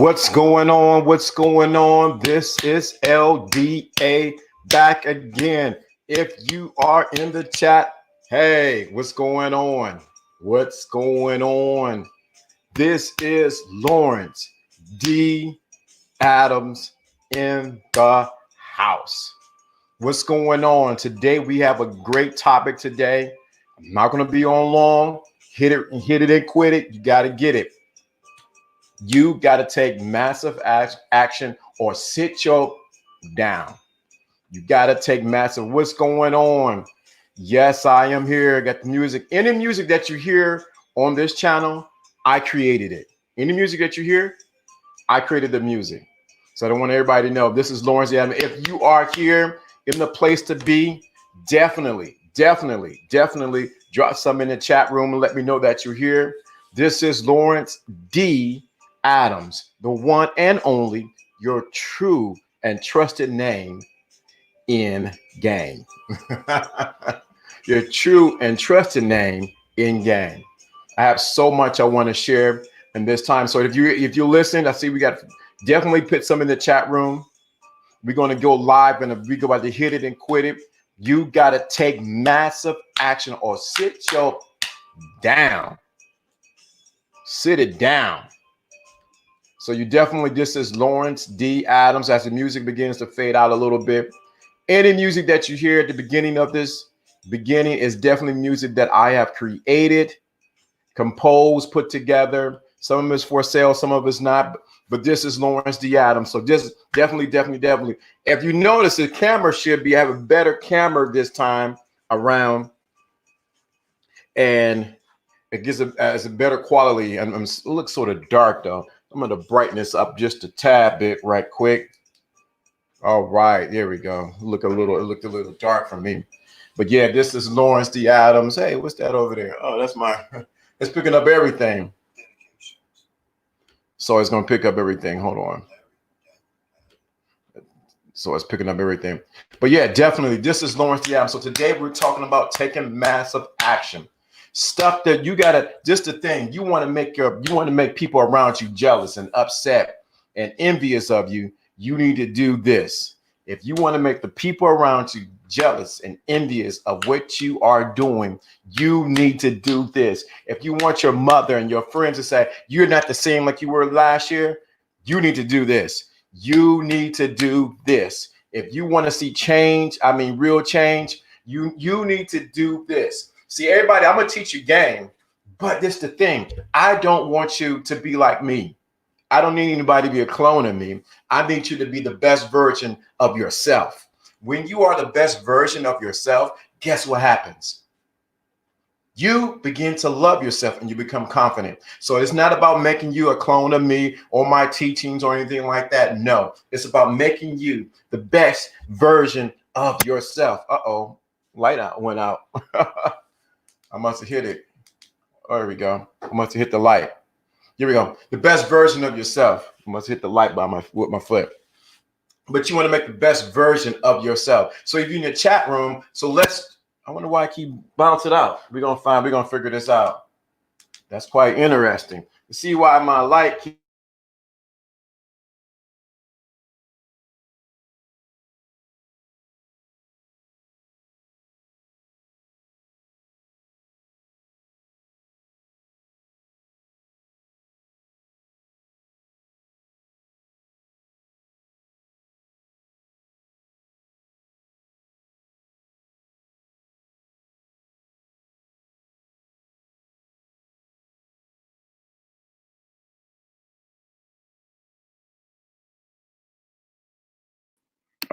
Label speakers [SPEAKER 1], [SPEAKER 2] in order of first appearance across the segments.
[SPEAKER 1] What's going on? What's going on? This is LDA back again. If you are in the chat, hey, what's going on? What's going on? This is Lawrence D. Adams in the house. What's going on? Today we have a great topic today. I'm not going to be on long. Hit it and quit it. You got to get it. You got to take massive action or sit your down. You got to take massive. What's going on? Yes, I am here. Got the music. Any music that you hear on this channel, I created it. Any music that you hear, I created the music. So I don't want everybody to know this is Lawrence. If you are here in the place to be, definitely drop some in the chat room and let me know that you're here. This is Lawrence D. Adams, the one and only, your true and trusted name in game. Your true and trusted name in game. I have so much I want to share in this time. So if you listen, I see we got definitely put some in the chat room. We're going to go live and we go about to hit it and quit it. You got to take massive action or sit your down. Sit it down. So you definitely, this is Lawrence D. Adams. As the music begins to fade out a little bit, any music that you hear at the beginning of this beginning is definitely music that I have created, composed, put together. Some of it's for sale, some of it's not, but this is Lawrence D. Adams. So just definitely. If you notice, the camera should have a better camera this time around, and it gives it as a better quality. And it looks sort of dark though. I'm going to brighten this up just a tad bit right quick. All right, there we go. It looked a little dark for me. But yeah, this is Lawrence D. Adams. Hey, what's that over there? Oh, that's it's picking up everything. So it's going to pick up everything. Hold on. So it's picking up everything. But yeah, definitely, this is Lawrence D. Adams. So today we're talking about taking massive action. Stuff that you gotta, just the thing, you want to make people around you jealous and upset and envious of you. You need to do this. If you want to make the people around you jealous and envious of what you are doing, you need to do this. If you want your mother and your friends to say you're not the same like you were last year, you need to do this. You need to do this. If you want to see change, I mean real change, you need to do this. See, everybody, I'm going to teach you game, but this is the thing. I don't want you to be like me. I don't need anybody to be a clone of me. I need you to be the best version of yourself. When you are the best version of yourself, guess what happens? You begin to love yourself and you become confident. So it's not about making you a clone of me or my teachings or anything like that. No, it's about making you the best version of yourself. Uh-oh, light out went out. I must have hit it. Oh, there we go. I must have hit the light. Here we go. The best version of yourself. I must hit the light with my foot. But you want to make the best version of yourself. So if you're in the chat room, I wonder why I keep bouncing out. We're gonna figure this out. That's quite interesting. You see why my light keeps.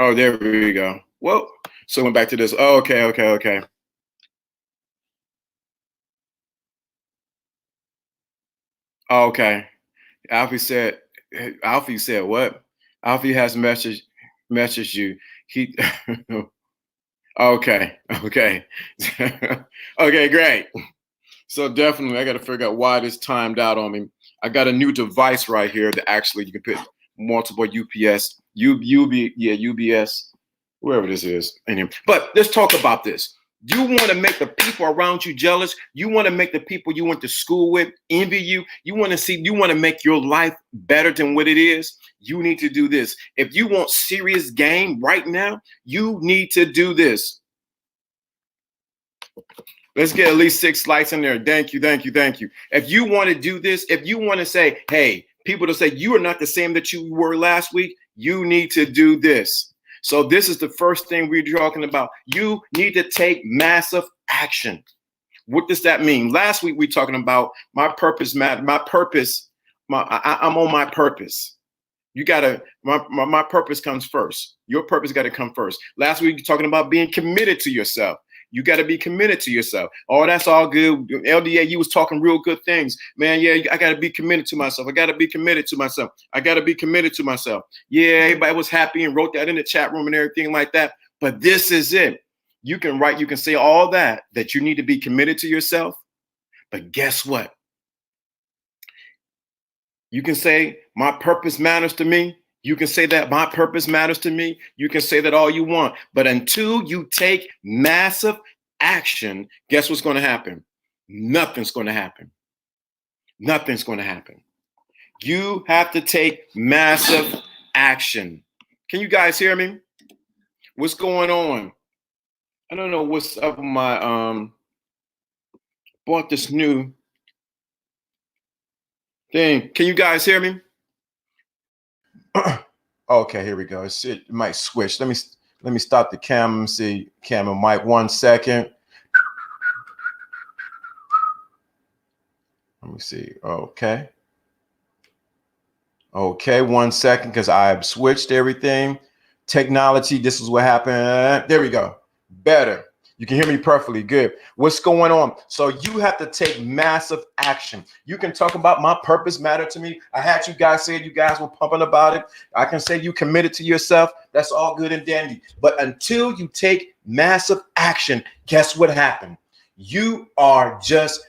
[SPEAKER 1] Oh, there we go. Well, so went back to this. Oh, okay. Okay. Alfie said what? Alfie has messaged you. He okay. Okay, great. So definitely I got to figure out why this timed out on me. I got a new device right here that actually you can put multiple UBS, whoever this is. Anyway, but let's talk about this. You want to make the people around you jealous. You want to make the people you went to school with envy you. You want to make your life better than what it is. You need to do this. If you want serious game right now, you need to do this. Let's get at least 6 likes in there. Thank you, thank you, thank you. If you want to do this, if you want to say, hey, people to say you are not the same that you were last week, you need to do this. So this is the first thing we're talking about. You need to take massive action. What does that mean? Last week we talking about my purpose matter. My purpose, I'm on my purpose. You gotta, my purpose comes first. Your purpose got to come first. Last week you're talking about being committed to yourself. You got to be committed to yourself. Oh, that's all good. LDA, you was talking real good things. Man, yeah, I got to be committed to myself. I got to be committed to myself. I got to be committed to myself. Yeah, everybody was happy and wrote that in the chat room and everything like that. But this is it. You can write, you can say all that you need to be committed to yourself. But guess what? You can say my purpose matters to me. You can say that my purpose matters to me. You can say that all you want. But until you take massive action, guess what's going to happen? Nothing's going to happen. Nothing's going to happen. You have to take massive action. Can you guys hear me? What's going on? I don't know what's up with my bought this new thing. Can you guys hear me? Okay, here we go. It might switch. Let me stop the camera and see camera mic 1 second. Let me see. Okay. Okay, 1 second, because I've switched everything. Technology, this is what happened. There we go. Better. You can hear me perfectly. Good. What's going on? So you have to take massive action. You can talk about my purpose matter to me. I had you guys say you guys were pumping about it. I can say you committed to yourself. That's all good and dandy. But until you take massive action, guess what happened? You are just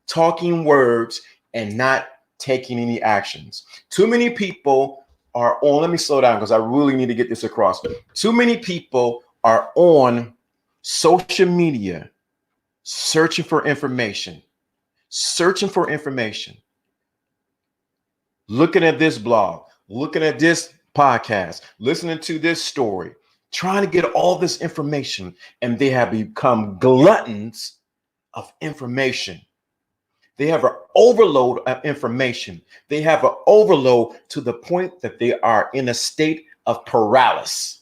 [SPEAKER 1] talking words and not taking any actions. Too many people are on, let me slow down because I really need to get this across. Too many people are on social media searching for information, looking at this blog, looking at this podcast, listening to this story, trying to get all this information, and they have become gluttons of information. They have an overload of information. They have an overload to the point that they are in a state of paralysis.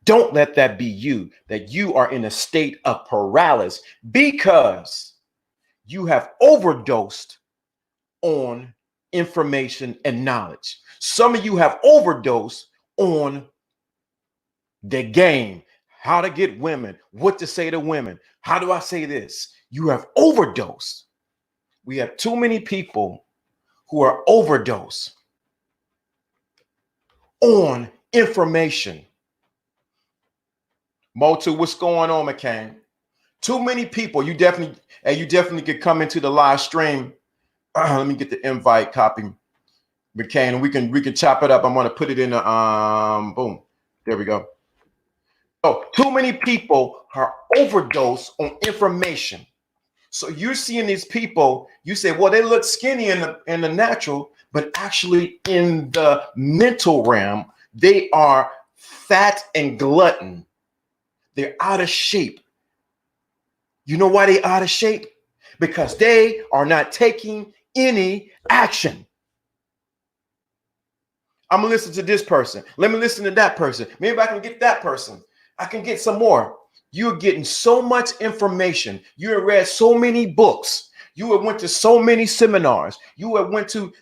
[SPEAKER 1] Don't let that be you, that you are in a state of paralysis because you have overdosed on information and knowledge. Some of you have overdosed on the game, how to get women, what to say to women. How do I say this? You have overdosed. We have too many people who are overdosed on information. Motu, what's going on, McCain? Too many people. You definitely could come into the live stream. Let me get the invite copy, McCain, and we can chop it up. I'm going to put it in the boom. There we go. Oh, too many people are overdosed on information. So you're seeing these people, you say, well, they look skinny in the natural, but actually in the mental realm, they are fat and glutton. They're out of shape. You know why they're out of shape? Because they are not taking any action. I'm gonna listen to this person. Let me listen to that person. Maybe I can get that person. I can get some more. You're getting so much information. You have read so many books. You have went to so many seminars. You have went to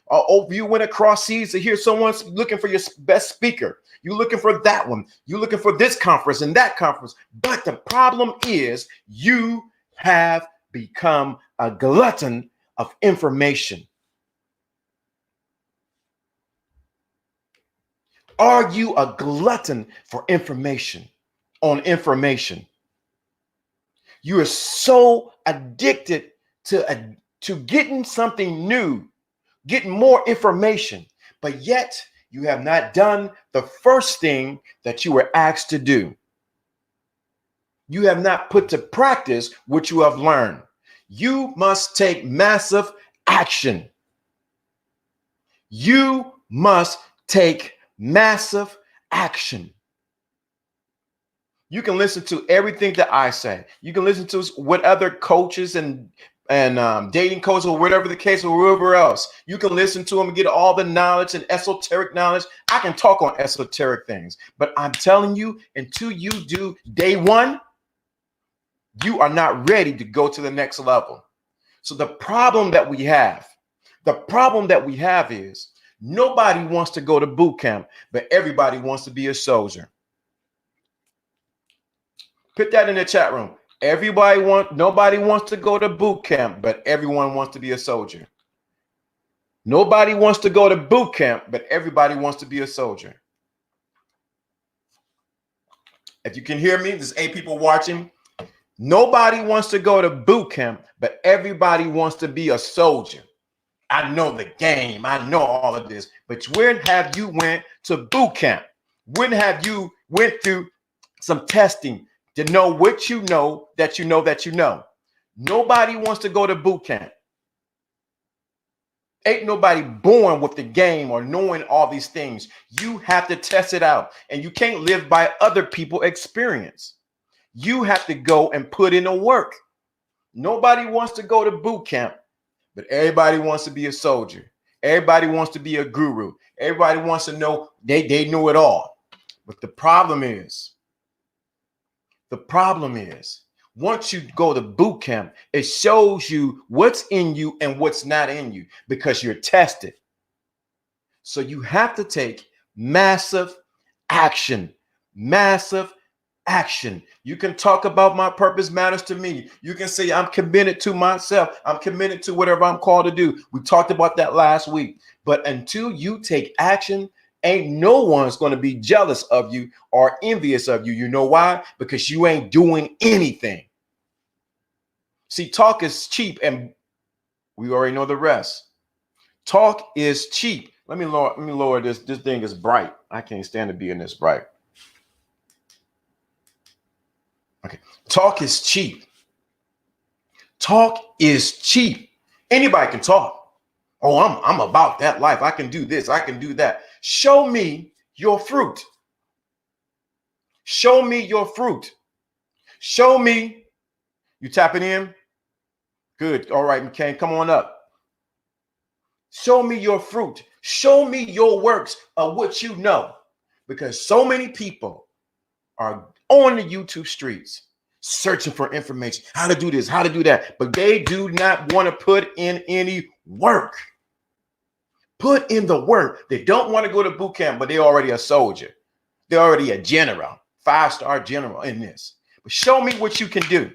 [SPEAKER 1] you went across seas to hear someone looking for your best speaker. You're looking for that one. You're looking for this conference and that conference. But the problem is you have become a glutton of information. Are you a glutton for information? On information. You are so addicted to getting something new, getting more information, but yet you have not done the first thing that you were asked to do. You have not put to practice what you have learned. You must take massive action. You must take massive action. You can listen to everything that I say. You can listen to what other coaches and dating coaches or whatever the case or whoever else. You can listen to them and get all the knowledge and esoteric knowledge. I can talk on esoteric things, but I'm telling you, until you do day one, you are not ready to go to the next level. So the problem that we have is nobody wants to go to boot camp, but everybody wants to be a soldier. Put that in the chat room. Nobody wants to go to boot camp, but everyone wants to be a soldier. Nobody wants to go to boot camp, but everybody wants to be a soldier. If you can hear me, there's 8 people watching. Nobody wants to go to boot camp, but everybody wants to be a soldier. I know the game. I know all of this. But when have you went to boot camp? When have you went through some testing to know what you know that you know that you know? Nobody wants to go to boot camp. Ain't nobody born with the game or knowing all these things. You have to test it out, and you can't live by other people's experience. You have to go and put in the work. Nobody wants to go to boot camp, but everybody wants to be a soldier. Everybody wants to be a guru. Everybody wants to know they know it all. But the problem is, once you go to boot camp, it shows you what's in you and what's not in you because you're tested. So you have to take massive action. Massive action. You can talk about my purpose matters to me. You can say I'm committed to myself. I'm committed to whatever I'm called to do. We talked about that last week. But until you take action, ain't no one's going to be jealous of you or envious of you. You know why? Because you ain't doing anything. See, talk is cheap, and we already know the rest. Talk is cheap. Let me lower this. This thing is bright. I can't stand to be in this bright. Okay. Talk is cheap. Talk is cheap. Anybody can talk. Oh, I'm about that life. I can do this. I can do that. Show me your fruit. Show me your fruit. Show me. You tapping in? Good. All right, McCain, come on up. Show me your fruit. Show me your works of what you know. Because so many people are on the YouTube streets searching for information, how to do this, how to do that. But they do not want to put in any work. Put in the work. They don't want to go to boot camp, but they're already a soldier. They're already a general, 5-star general in this. But show me what you can do.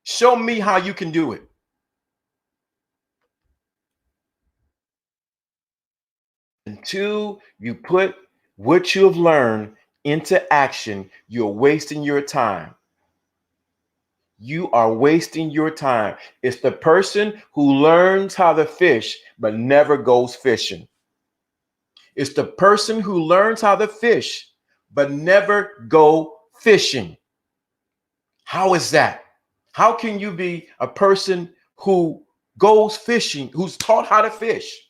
[SPEAKER 1] Show me how you can do it. Until you put what you have learned into action, you're wasting your time. You are wasting your time. It's the person who learns how to fish but never goes fishing. It's the person who learns how to fish but never go fishing. How is that? How can you be a person who goes fishing, who's taught how to fish,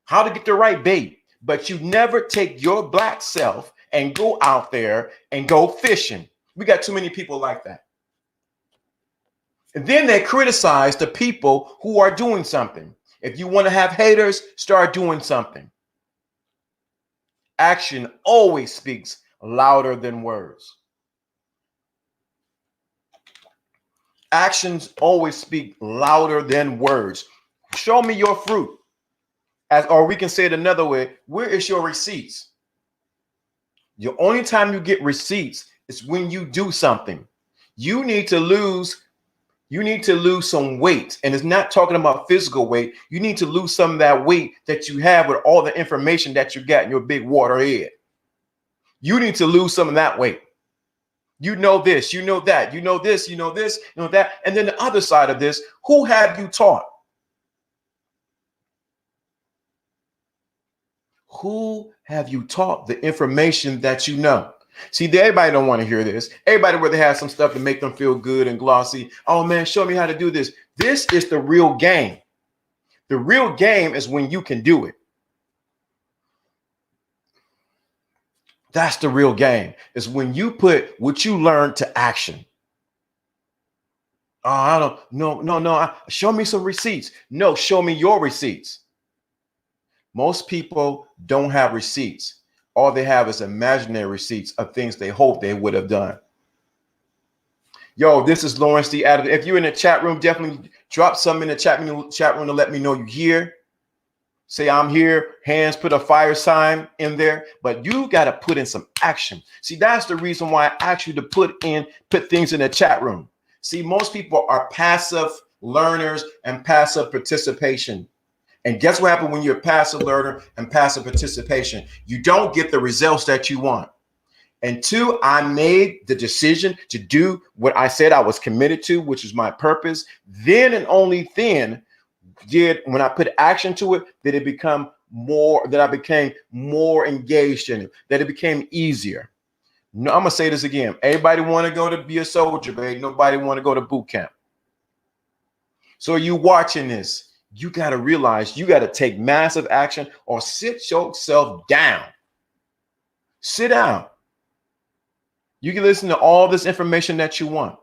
[SPEAKER 1] how to get the right bait, but you never take your black self and go out there and go fishing? We got too many people like that. And then they criticize the people who are doing something. If you want to have haters, start doing something. Action always speaks louder than words. Actions always speak louder than words. Show me your fruit. Or we can say it another way. Where is your receipts? The only time you get receipts is when you do something. You need to lose some weight. And it's not talking about physical weight. You need to lose some of that weight that you have with all the information that you got in your big water head. You need to lose some of that weight. You know this, you know that, you know this, you know this, you know that. And then the other side of this, who have you taught? Who have you taught the information that you know? See, everybody don't want to hear this. Everybody rather have some stuff to make them feel good and glossy. Oh man, show me how to do this. This is the real game. The real game is when you can do it. That's the real game. Is when you put what you learned to action. Oh, I don't. No. Show me some receipts. No, show me your receipts. Most people don't have receipts. All they have is imaginary receipts of things they hope they would have done. Yo, this is Lawrence the Addict. If you're in the chat room, definitely drop something in the chat room to let me know you're here. Say I'm here, hands, put a fire sign in there, but you got to put in some action. See, that's the reason why I asked you to put things in the chat room. See, most people are passive learners and passive participation. And guess what happens when you're a passive learner and passive participation? You don't get the results that you want. Until I made the decision to do what I said I was committed to, which is my purpose, then and only then when I put action to it, that it become more, that I became more engaged in it, that it became easier. No, I'm gonna say this again. Everybody want to go to be a soldier, babe. Nobody want to go to boot camp. So you watching this, you got to realize you got to take massive action or sit yourself down. Sit down. You can listen to all this information that you want.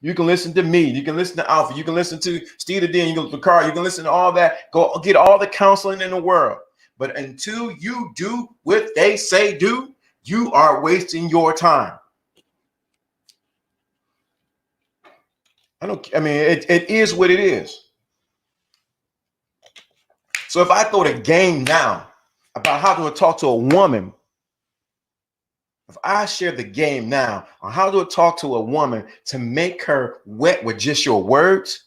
[SPEAKER 1] You can listen to me. You can listen to Alpha. You can listen to Steve the Dean. You can listen to Carl. You can listen to all that. Go get all the counseling in the world. But until you do what they say do, you are wasting your time. It is what it is. So if I throw the game now about how to talk to a woman, if I share the game now on how to talk to a woman to make her wet with just your words,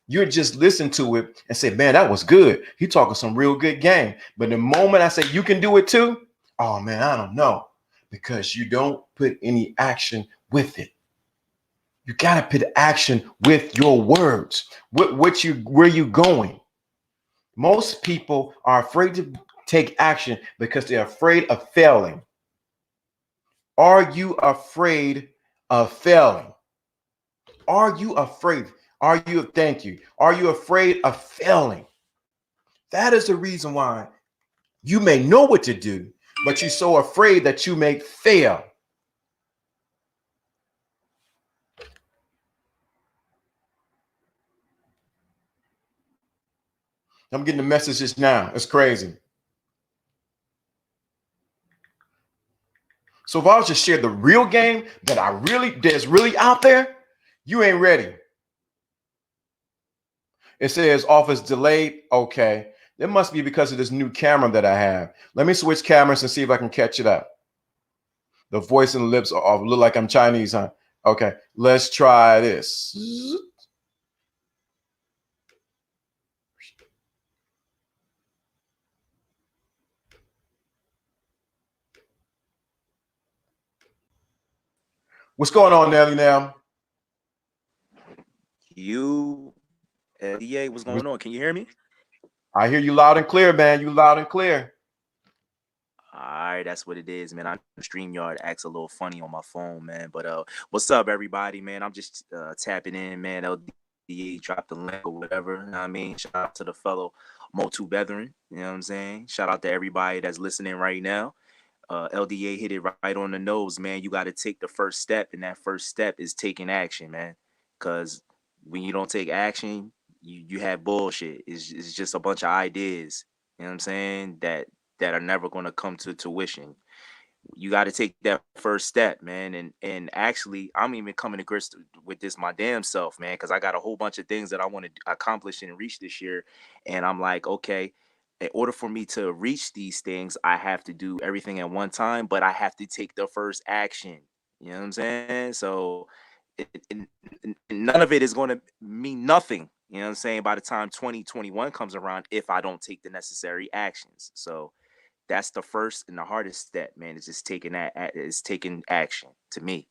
[SPEAKER 1] you just listen to it and say, man, that was good. He talking some real good game. But the moment I say you can do it too, oh man, I don't know, because you don't put any action with it. You got to put action with your words. Where you going? Most people are afraid to take action because they're afraid of failing. Are you afraid of failing? Are you afraid? Thank you. Are you afraid of failing? That is the reason why you may know what to do, but you're so afraid that you may fail. I'm getting the messages now. It's crazy. So if I was to share the real game that's really out there, you ain't ready. It says office delayed. Okay. It must be because of this new camera that I have. Let me switch cameras and see if I can catch it up. The voice and the lips are off. Look like I'm Chinese, huh? Okay. Let's try this. What's going on, Nelly, now?
[SPEAKER 2] LDA, what's going on? Can you hear me?
[SPEAKER 1] I hear you loud and clear, man. You loud and clear.
[SPEAKER 2] All right, that's what it is, man. StreamYard acts a little funny on my phone, man. But what's up, everybody, man? I'm just tapping in, man. LDA dropped the link or whatever. You know what I mean? Shout out to the fellow Motu Brethren. You know what I'm saying? Shout out to everybody that's listening right now. LDA hit it right on the nose, man. You got to take the first step, and that first step is taking action, man. Because when you don't take action, you have bullshit. It's just a bunch of ideas, you know what I'm saying, that are never going to come to tuition. You got to take that first step, man. And actually, I'm even coming to grips with this my damn self, man, because I got a whole bunch of things that I want to accomplish and reach this year. And I'm like, okay, in order for me to reach these things, I have to do everything at one time, but I have to take the first action. You know what I'm saying? So none of it is going to mean nothing. You know what I'm saying? By the time 2021 comes around, if I don't take the necessary actions. So that's the first and the hardest step, man. It's just taking taking action to me.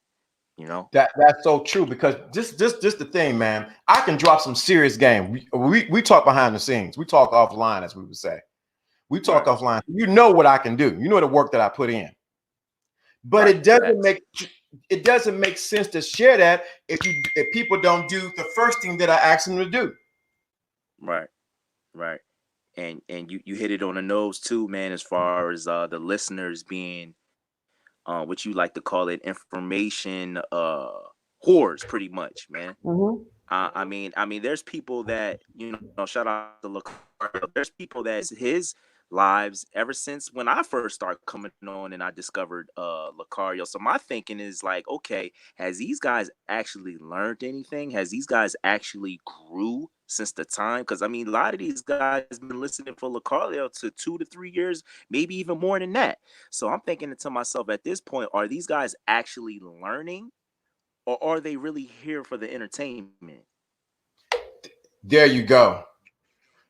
[SPEAKER 2] You know,
[SPEAKER 1] that's so true, because just the thing, man. I can drop some serious game. We talk behind the scenes. We talk offline, as we would say. We talk offline. You know what I can do. You know the work that I put in. But
[SPEAKER 2] Right. Facts.
[SPEAKER 1] it doesn't make sense to share that if people don't do the first thing that I ask them to do.
[SPEAKER 2] Right. Right. And you hit it on the nose too, man, as far as the listeners being what you like to call it, information whores, pretty much, man.
[SPEAKER 1] Mm-hmm.
[SPEAKER 2] I mean, there's people that, shout out to Lucario. There's people that his lives ever since when I first started coming on and I discovered Lucario. So my thinking is like, okay, has these guys actually learned anything? Has these guys actually grew since the time? Because I mean, a lot of these guys been listening for Lucario to 2 to 3 years, maybe even more than that. So I'm thinking to myself at this point, are these guys actually learning, or are they really here for the entertainment?
[SPEAKER 1] There you go.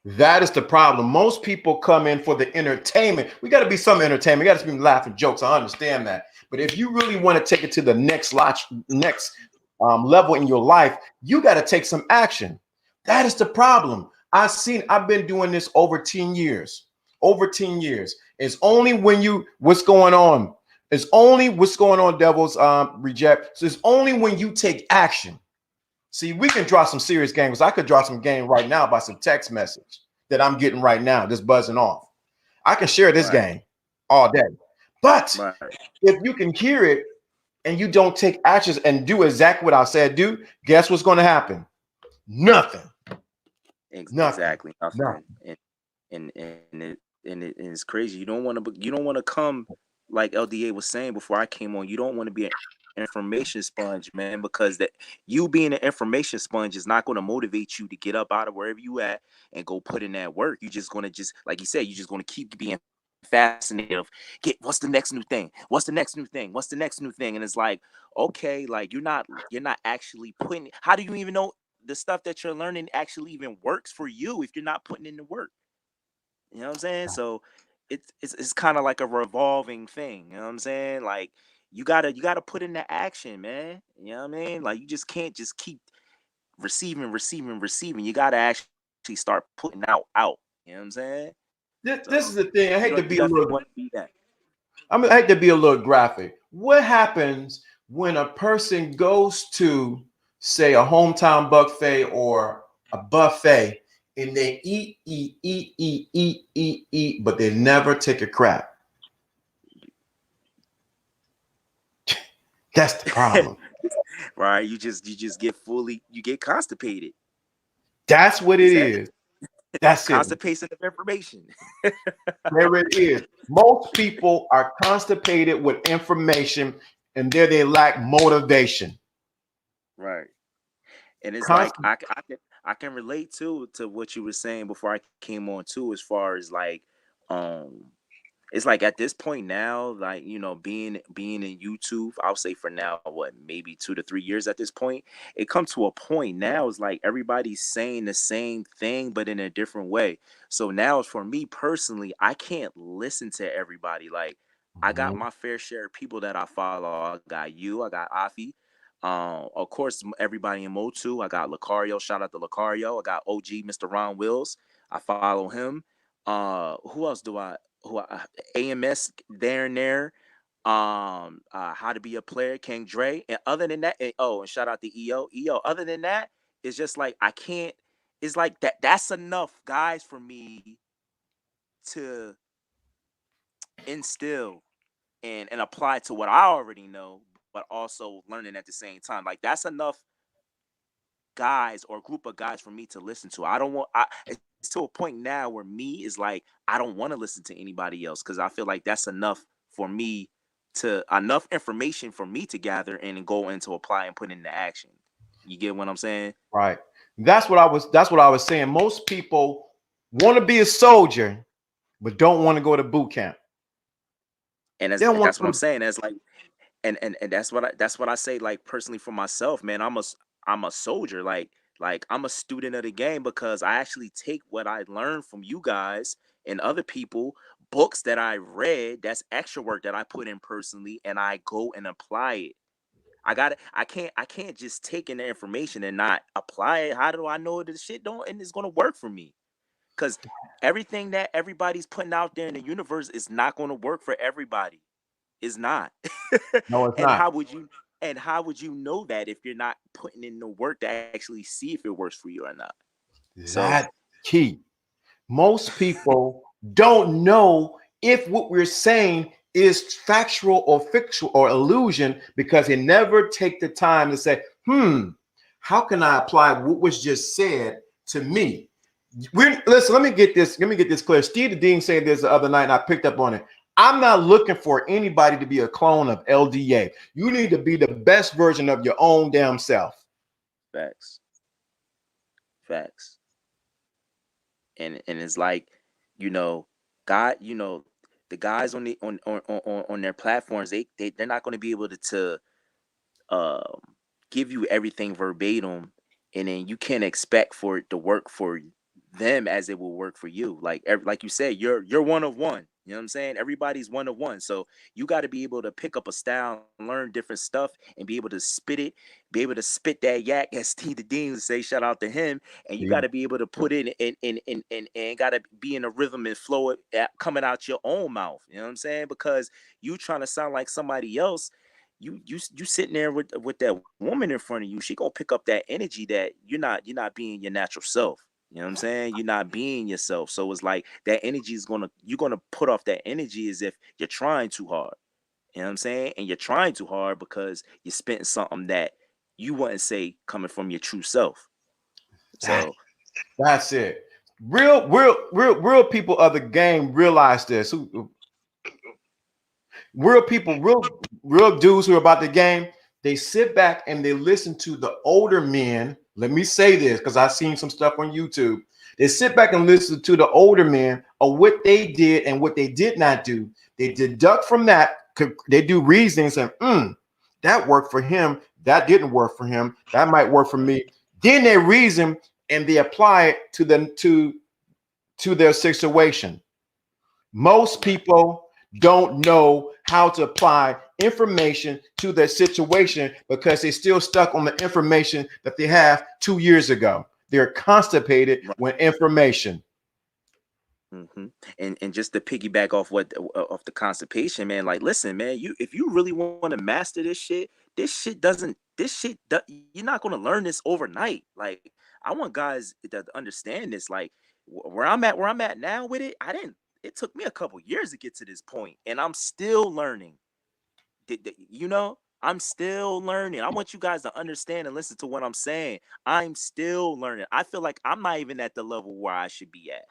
[SPEAKER 1] That is the problem. Most people come in for the entertainment. We got to be some entertainment. We got to be laughing jokes. I understand that. But if you really want to take it to the next level in your life, you got to take some action. That is the problem. I've been doing this over 10 years. Over 10 years. It's only when what's going on. It's only what's going on, devils reject. So it's only when you take action. See, we can draw some serious games. I could draw some game right now by some text message that I'm getting right now, just buzzing off. I can share this
[SPEAKER 2] Right,
[SPEAKER 1] game all day. But
[SPEAKER 2] right.
[SPEAKER 1] if you can hear it and you don't take actions and do exactly what I said do, guess what's going to happen? Nothing. Nothing.
[SPEAKER 2] Exactly,
[SPEAKER 1] Nothing.
[SPEAKER 2] nothing. And it's crazy. You don't want to come, like LDA was saying before I came on. You don't want to be an information sponge, man, because that you being an information sponge is not going to motivate you to get up out of wherever you at and go put in that work. You're just going to, just like you said, you're just going to keep being fascinated of, get, what's the next new thing, what's the next new thing, what's the next new thing. And it's like, okay, like you're not actually putting, how do you even know the stuff that you're learning actually even works for you if you're not putting in the work? You know what I'm saying? So it's kind of like a revolving thing. You know what I'm saying? Like you gotta put in the action, man. You know what I mean? Like you just can't just keep receiving, receiving, receiving. You gotta actually start putting out. You know what I'm saying?
[SPEAKER 1] This
[SPEAKER 2] So
[SPEAKER 1] is the thing.
[SPEAKER 2] you definitely want to be that.
[SPEAKER 1] I hate to be a little graphic. What happens when a person goes to, say, a hometown buffet or a buffet and they eat, but they never take a crap? That's the problem.
[SPEAKER 2] Right? You just get fully, you get constipated.
[SPEAKER 1] That's what it
[SPEAKER 2] Is that
[SPEAKER 1] is. That's it.
[SPEAKER 2] constipation of information?
[SPEAKER 1] There it is. Most people are constipated with information and there they lack motivation.
[SPEAKER 2] Right. And it's like
[SPEAKER 1] Const-
[SPEAKER 2] I can relate to what you were saying before I came on too, as far as like um it's like at this point now, like, being in YouTube, I'll say for now, what, maybe 2 to 3 years at this point, it comes to a point now, it's like everybody's saying the same thing but in a different way. So now for me personally, I can't listen to everybody. Like, I got
[SPEAKER 1] Mhm.
[SPEAKER 2] my fair share of people that I follow. I got you, I got Afi. Of course, everybody in Motu. I got Lucario. Shout out to Lucario. I got OG Mr. Ron Wills. I follow him. Who else do I? AMS there and there. How to be a player, King Dre. And other than that, and shout out to EO. EO. Other than that, it's just like I can't. It's like that. That's enough, guys, for me to instill and apply to what I already know, but also learning at the same time. Like that's enough guys or group of guys for me to listen to. I don't want. It's to a point now where me is like I don't want to listen to anybody else because I feel like that's enough for me to enough information for me to gather and go into apply and put into action. You get what I'm saying?
[SPEAKER 1] Right. That's what I was saying. Most people want to be a soldier, but don't want to go to boot camp.
[SPEAKER 2] And
[SPEAKER 1] They don't want
[SPEAKER 2] that's what I'm
[SPEAKER 1] to.
[SPEAKER 2] saying. That's like, and that's what I say. Like personally for myself, man, I'm a soldier. Like I'm a student of the game because I actually take what I learned from you guys and other people, books that I read, that's extra work that I put in personally, and I go and apply it. I can't just take in the information and not apply it. How do I know this shit don't and it's gonna work for me? Because everything that everybody's putting out there in the universe is not gonna work for everybody. It's not.
[SPEAKER 1] No, it's
[SPEAKER 2] and
[SPEAKER 1] not.
[SPEAKER 2] how would you know that if you're not putting in the work to actually see if it works for you or not? So
[SPEAKER 1] That key. Most people don't know if what we're saying is factual or fictional or illusion because they never take the time to say, how can I apply what was just said to me? Listen, let me get this clear. Steve the Dean said this the other night, and I picked up on it. I'm not looking for anybody to be a clone of LDA. You need to be the best version of your own damn self.
[SPEAKER 2] facts. Facts. And it's like, you know, God, you know, the guys on the on their platforms, they're not going to be able to um give you everything verbatim, and then you can't expect for it to work for them as it will work for you. Like you said, you're one of one. You know what I'm saying? Everybody's one of one. So you got to be able to pick up a style, learn different stuff, and be able to spit it, be able to spit that yak, as Steve the Dean would say, shout out to him. And you got to be able to put it and got to be in a rhythm and flow it coming out your own mouth. You know what I'm saying? Because you trying to sound like somebody else, you sitting there with that woman in front of you, she gonna pick up that energy that you're not being your natural self. You know what I'm saying? You're not being yourself. So it's like that energy is you're gonna put off that energy as if you're trying too hard. You know what I'm saying? And you're trying too hard because you're spitting something that you wouldn't say coming from your true self. So
[SPEAKER 1] That's it. Real people of the game realize this. Real people, real dudes who are about the game, they sit back and they listen to the older men. Let me say this because I've seen some stuff on YouTube. They sit back and listen to the older men of what they did and what they did not do. They deduct from that. They do reasonings and that worked for him. That didn't work for him. That might work for me. Then they reason and they apply it to their situation. Most people don't know how to apply information to their situation because they're still stuck on the information that they have 2 years ago. They're constipated with information.
[SPEAKER 2] Mm-hmm. And just to piggyback off off the constipation, man. Like, listen, man. If you really want to master this shit. You're not gonna learn this overnight. Like, I want guys to understand this. Like, where I'm at now with it, I didn't. It took me a couple years to get to this point, and I'm still learning. You know, I'm still learning. I want you guys to understand and listen to what I'm saying. I'm still learning. I feel like I'm not even at the level where I should be at.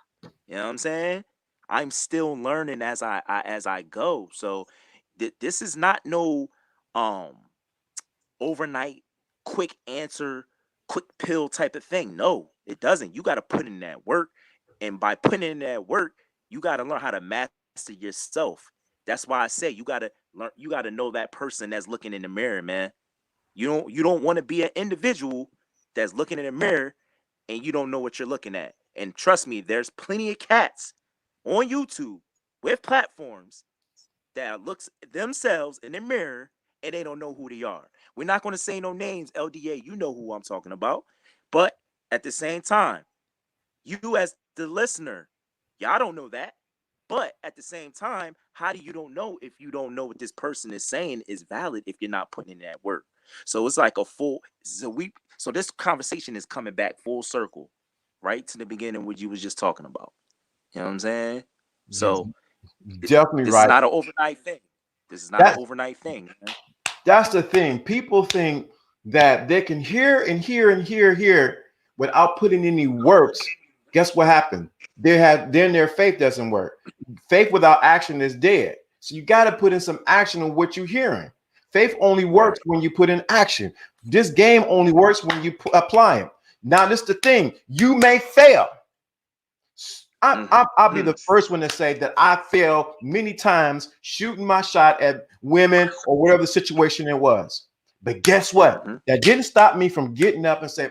[SPEAKER 2] You know what I'm saying? I'm still learning as I go. So this is not no um overnight quick answer, quick pill type of thing. No, it doesn't. You got to put in that work, and by putting in that work, you got to learn how to master yourself. That's why I say you got to learn. You got to know that person that's looking in the mirror, man. You don't want to be an individual that's looking in the mirror and you don't know what you're looking at. And trust me, there's plenty of cats on YouTube with platforms that looks themselves in the mirror and they don't know who they are. We're not going to say no names, LDA. You know who I'm talking about. But at the same time, you as the listener, y'all don't know that. But at the same time, how do you don't know if you don't know what this person is saying is valid if you're not putting in that work? So it's like a full so this conversation is coming back full circle, right to the beginning what you was just talking about. You know what I'm saying? So
[SPEAKER 1] Definitely
[SPEAKER 2] this is
[SPEAKER 1] right.
[SPEAKER 2] not an overnight thing. This is not an
[SPEAKER 1] That
[SPEAKER 2] overnight thing, man.
[SPEAKER 1] that's the thing. People think that they can hear and hear and hear without putting any works. Guess what happened? Then their faith doesn't work. Faith without action is dead. So you got to put in some action on what you're hearing. Faith only works
[SPEAKER 2] Right.
[SPEAKER 1] when you put in action. This game only works when you apply it. Now, this is the thing. You may fail. I'll be the first one to say that I failed many times shooting my shot at women or whatever the situation it was. But guess what? That didn't stop me from getting up and saying,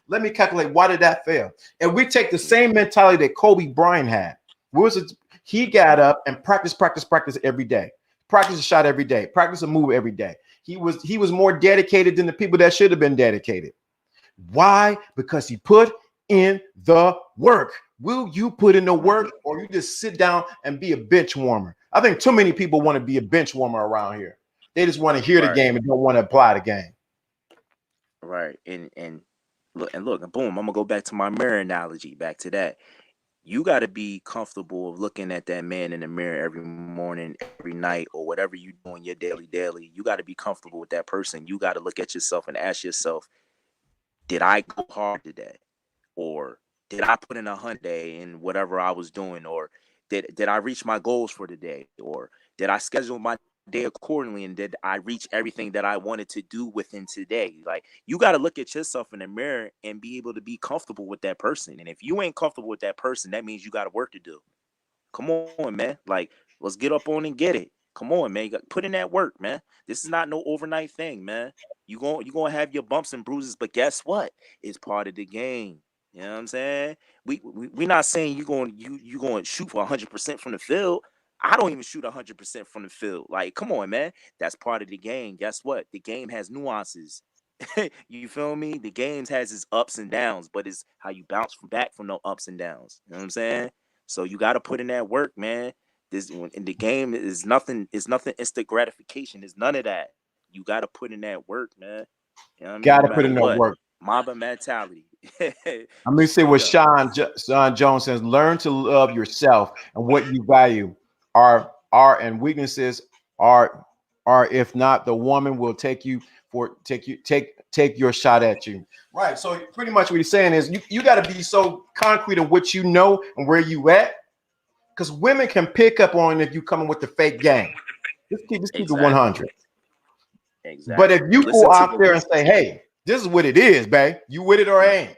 [SPEAKER 1] let me calculate why did that fail? And we take the same mentality that Kobe Bryant had. He got up and practice every day. Practice a shot every day. Practice a move every day. He was more dedicated than the people that should have been dedicated. Why? Because he put in the work. Will you put in the work or you just sit down and be a bench warmer? I think too many people want to be a bench warmer around here. They just want to hear the
[SPEAKER 2] Right,
[SPEAKER 1] game and don't want to apply the game.
[SPEAKER 2] right. And look, and boom, I'm gonna go back to my mirror analogy, back to that. You got to be comfortable of looking at that man in the mirror every morning, every night, or whatever you do in your daily. You got to be comfortable with that person. You got to look at yourself and ask yourself, did I go hard today? Or did I put in 100 in whatever I was doing? Or did I reach my goals for the day? Or did I schedule my day accordingly, and did I reach everything that I wanted to do within today? Like, you got to look at yourself in the mirror and be able to be comfortable with that person. And if you ain't comfortable with that person, that means you got work to do. Come on, man. Like, let's get up on and get it. Come on, man. You got put in that work, man. This is not no overnight thing, man. You gonna have your bumps and bruises, but guess what? It's part of the game. You know what I'm saying? We not saying you going to shoot for 100% from the field. I don't even shoot 100% from the field. Like, come on, man. That's part of the game. Guess what? The game has nuances. You feel me? The games has its ups and downs, but it's how you bounce back from no ups and downs. You know what I'm saying? So you got to put in that work, man. This in the game is nothing. It's nothing instant gratification. It's none of that. You got to put in that work, man. You know what I mean? No
[SPEAKER 1] Got to
[SPEAKER 2] matter
[SPEAKER 1] put in that
[SPEAKER 2] what.
[SPEAKER 1] work.
[SPEAKER 2] Mamba mentality.
[SPEAKER 1] I'm gonna say
[SPEAKER 2] Straight
[SPEAKER 1] what
[SPEAKER 2] up.
[SPEAKER 1] Sean Jones says: learn to love yourself and what you value. And weaknesses are if not, the woman will take your shot at you. Right. So pretty much what he's saying is you got to be so concrete in what you know and where you at, because women can pick up on if you coming with the fake game. Just keep it
[SPEAKER 2] Exactly.
[SPEAKER 1] 100. But if
[SPEAKER 2] Exactly.
[SPEAKER 1] you
[SPEAKER 2] Listen
[SPEAKER 1] go
[SPEAKER 2] to
[SPEAKER 1] out
[SPEAKER 2] the
[SPEAKER 1] there and say, "Hey, this is what it is, babe. You with it or ain't?"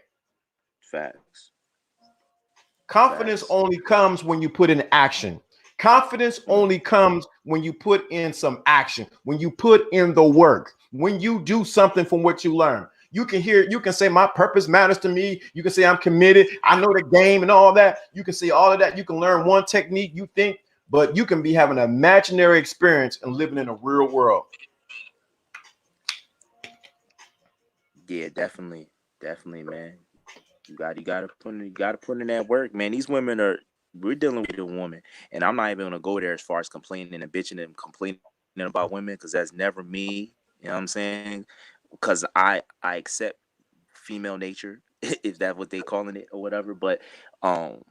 [SPEAKER 2] facts.
[SPEAKER 1] Confidence
[SPEAKER 2] Facts.
[SPEAKER 1] only comes when you put in action. Confidence
[SPEAKER 2] Mm,
[SPEAKER 1] only comes when you put in some action, when you put in the work, when you do something from what you learn. You can say, my purpose matters to me. You can say, I'm committed. I know the game and all that. You can say all of that. You can learn one technique, you think, but you can be having an imaginary experience and living in a real world.
[SPEAKER 2] yeah, definitely. Definitely, man. You gotta put in that work, man. These women are we're dealing with a woman, and I'm not even gonna go there as far as complaining and bitching and complaining about women, because that's never me. You know what I'm saying? Because I accept female nature, if that's what they calling it or whatever. But um,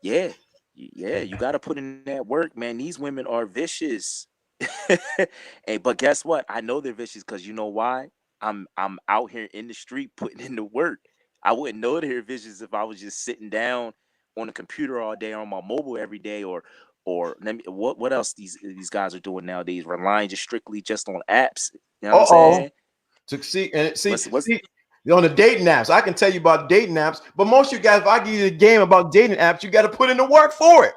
[SPEAKER 2] yeah, yeah, you got to put in that work, man. These women are vicious. Hey, but guess what? I know they're vicious because you know why? I'm out here in the street putting in the work. I wouldn't know they're vicious if I was just sitting down on the computer all day, on my mobile every day, or let me, what else these guys are doing nowadays? Relying just strictly just on apps. You know what I'm
[SPEAKER 1] Uh-oh.
[SPEAKER 2] saying?
[SPEAKER 1] To see and
[SPEAKER 2] What's
[SPEAKER 1] see on the dating apps. I can tell you about dating apps, but most of you guys, if I give you a game about dating apps, you got to put in the work for it.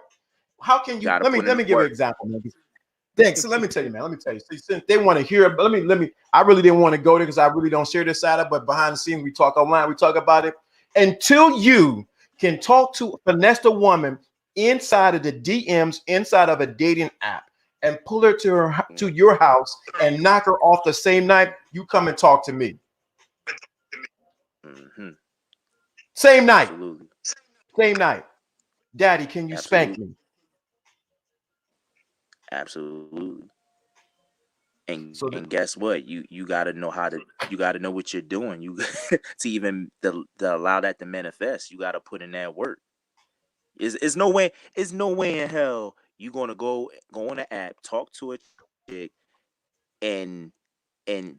[SPEAKER 1] How can you
[SPEAKER 2] gotta
[SPEAKER 1] let me
[SPEAKER 2] put in
[SPEAKER 1] let
[SPEAKER 2] the
[SPEAKER 1] me give you an
[SPEAKER 2] work.
[SPEAKER 1] example, man? Thanks. So let me tell you, man. Let me tell you. See, since they want to hear, but let me. I really didn't want to go there because I really don't share this side of. But behind the scenes, we talk online. We talk about it until you can talk to finesse a woman inside of the DMs, inside of a dating app, and pull her to your house and knock her off the same night. You come and talk to me.
[SPEAKER 2] Hmm.
[SPEAKER 1] Same night.
[SPEAKER 2] Absolutely.
[SPEAKER 1] Same night. Daddy, can you spank
[SPEAKER 2] Absolutely.
[SPEAKER 1] me?
[SPEAKER 2] Absolutely.
[SPEAKER 1] So
[SPEAKER 2] And guess what? You got to know how to, you got to know what you're doing. You to even to allow that to manifest. You got to put in that work. Is no way in hell you gonna go on an app, talk to a chick, and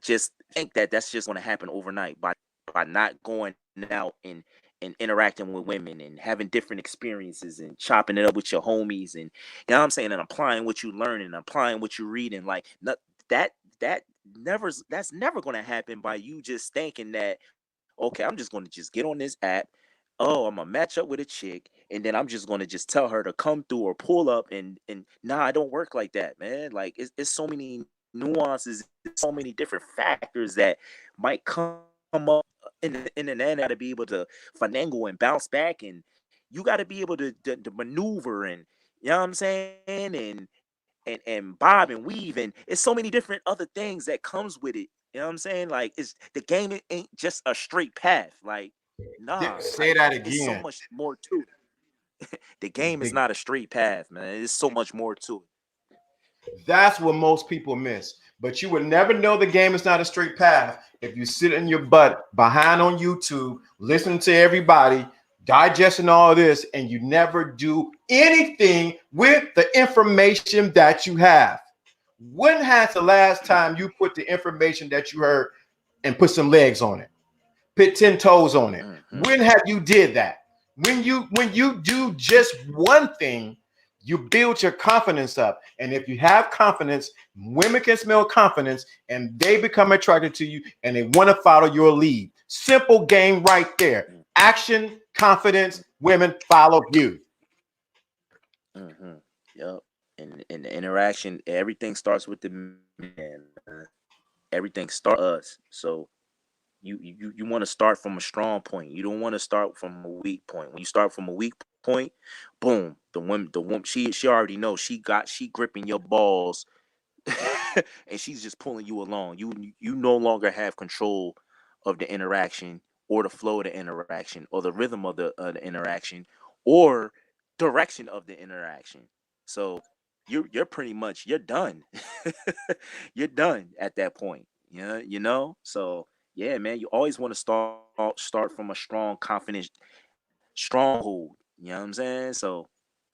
[SPEAKER 2] just think that that's just gonna happen overnight by not going out and interacting with women and having different experiences and chopping it up with your homies, and you know what I'm saying, and applying what you learn and applying what you're reading. Like, not, that that that's never gonna happen by you just thinking that, okay, I'm just gonna just get on this app. Oh, I'm gonna match up with a chick, and then I'm just gonna just tell her to come through or pull up, and nah, it don't work like that, man. Like, it's so many nuances, so many different factors that might come up in the end. Gotta be able to finagle and bounce back, and you got to be able to maneuver, and you know what I'm saying, and bob and weave, and it's so many different other things that comes with it. You know what I'm saying? Like, it's the game, it ain't just a straight path. Like, nah, like,
[SPEAKER 1] say that
[SPEAKER 2] it's so
[SPEAKER 1] again.
[SPEAKER 2] much more to it. The game is not a straight path, man. There's so much more to it.
[SPEAKER 1] That's what most people miss. But you would never know the game is not a straight path if you sit in your butt behind on YouTube, listening to everybody, digesting all this, and you never do anything with the information that you have. When has the last time you put the information that you heard and put some legs on it? Put 10 toes on it.
[SPEAKER 2] Mm-hmm.
[SPEAKER 1] When have you did that? When you do just one thing, you build your confidence up. And if you have confidence, women can smell confidence and they become attracted to you and they want to follow your lead. Simple game right there. Action, confidence, women follow you.
[SPEAKER 2] Mm-hmm. Yep. And the interaction, everything starts with the man. Everything starts us. So you want to start from a strong point. You don't want to start from a weak point. When you start from a weak point, boom, the woman she already knows she gripping your balls and she's just pulling you along. You no longer have control of the interaction or the flow of the interaction or the rhythm of the interaction or direction of the interaction. So you're pretty much you're done. You're done at that point. Yeah, So yeah, man, you always want to start from a strong, confident stronghold. You know what I'm saying? So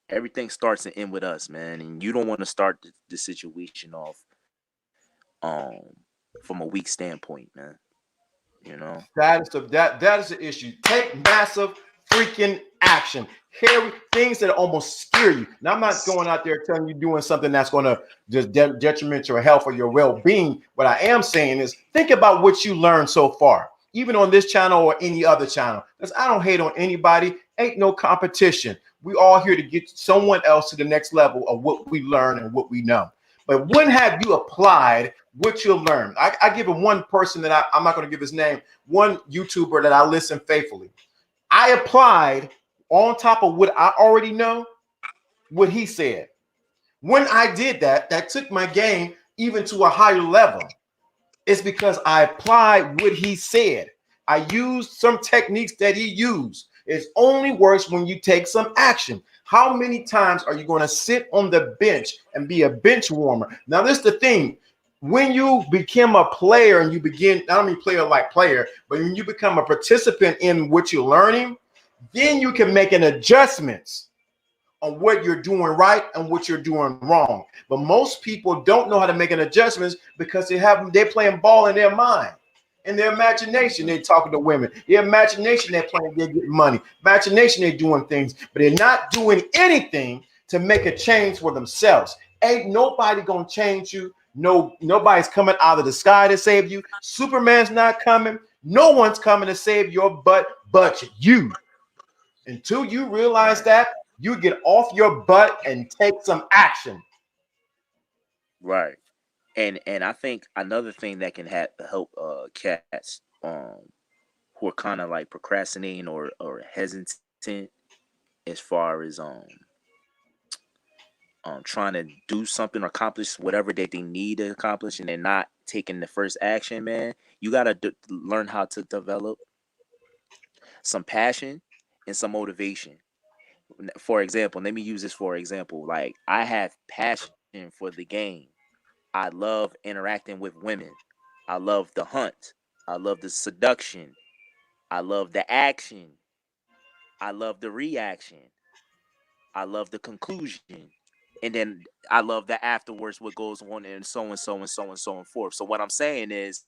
[SPEAKER 2] everything starts and end with us, man. And you don't want to start the situation off um from a weak standpoint, man. You know?
[SPEAKER 1] That is the issue. Take massive freaking action. Carry things that almost scare you. Now I'm not going out there telling you doing something that's going to just detriment your health or your well-being. What I am saying is think about what you learned so far, even on this channel or any other channel. Because I don't hate on anybody. Ain't no competition. We all here to get someone else to the next level of what we learn and what we know. But when have you applied what you learn? I give him one person that I'm not going to give his name, one YouTuber that I listen faithfully. I applied on top of what I already know, what he said. When I did that, that took my game even to a higher level. It's because I applied what he said. I used some techniques that he used. It only works when you take some action. How many times are you going to sit on the bench and be a bench warmer? Now, this is the thing. When you become a player and you begin, I don't mean player like player, but when you become a participant in what you're learning, then you can make an adjustments on what you're doing right and what you're doing wrong. But most people don't know how to make an adjustments because they're playing ball in their mind. In their imagination, they're talking to women. Their imagination, they're playing, they're getting money. Imagination, they're doing things, but they're not doing anything to make a change for themselves. Ain't nobody gonna change you. No, nobody's coming out of the sky to save you. Superman's not coming. No one's coming to save your butt but you. Until you realize
[SPEAKER 2] Right.
[SPEAKER 1] that, you get off your butt and take some action.
[SPEAKER 2] Right. And I think another thing that can help cats who are kind of like procrastinating or hesitant as far as trying to do something or accomplish whatever that they need to accomplish and they're not taking the first action, man. You got to learn how to develop some passion and some motivation. For example, let me use this for example. Like I have passion for the game. I love interacting with women. I love the hunt. I love the seduction. I love the action. I love the reaction. I love the conclusion. And then I love the afterwards, what goes on, and so and so and so and so and forth. So what I'm saying is,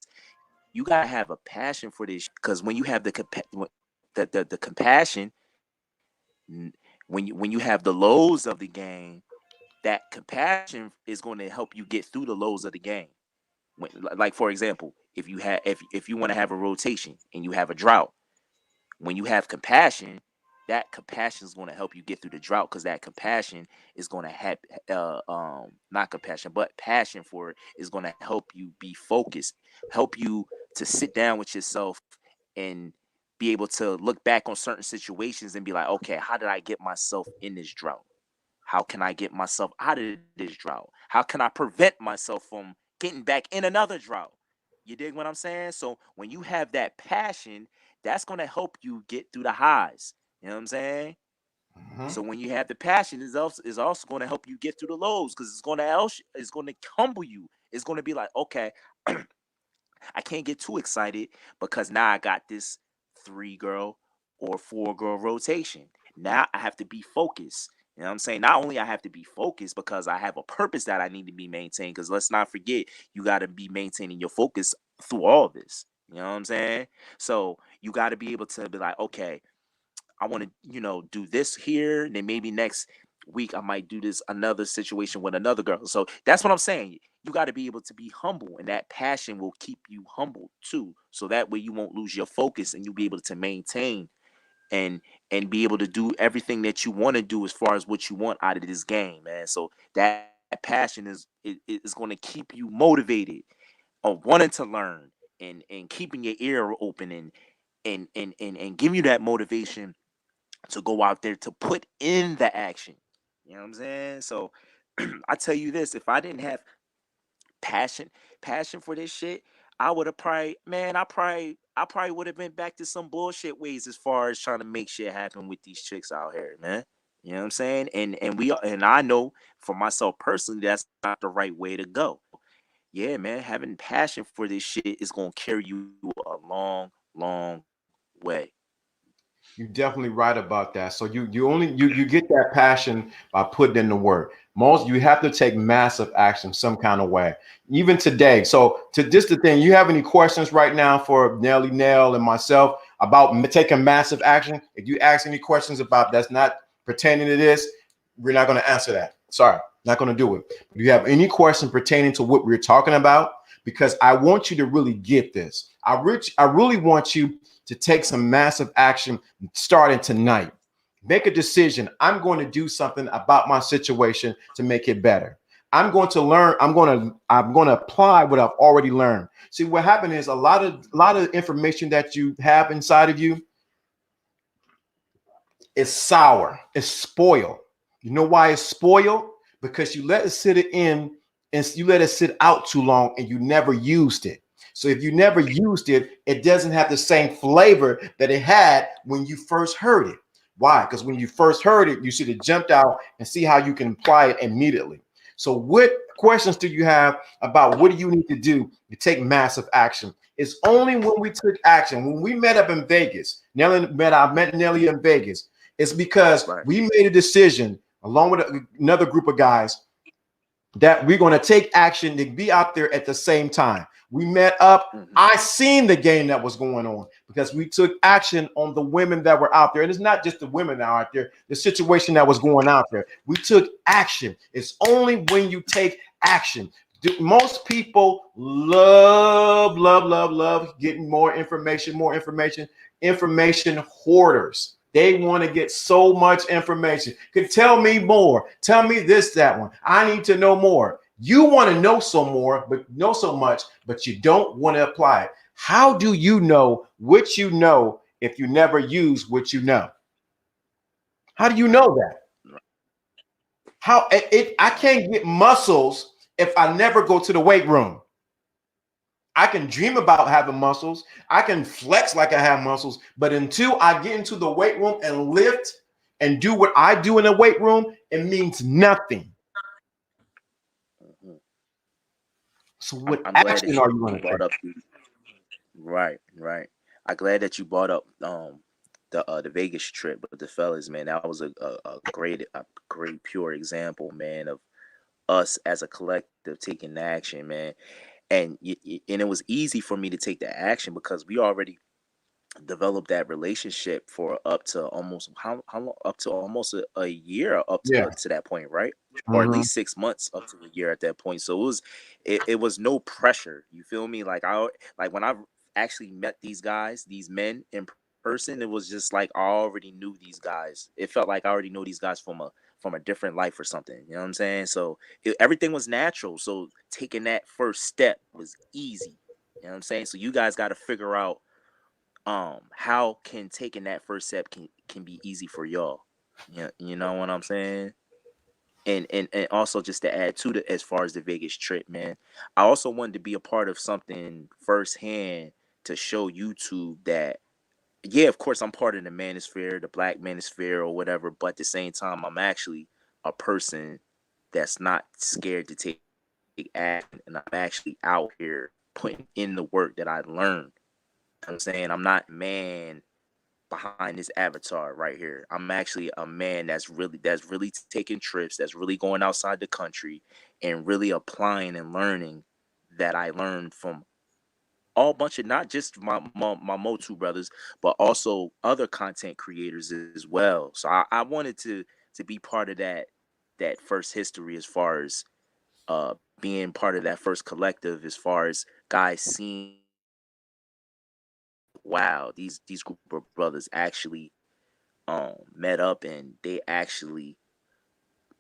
[SPEAKER 2] you gotta have a passion for this, because when you have the compassion, when you have the lows of the game, that compassion is going to help you get through the lows of the game. Like for example, if you want to have a rotation and you have a drought, when you have compassion, that compassion is going to help you get through the drought, because that compassion is going to have not compassion but passion for it is going to help you be focused, help you to sit down with yourself and be able to look back on certain situations and be like, okay, how did I get myself in this drought? How can I get myself out of this drought? How can I prevent myself from getting back in another drought? You dig what I'm saying? So when you have that passion, that's going to help you get through the highs. You know what I'm saying?
[SPEAKER 1] Mhm.
[SPEAKER 2] So when you have the passion, is also going to help you get through the lows, because it's going to humble you. It's going to be like, okay, I can't get too excited because now I got this 3 girl or 4 girl rotation. Now I have to be focused. You know what I'm saying? Not only I have to be focused because I have a purpose that I need to be maintained. Because let's not forget, you got to be maintaining your focus through all this. You know what I'm saying? So you got to be able to be like, okay, I want to, do this here, and then maybe next week I might do this another situation with another girl. So that's what I'm saying. You got to be able to be humble, and that passion will keep you humble too. So that way you won't lose your focus, and you'll be able to maintain and be able to do everything that you want to do as far as what you want out of this game, man. So that passion is going to keep you motivated of wanting to learn, and keeping your ear open, and giving you that motivation to go out there to put in the action. You know what I'm saying? So I tell you this, if I didn't have passion, passion for this shit, I would have probably, man, I probably would have been back to some bullshit ways as far as trying to make shit happen with these chicks out here, man. You know what I'm saying? And I know for myself personally, that's not the right way to go. Yeah, man, having passion for this shit is gonna carry you a long way.
[SPEAKER 1] You're definitely right about that. So you get that passion by putting in the work. Most you have to take massive action some kind of way. Even today. So to this the thing, you have any questions right now for Nelly Nell and myself about taking massive action? If you ask any questions about that's not pertaining to this, we're not going to answer that. Sorry, not going to do it. If you have any question pertaining to what we're talking about, because I want you to really get this. I really want you to take some massive action starting tonight. Make a decision. I'm going to do something about my situation to make it better. I'm going to learn. I'm going to apply what I've already learned. See, what happened is a lot of information that you have inside of you is sour. It's spoiled. You know why it's spoiled? Because you let it sit in and you let it sit out too long and you never used it. So if you never used it, it doesn't have the same flavor that it had when you first heard it. Why? Because when you first heard it, you should have jumped out and see how you can apply it immediately. So what questions do you have about what do you need to do to take massive action? It's only when we took action. When we met up in Vegas, I met Nelly in Vegas. It's because
[SPEAKER 2] Right.
[SPEAKER 1] we made a decision along with another group of guys that we're going to take action to be out there at the same time. We met up.
[SPEAKER 2] Hmm.
[SPEAKER 1] I seen the game that was going on because we took action on the women that were out there. And it's not just the women that are out there, the situation that was going out there. We took action. It's only when you take action. Most people love getting information hoarders. They want to get so much information. Could tell me more. Tell me this, that one. I need to know more. You want to know so more, but know so much, but you don't want to apply it. How do you know what you know if you never use what you know? How do you
[SPEAKER 2] Right.
[SPEAKER 1] know that?
[SPEAKER 2] Right.
[SPEAKER 1] How I can't get muscles if I never go to the weight room. I can dream about having muscles. I can flex like I have muscles, but until I get into the weight room and lift and do what I do in the weight room, it means nothing.
[SPEAKER 2] Mhm.
[SPEAKER 1] So,
[SPEAKER 2] I'm
[SPEAKER 1] what
[SPEAKER 2] I'm glad
[SPEAKER 1] action
[SPEAKER 2] that you
[SPEAKER 1] are you going to
[SPEAKER 2] brought
[SPEAKER 1] take?
[SPEAKER 2] up right, right. I'm glad that you brought up the Vegas trip with the fellas, man. That was a great pure example, man, of us as a collective taking action, man. And it was easy for me to take that action because we already developed that relationship for up to almost how long, up to almost a year,
[SPEAKER 1] Yeah.
[SPEAKER 2] to that point, right? Or at
[SPEAKER 1] Hmm.
[SPEAKER 2] least 6 months up to a year at that point. So it was no pressure. You feel me? Like when I actually met these guys, these men in person, it was just like I already knew these guys. It felt like I already know these guys from a different life or something. You know what I'm saying? So everything was natural. So taking that first step was easy. You know what I'm saying? So you guys got to figure out how can taking that first step can be easy for y'all. Yeah, you know what I'm saying? And also just to add to the as far as the Vegas trip, man, I also wanted to be a part of something firsthand to show YouTube that yeah, of course, I'm part of the manosphere, the black manosphere, or whatever. But at the same time, I'm actually a person that's not scared to take action, and I'm actually out here putting in the work that I learned. I'm saying I'm not man behind this avatar right here. I'm actually a man that's really taking trips, that's really going outside the country and really applying and learning that I learned from all bunch of not just my Motu brothers, but also other content creators as well. So I wanted to be part of that first history as far as being part of that first collective, as far as guys seeing, wow, these group of brothers actually met up, and they actually,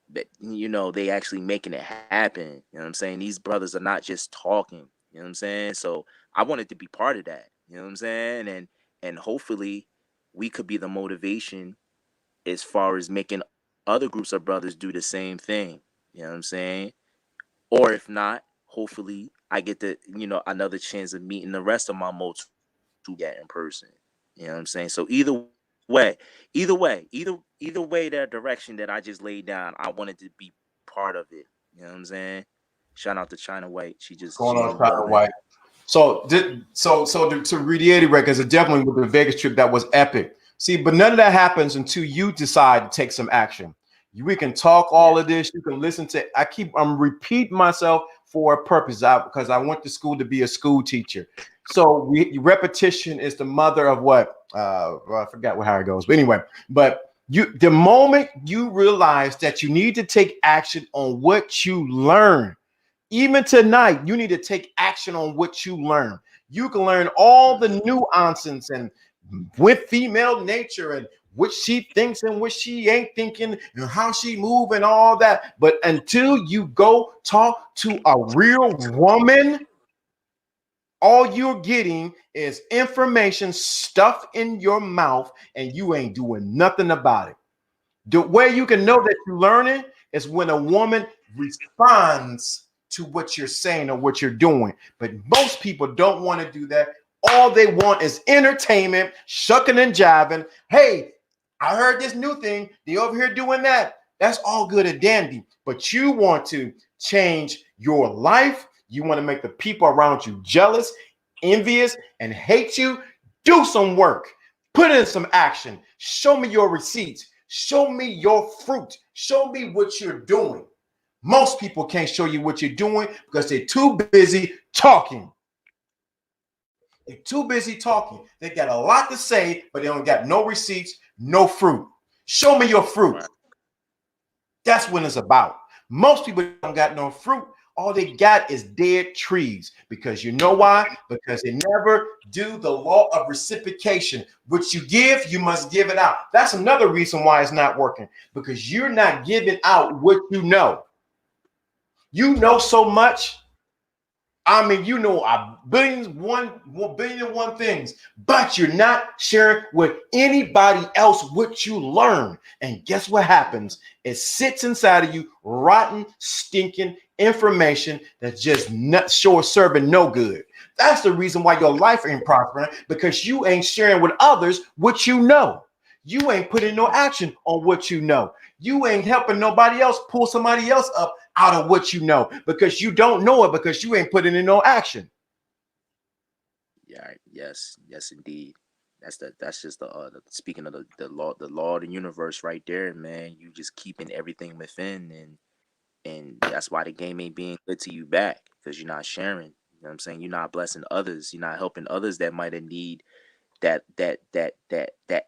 [SPEAKER 2] they actually making it happen. You know what I'm saying? These brothers are not just talking. You know what I'm saying? So I wanted to be part of that. You know what I'm saying? And hopefully we could be the motivation as far as making other groups of brothers do the same thing. You know what I'm saying? Or if not, hopefully I get another chance of meeting the rest of my motu get in person. You know what I'm saying? So way, either way, that direction that I just laid down, I wanted to be part of it. You know what I'm saying? Shout out to China White.
[SPEAKER 1] What's going
[SPEAKER 2] She's in
[SPEAKER 1] on,
[SPEAKER 2] the
[SPEAKER 1] Tyler
[SPEAKER 2] building.
[SPEAKER 1] White? So, to reiterate, because it's definitely with the Vegas trip that was epic. See, but none of that happens until you decide to take some action. We can talk all
[SPEAKER 2] Yeah.
[SPEAKER 1] of this. You can listen to. I'm repeating myself for a purpose. Because I went to school to be a school teacher. So repetition is the mother of what? Well, I forgot how it goes. But anyway, the moment you realize that you need to take action on what you learn. Even tonight, you need to take action on what you learn. You can learn all the nuances and with female nature and what she thinks and what she ain't thinking and how she move and all that. But until you go talk to a real woman, all you're getting is information stuffed in your mouth and you ain't doing nothing about it. The way you can know that you're learning is when a woman responds to what you're saying or what you're doing. But most people don't want to do that. All they want is entertainment, shucking and jiving. Hey, I heard this new thing. They over here doing that. That's all good and dandy. But you want to change your life. You want to make the people around you jealous, envious, and hate you. Do some work. Put in some action. Show me your receipts. Show me your fruit. Show me what you're doing. Most people can't show you what you're doing because they're too busy talking. They're too busy talking. They got a lot to say, but they don't got no receipts, no fruit. Show me your fruit.
[SPEAKER 2] Right.
[SPEAKER 1] That's what it's about. Most people don't got no fruit. All they got is dead trees. Because you know why? Because they never do the law of reciprocation. What you give, you must give it out. That's another reason why it's not working. Because you're not giving out what you know. You know so much. I mean, you know a billion and one things, but you're not sharing with anybody else what you learn. And guess what happens? It sits inside of you, rotten, stinking information that's just not sure serving no good. That's the reason why your life ain't prospering, because you ain't sharing with others what you know. You ain't putting no action on what you know. You ain't helping nobody else pull somebody else up out of what you know, because you don't know it, because you ain't putting in no action.
[SPEAKER 2] Yeah. Yes, indeed. That's just speaking of the law of the universe right there, man. You just keeping everything within, and that's why the game ain't being good to you back, because you're not sharing. You know what I'm saying? You're not blessing others. You're not helping others that might have need that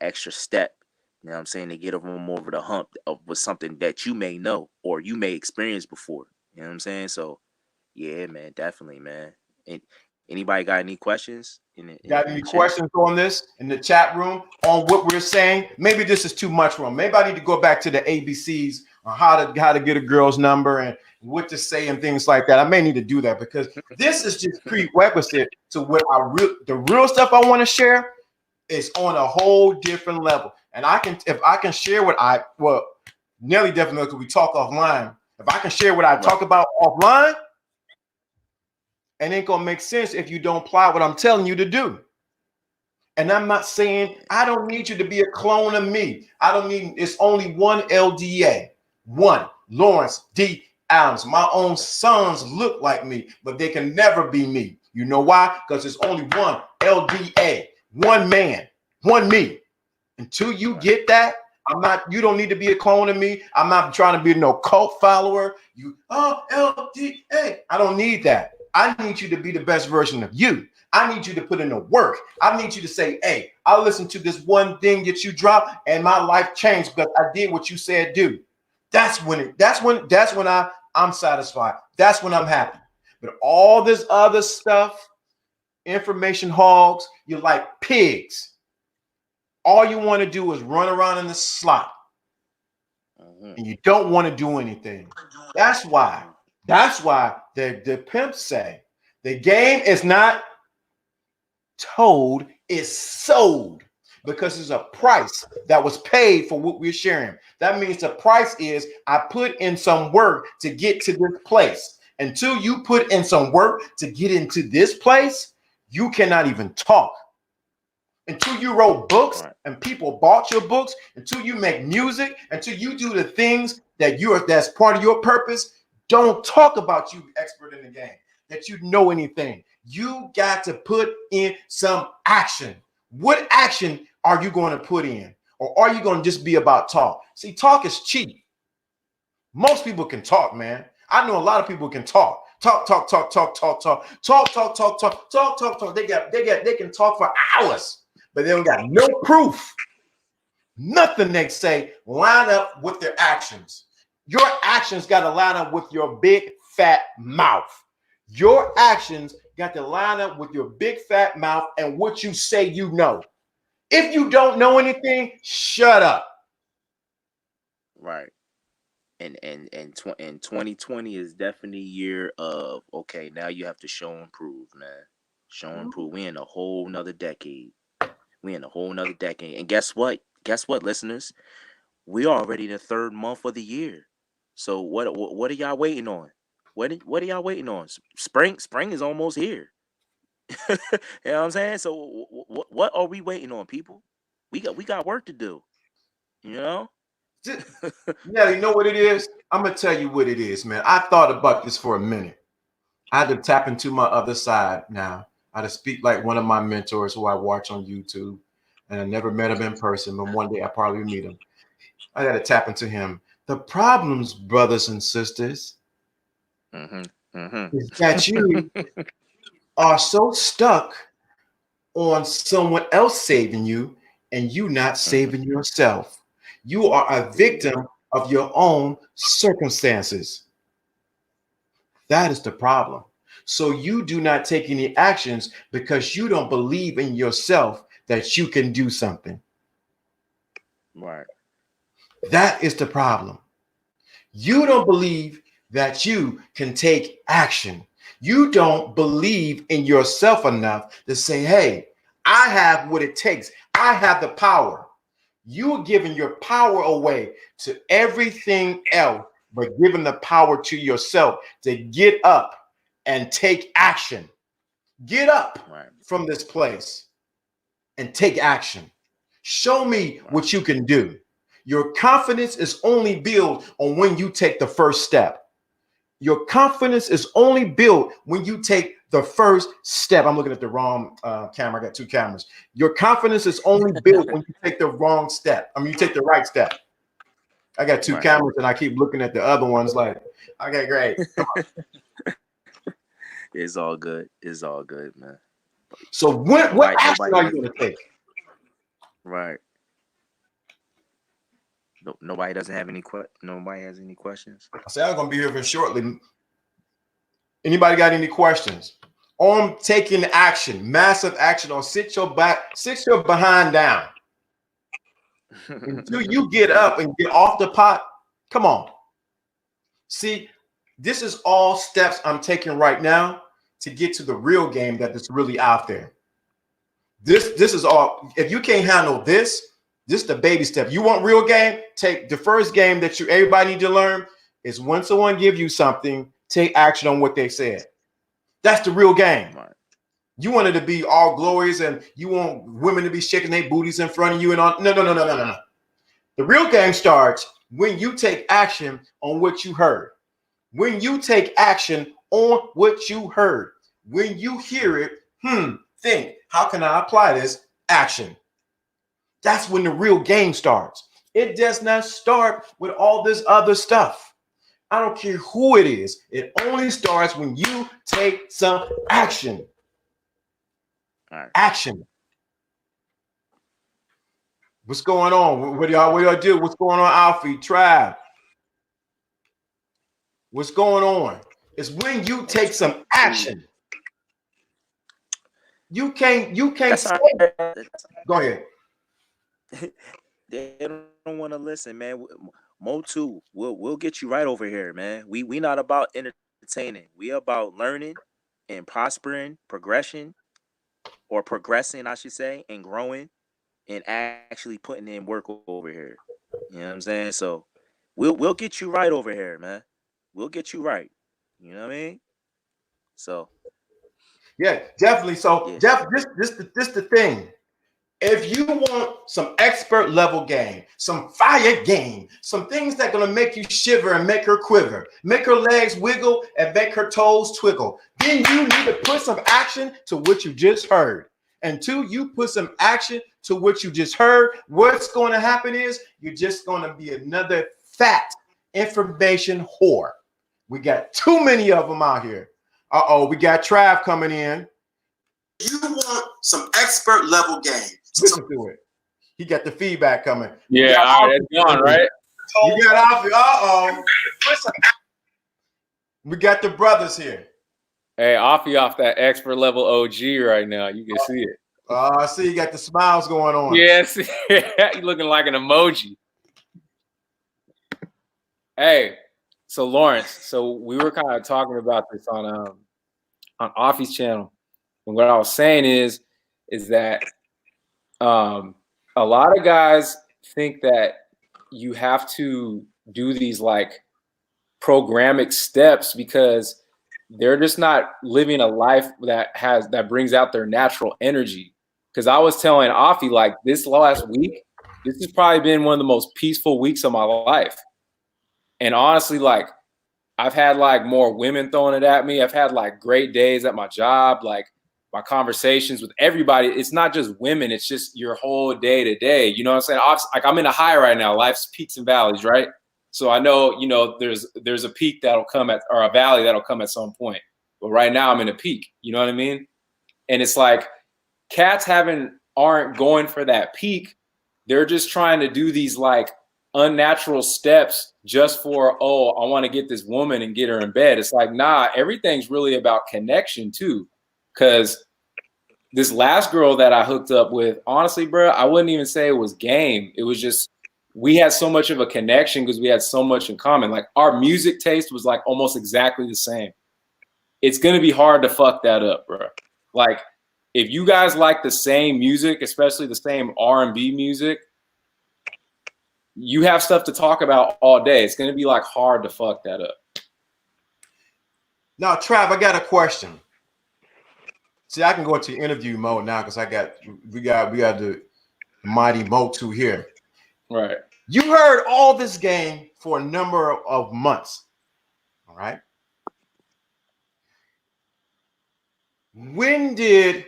[SPEAKER 2] extra step. You know what I'm saying? To get them over the hump of with something that you may know or you may experience before. You know what I'm saying? So yeah, man, definitely, man. And anybody got any questions
[SPEAKER 1] Got
[SPEAKER 2] in
[SPEAKER 1] any
[SPEAKER 2] the chat?
[SPEAKER 1] questions on this in the chat room on what we're saying? Maybe this is too much for them. Maybe I need to go back to the ABCs on how to get a girl's number and what to say and things like that. I may need to do that, because this is just prerequisite to what the real stuff I want to share is on a whole different level. And if I can share what Nelly definitely, because we talk offline. If I can share what I
[SPEAKER 2] Right.
[SPEAKER 1] talk about offline, it ain't gonna make sense if you don't apply what I'm telling you to do. And I'm not saying I don't need you to be a clone of me. I don't need, it's only one LDA, one Lawrence D. Adams. My own sons look like me, but they can never be me. You know why? Because there's only one LDA, one man, one me. Until you get that, I'm not, you don't need to be a clone of me. I'm not trying to be no cult follower. You, oh, LDA. I don't need that. I need you to be the best version of you. I need you to put in the work. I need you to say, hey, I listened to this one thing that you dropped and my life changed because I did what you said do. That's when I'm satisfied. That's when I'm happy. But all this other stuff, information hogs, you're like pigs. All you want to do is run around in the slot. And you don't want to do anything. That's why the pimps say the game is not told, it's sold, because there's a price that was paid for what we're sharing. That means the price is I put in some work to get to this place. Until you put in some work to get into this place, you cannot even talk. Until you wrote books and people bought your books, until you make music, until you do the things that's part of your purpose, don't talk about you expert in the game, that you know anything. You got to put in some action. What action are you going to put in? Or are you going to just be about talk? See, talk is cheap. Most people can talk, man. I know a lot of people can talk. Talk. They can talk for hours. But they don't got no proof. Nothing they say line up with their actions. Your actions got to line up with your big fat mouth. Your actions got to line up with your big fat mouth and what you say you know. If you don't know anything, shut up.
[SPEAKER 2] Right. And 2020 is definitely a year of, okay, now you have to show and prove, man. Show and prove. We in a whole nother decade. And guess what? Listeners? We are already in the third month of the year. So what are y'all waiting on? What are y'all waiting on? Spring is almost here. You know what I'm saying? So what are we waiting on, people? We got work to do. You know?
[SPEAKER 1] Yeah, you know what it is? I'm gonna tell you what it is, man. I thought about this for a minute. I had to tap into my other side now. I had to speak like one of my mentors who I watch on YouTube, and I never met him in person, but one day I probably meet him. I got to tap into him. The problems, brothers and sisters, is that you are so stuck on someone else saving you and you not saving yourself. You are a victim of your own circumstances. That is the problem. So you do not take any actions because you don't believe in yourself that you can do something.
[SPEAKER 2] Right.
[SPEAKER 1] That is the problem. You don't believe that you can take action. You don't believe in yourself enough to say, hey, I have what it takes. I have the power. You are giving your power away to everything else, but giving the power to yourself to get up and take action. Get up from this place and take action. Show me what you can do. Your confidence is only built on when you take the first step. Your confidence is only built when you take the first step. I'm looking at the wrong camera. I got two cameras. Your confidence is only built when you take the wrong step. I mean, you take the right step. I got two cameras and I keep looking at the other ones like, okay, great. Come on.
[SPEAKER 2] It's all good. It's all good, man.
[SPEAKER 1] So what action are you going to take?
[SPEAKER 2] Right. Nobody doesn't have any nobody has any questions.
[SPEAKER 1] I said I'm gonna be here for shortly. Anybody got any questions on taking action, massive action, or sit your behind down until you get up and get off the pot? Come on. See, this is all steps I'm taking right now to get to the real game that is really out there. This is all. If you can't handle this is the baby step. You want real game? Take the first game that everybody need to learn is when someone gives you something, take action on what they said. That's the real game. You want it to be all glorious, and you want women to be shaking their booties in front of you and all. No. The real game starts when you take action on what you heard. When you take action on what you heard. When you hear it, think, how can I apply this? Action. That's when the real game starts. It does not start with all this other stuff. I don't care who it is. It only starts when you take some action.
[SPEAKER 2] All right.
[SPEAKER 1] Action. What's going on? What do y'all do? What's going on, Alfie? Trav? What's going on? It's when you take some action. You can't say. Go ahead.
[SPEAKER 2] They don't want to listen, man. Mo2, we'll get you right over here, man. We not about entertaining. We about learning and prospering, progression, or progressing, I should say, and growing, and actually putting in work over here. You know what I'm saying? So we'll get you right over here, man. We'll get you right. You know what I mean? So
[SPEAKER 1] yeah, definitely. So
[SPEAKER 2] yeah.
[SPEAKER 1] this the thing. If you want some expert level game, some fire game, some things that are going to make you shiver and make her quiver, make her legs wiggle and make her toes twinkle, then you need to put some action to what you just heard. And two, you put some action to what you just heard. What's going to happen is you're just going to be another fat information whore. We got too many of them out here. We got Trav coming in. You want some expert level game. Listen to it. He got the feedback coming.
[SPEAKER 3] Yeah, all right, that's gone, right?
[SPEAKER 1] You got Alfie. We got the brothers here.
[SPEAKER 3] Hey, Alfie off that expert level OG right now. You can see it.
[SPEAKER 1] I see you got the smiles going on.
[SPEAKER 3] Yes, you looking like an emoji. Hey, so Lawrence, so we were kind of talking about this on Alfie's channel, and what I was saying is that a lot of guys think that you have to do these like programmatic steps because they're just not living a life that brings out their natural energy. Because I was telling Alfie, like, this last week, this has probably been one of the most peaceful weeks of my life. And honestly, like, I've had like more women throwing it at me. I've had like great days at my job, like my conversations with everybody. It's not just women, it's just your whole day to day. You know what I'm saying? Like, I'm in a high right now. Life's peaks and valleys, right? So I know, you know, there's a peak that'll come or a valley that'll come at some point. But right now I'm in a peak. You know what I mean? And it's like cats aren't going for that peak. They're just trying to do these like unnatural steps just for, I want to get this woman and get her in bed. It's like, nah, everything's really about connection too. Because this last girl that I hooked up with, honestly, bro, I wouldn't even say it was game. It was just, we had so much of a connection because we had so much in common. Like, our music taste was like almost exactly the same. It's going to be hard to fuck that up, bro. Like, if you guys like the same music, especially the same R&B music, you have stuff to talk about all day. It's going to be like hard to fuck that up.
[SPEAKER 1] Now, Trav, I got a question. See, I can go into interview mode now because we got the mighty Mo2 here.
[SPEAKER 3] Right.
[SPEAKER 1] You heard all this game for a number of months. All right. When did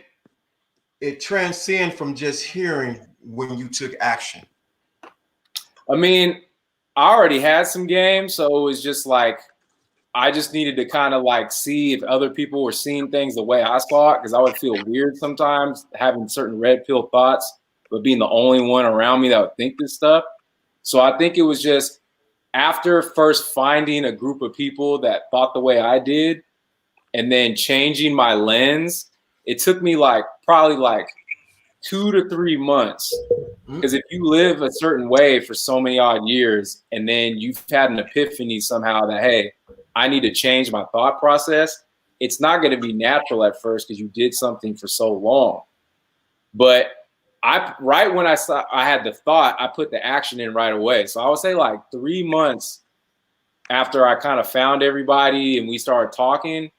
[SPEAKER 1] it transcend from just hearing when you took action?
[SPEAKER 3] I mean, I already had some games, so it was just like, I just needed to kind of like see if other people were seeing things the way I saw it, because I would feel weird sometimes having certain red pill thoughts, but being the only one around me that would think this stuff. So I think it was just after first finding a group of people that thought the way I did and then changing my lens, it took me like probably like 2 to 3 months. Because if you live a certain way for so many odd years and then you've had an epiphany somehow that, hey, I need to change my thought process, it's not going to be natural at first because you did something for so long. But right when I had the thought, I put the action in right away. So I would say like 3 months after I kind of found everybody and we started talking,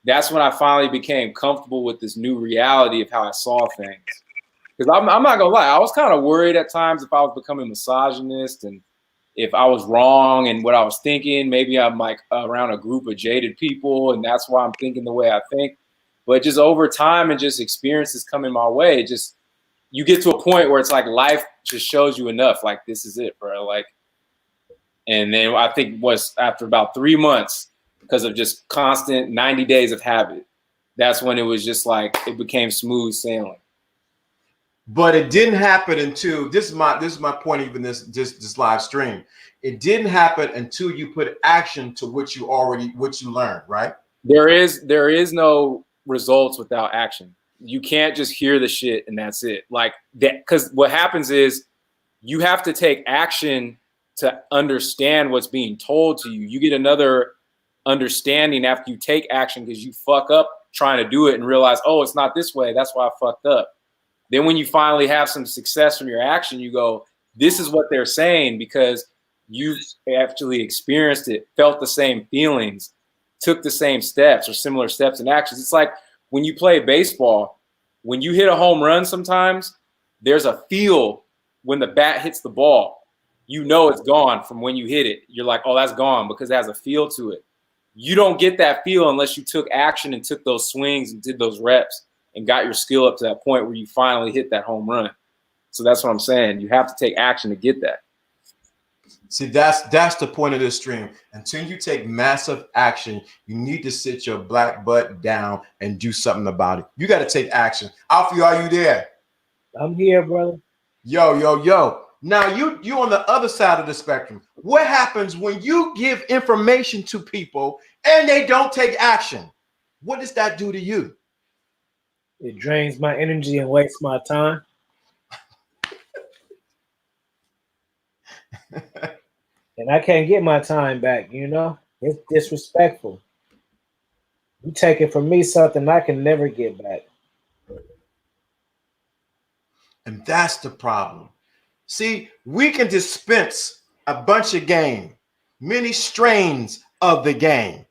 [SPEAKER 3] that's when I finally became comfortable with this new reality of how I saw things. Because I'm not gonna lie, I was kind of worried at times if I was becoming misogynist and if I was wrong and what I was thinking. Maybe I'm like around a group of jaded people, and that's why I'm thinking the way I think. But just over time and just experiences coming my way, just you get to a point where it's like life just shows you enough. Like, this is it, bro. Like, and then I think was after about 3 months, because of just constant 90 days of habit, that's when it was just like it became smooth sailing.
[SPEAKER 1] But it didn't happen until this is my point. Even this live stream, it didn't happen until you put action to what you learned, right?
[SPEAKER 3] There is no results without action. You can't just hear the shit and that's it. Like that, because what happens is you have to take action to understand what's being told to you. You get another understanding after you take action because you fuck up trying to do it and realize, oh, it's not this way. That's why I fucked up. Then when you finally have some success from your action, you go, this is what they're saying, because you've actually experienced it, felt the same feelings, took the same steps or similar steps and actions. It's like when you play baseball, when you hit a home run, sometimes there's a feel when the bat hits the ball. You know it's gone from when you hit it. You're like, oh, that's gone, because it has a feel to it. You don't get that feel unless you took action and took those swings and did those reps and got your skill up to that point where you finally hit that home run. So that's what I'm saying. You have to take action to get that.
[SPEAKER 1] See, that's the point of this stream. Until you take massive action, you need to sit your black butt down and do something about it. You got to take action. Alfie, are you there?
[SPEAKER 4] I'm here, brother.
[SPEAKER 1] Yo. Now you on the other side of the spectrum. What happens when you give information to people and they don't take action? What does that do to you?
[SPEAKER 4] It drains my energy and wastes my time. And I can't get my time back, you know? It's disrespectful. You take it from me, something I can never get back.
[SPEAKER 1] And that's the problem. See, we can dispense a bunch of game, many strains of the game,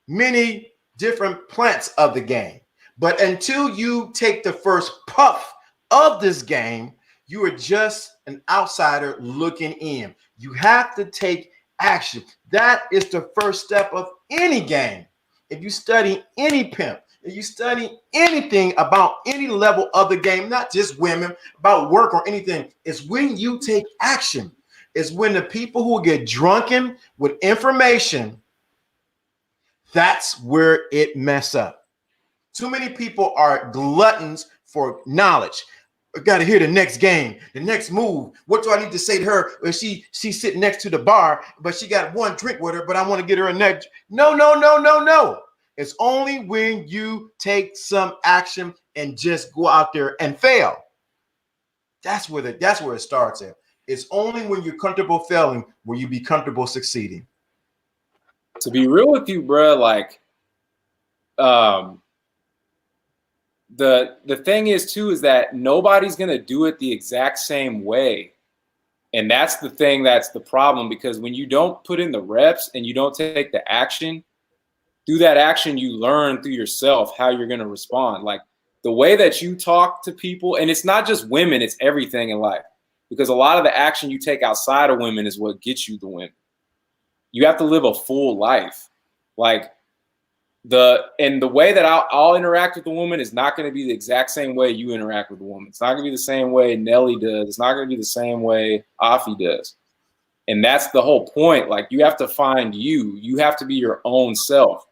[SPEAKER 1] many different plants of the game. But until you take the first puff of this game, you are just an outsider looking in. You have to take action. That is the first step of any game. If you study any pimp, if you study anything about any level of the game, not just women, about work or anything, it's when you take action. It's when the people who get drunken with information, that's where it mess up. Too many people are gluttons for knowledge. I got to hear the next game, the next move. What do I need to say to her when she's sitting next to the bar, but she got one drink with her, but I want to get her a next. No. It's only when you take some action and just go out there and fail. That's where it starts at. It's only when you're comfortable failing will you be comfortable succeeding.
[SPEAKER 3] To be real with you, bro, like, the thing is too is that nobody's gonna do it the exact same way, and that's the thing that's the problem, because when you don't put in the reps and you don't take the action, through that action you learn through yourself how you're gonna respond. Like the way that you talk to people, and it's not just women, it's everything in life, because a lot of the action you take outside of women is what gets you the win. You have to live a full life. Like the way that I'll interact with a woman is not going to be the exact same way you interact with a woman. It's not going to be the same way Nelly does. It's not going to be the same way Afi does. And that's the whole point. Like you have to find you. You have to be your own self.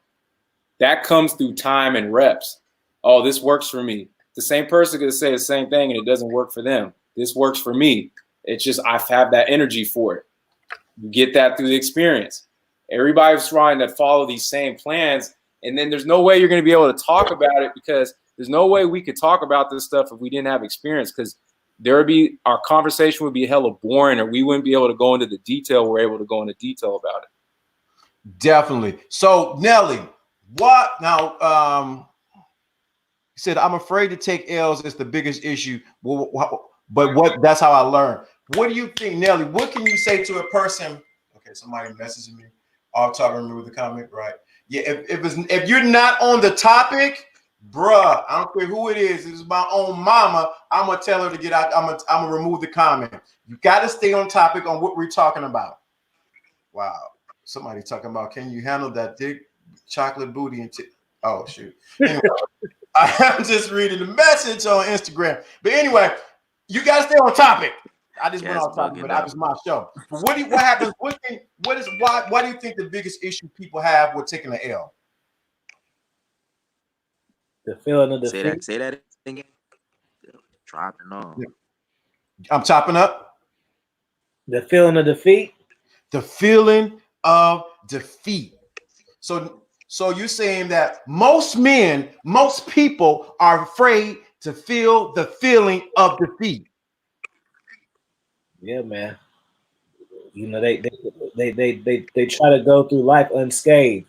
[SPEAKER 3] That comes through time and reps. Oh, this works for me. The same person could say the same thing and it doesn't work for them. This works for me. It's just I have that energy for it. You get that through the experience. Everybody's trying to follow these same plans. And then there's no way you're going to be able to talk about it, because there's no way we could talk about this stuff if we didn't have experience, because our conversation would be hella boring, or we wouldn't be able to go into the detail we're able to go into detail about it.
[SPEAKER 1] Definitely. So Nelly, what now? You said, I'm afraid to take L's. It's the biggest issue. But that's how I learned. What do you think, Nelly? What can you say to a person? Okay, somebody messaging me. I'll talk. Remember the comment, right? Yeah, if you're not on the topic, bruh, I don't care who it is. It's my own mama. I'm gonna tell her to get out. I'm gonna remove the comment. You got to stay on topic on what we're talking about. Wow, somebody talking about, can you handle that thick chocolate booty and oh shoot. Anyway, I'm just reading the message on Instagram. But anyway, you got to stay on topic. I just went off topic, but that was my show. But what happens? Why do you think the biggest issue people have with taking the L?
[SPEAKER 4] The feeling of defeat.
[SPEAKER 2] Say that again. Dropping off.
[SPEAKER 1] I'm chopping up.
[SPEAKER 4] The feeling of defeat.
[SPEAKER 1] The feeling of defeat. So you're saying that most men, most people are afraid to feel the feeling of defeat.
[SPEAKER 4] Yeah, man. You know, they try to go through life unscathed,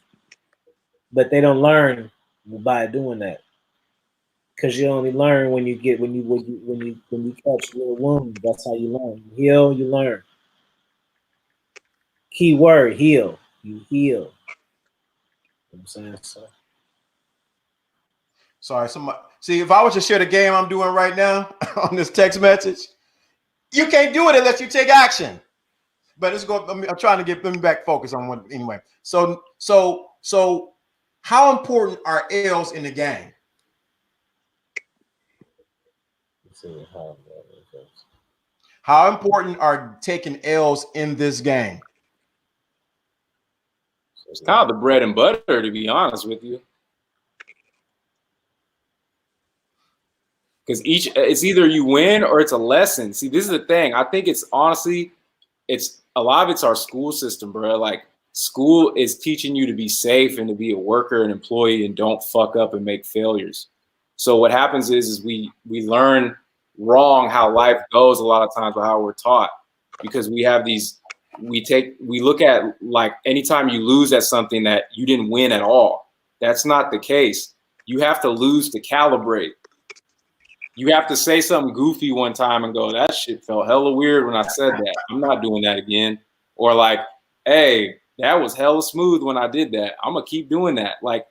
[SPEAKER 4] but they don't learn by doing that. Because you only learn when you catch little wounds. That's how you learn. You heal, you learn. Key word, heal. You heal. You know what I'm saying? So.
[SPEAKER 1] Sorry, see, if I was to share the game I'm doing right now on this text message, you can't do it unless you take action. But I'm trying to get them back focused on one anyway. So how important are L's in the game? How important are taking L's in this game?
[SPEAKER 3] It's kind of the bread and butter, to be honest with you. Because it's either you win or it's a lesson. See, this is the thing. I think it's honestly, a lot of it's our school system, bro. Like, school is teaching you to be safe and to be a worker and employee and don't fuck up and make failures. So what happens is we learn wrong how life goes a lot of times by how we're taught, because we have these, we look at, like, anytime you lose at something that you didn't win at all. That's not the case. You have to lose to calibrate. You have to say something goofy one time and go, that shit felt hella weird when I said that. I'm not doing that again. Or like, hey, that was hella smooth when I did that. I'm gonna keep doing that. Like,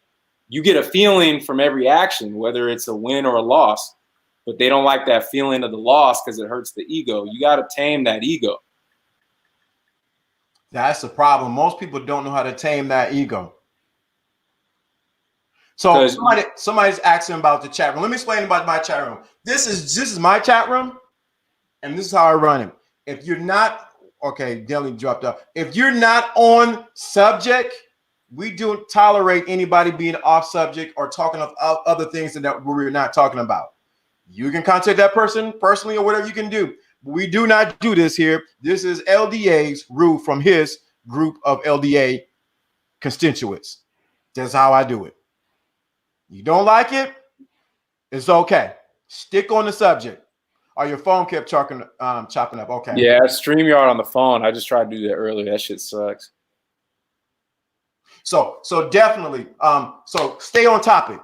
[SPEAKER 3] you get a feeling from every action, whether it's a win or a loss, but they don't like that feeling of the loss because it hurts the ego. You got to tame that ego.
[SPEAKER 1] That's the problem. Most people don't know how to tame that ego. So somebody's asking about the chat room. Let me explain about my chat room. This is my chat room, and this is how I run it. If you're not, okay, Delhi dropped out. If you're not on subject, we don't tolerate anybody being off subject or talking of other things that we're not talking about. You can contact that person personally or whatever you can do. But we do not do this here. This is LDA's rule from his group of LDA constituents. That's how I do it. You don't like it? It's okay. Stick on the subject. Or your phone kept chopping up. Okay.
[SPEAKER 3] Yeah, StreamYard on the phone. I just tried to do that earlier. That shit sucks.
[SPEAKER 1] So definitely, so stay on topic.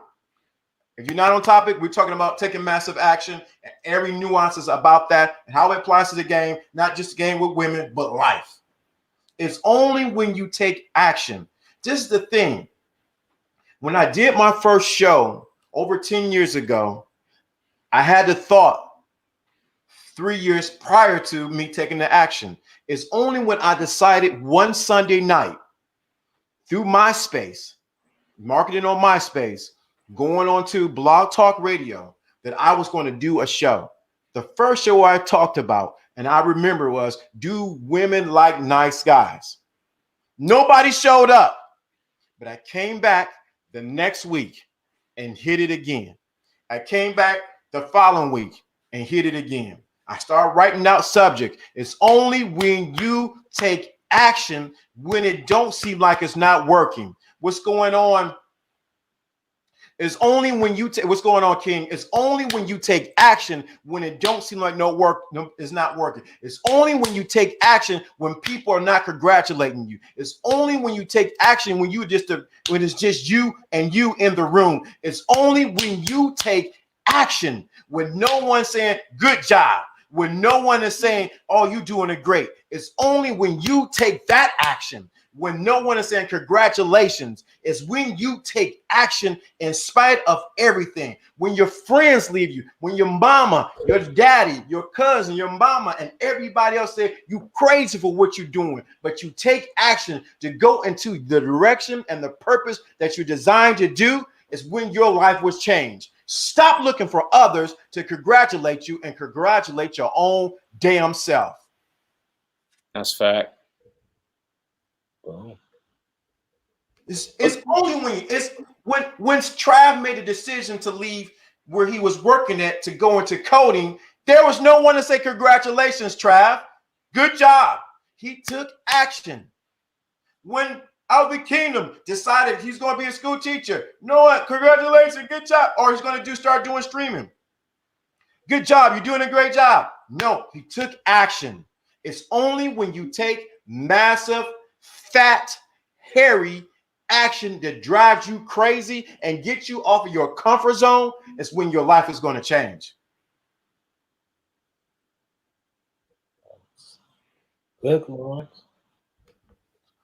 [SPEAKER 1] If you're not on topic, we're talking about taking massive action and every nuances about that and how it applies to the game, not just the game with women, but life. It's only when you take action. This is the thing. When I did my first show over 10 years ago, I had the thought 3 years prior to me taking the action. It's only when I decided one Sunday night through MySpace, marketing on MySpace, going on to Blog Talk Radio, that I was going to do a show. The first show I talked about, and I remember, was Do Women Like Nice Guys? Nobody showed up, but I came back the next week and hit it again. I came back the following week and hit it again. I started writing out subject. It's only when you take action when it don't seem like it's not working. What's going on? It's only when you take, what's going on, King? It's only when you take action when it don't seem like it's not working. It's only when you take action when people are not congratulating you. It's only when you take action when when it's just you and you in the room. It's only when you take action when no one's saying good job, when no one is saying, oh, you're doing it great. It's only when you take that action when no one is saying congratulations is when you take action in spite of everything. When your friends leave you, when your mama, your daddy, your cousin, your mama, and everybody else say you crazy for what you're doing, but you take action to go into the direction and the purpose that you're designed to do, is when your life was changed. Stop looking for others to congratulate you and congratulate your own damn self.
[SPEAKER 3] That's fact.
[SPEAKER 4] Boom.
[SPEAKER 1] It's only when Trav made a decision to leave where he was working at to go into coding, there was no one to say congratulations, Trav. Good job. He took action. When Alvin Kingdom decided he's going to be a school teacher, no one, congratulations, good job. Or he's going to start doing streaming. Good job. You're doing a great job. No, he took action. It's only when you take massive, fat, hairy action that drives you crazy and gets you off of your comfort zone is when your life is going to change.
[SPEAKER 4] Good, Lawrence.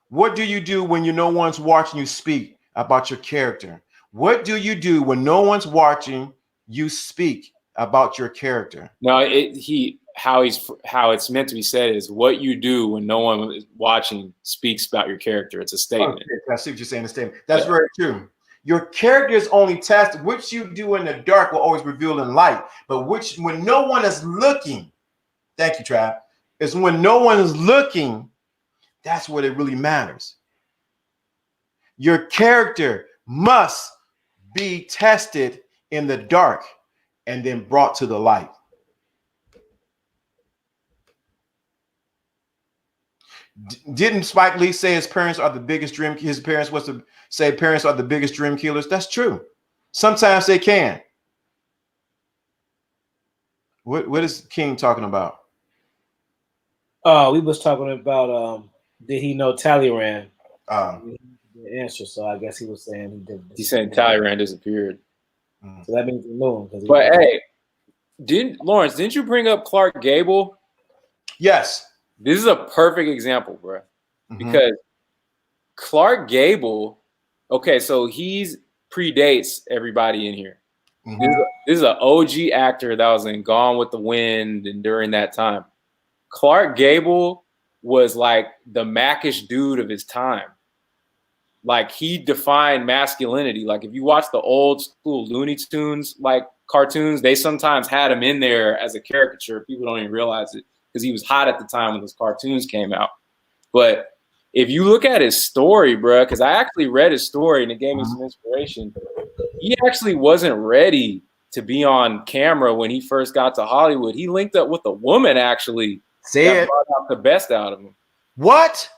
[SPEAKER 1] What do you do when no one's watching you speak about your character? What do you do when no one's watching you speak about your character?
[SPEAKER 3] No, how it's meant to be said is what you do when no one is watching speaks about your character. It's a statement.
[SPEAKER 1] Okay, I see what you're saying. A statement. That's very true. Your character is only tested. What you do in the dark will always reveal in light. But when no one is looking, thank you, Trav, is when no one is looking, that's what it really matters. Your character must be tested in the dark and then brought to the light. Didn't Spike Lee say his parents are the biggest dream? His parents was to say parents are the biggest dream killers. That's true. Sometimes they can. What is King talking about?
[SPEAKER 4] We was talking about did he know Talleyrand? The answer, so I guess he was saying he did.
[SPEAKER 3] He said Talleyrand disappeared.
[SPEAKER 4] So that means he knew him.
[SPEAKER 3] But hey, Lawrence, didn't you bring up Clark Gable?
[SPEAKER 1] Yes.
[SPEAKER 3] This is a perfect example, bro. Because Clark Gable, so he's predates everybody in here. This is an OG actor that was in Gone with the Wind and during that time. Clark Gable was like the Macish dude of his time. Like he defined masculinity. Like if you watch the old school Looney Tunes like cartoons, they sometimes had him in there as a caricature. People don't even realize it because he was hot at the time when those cartoons came out. But if you look at his story, bro, because I actually read his story and it gave me some inspiration. He actually wasn't ready to be on camera when he first got to Hollywood. He linked up with a woman actually that brought out the best out of him.
[SPEAKER 1] What?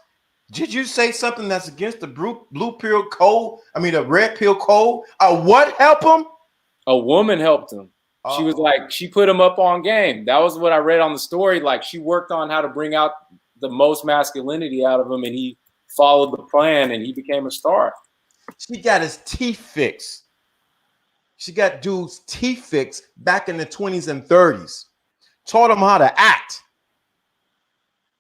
[SPEAKER 1] Did you say something that's against the blue pill code? I mean, the red pill code? What helped him?
[SPEAKER 3] A woman helped him. She was like, she put him up on game. That was what I read on the story. Like she worked on how to bring out the most masculinity out of him, and he followed the plan, and he became a star.
[SPEAKER 1] She got his teeth fixed. She got dude's teeth fixed back in the 20s and 30s. Taught him how to act.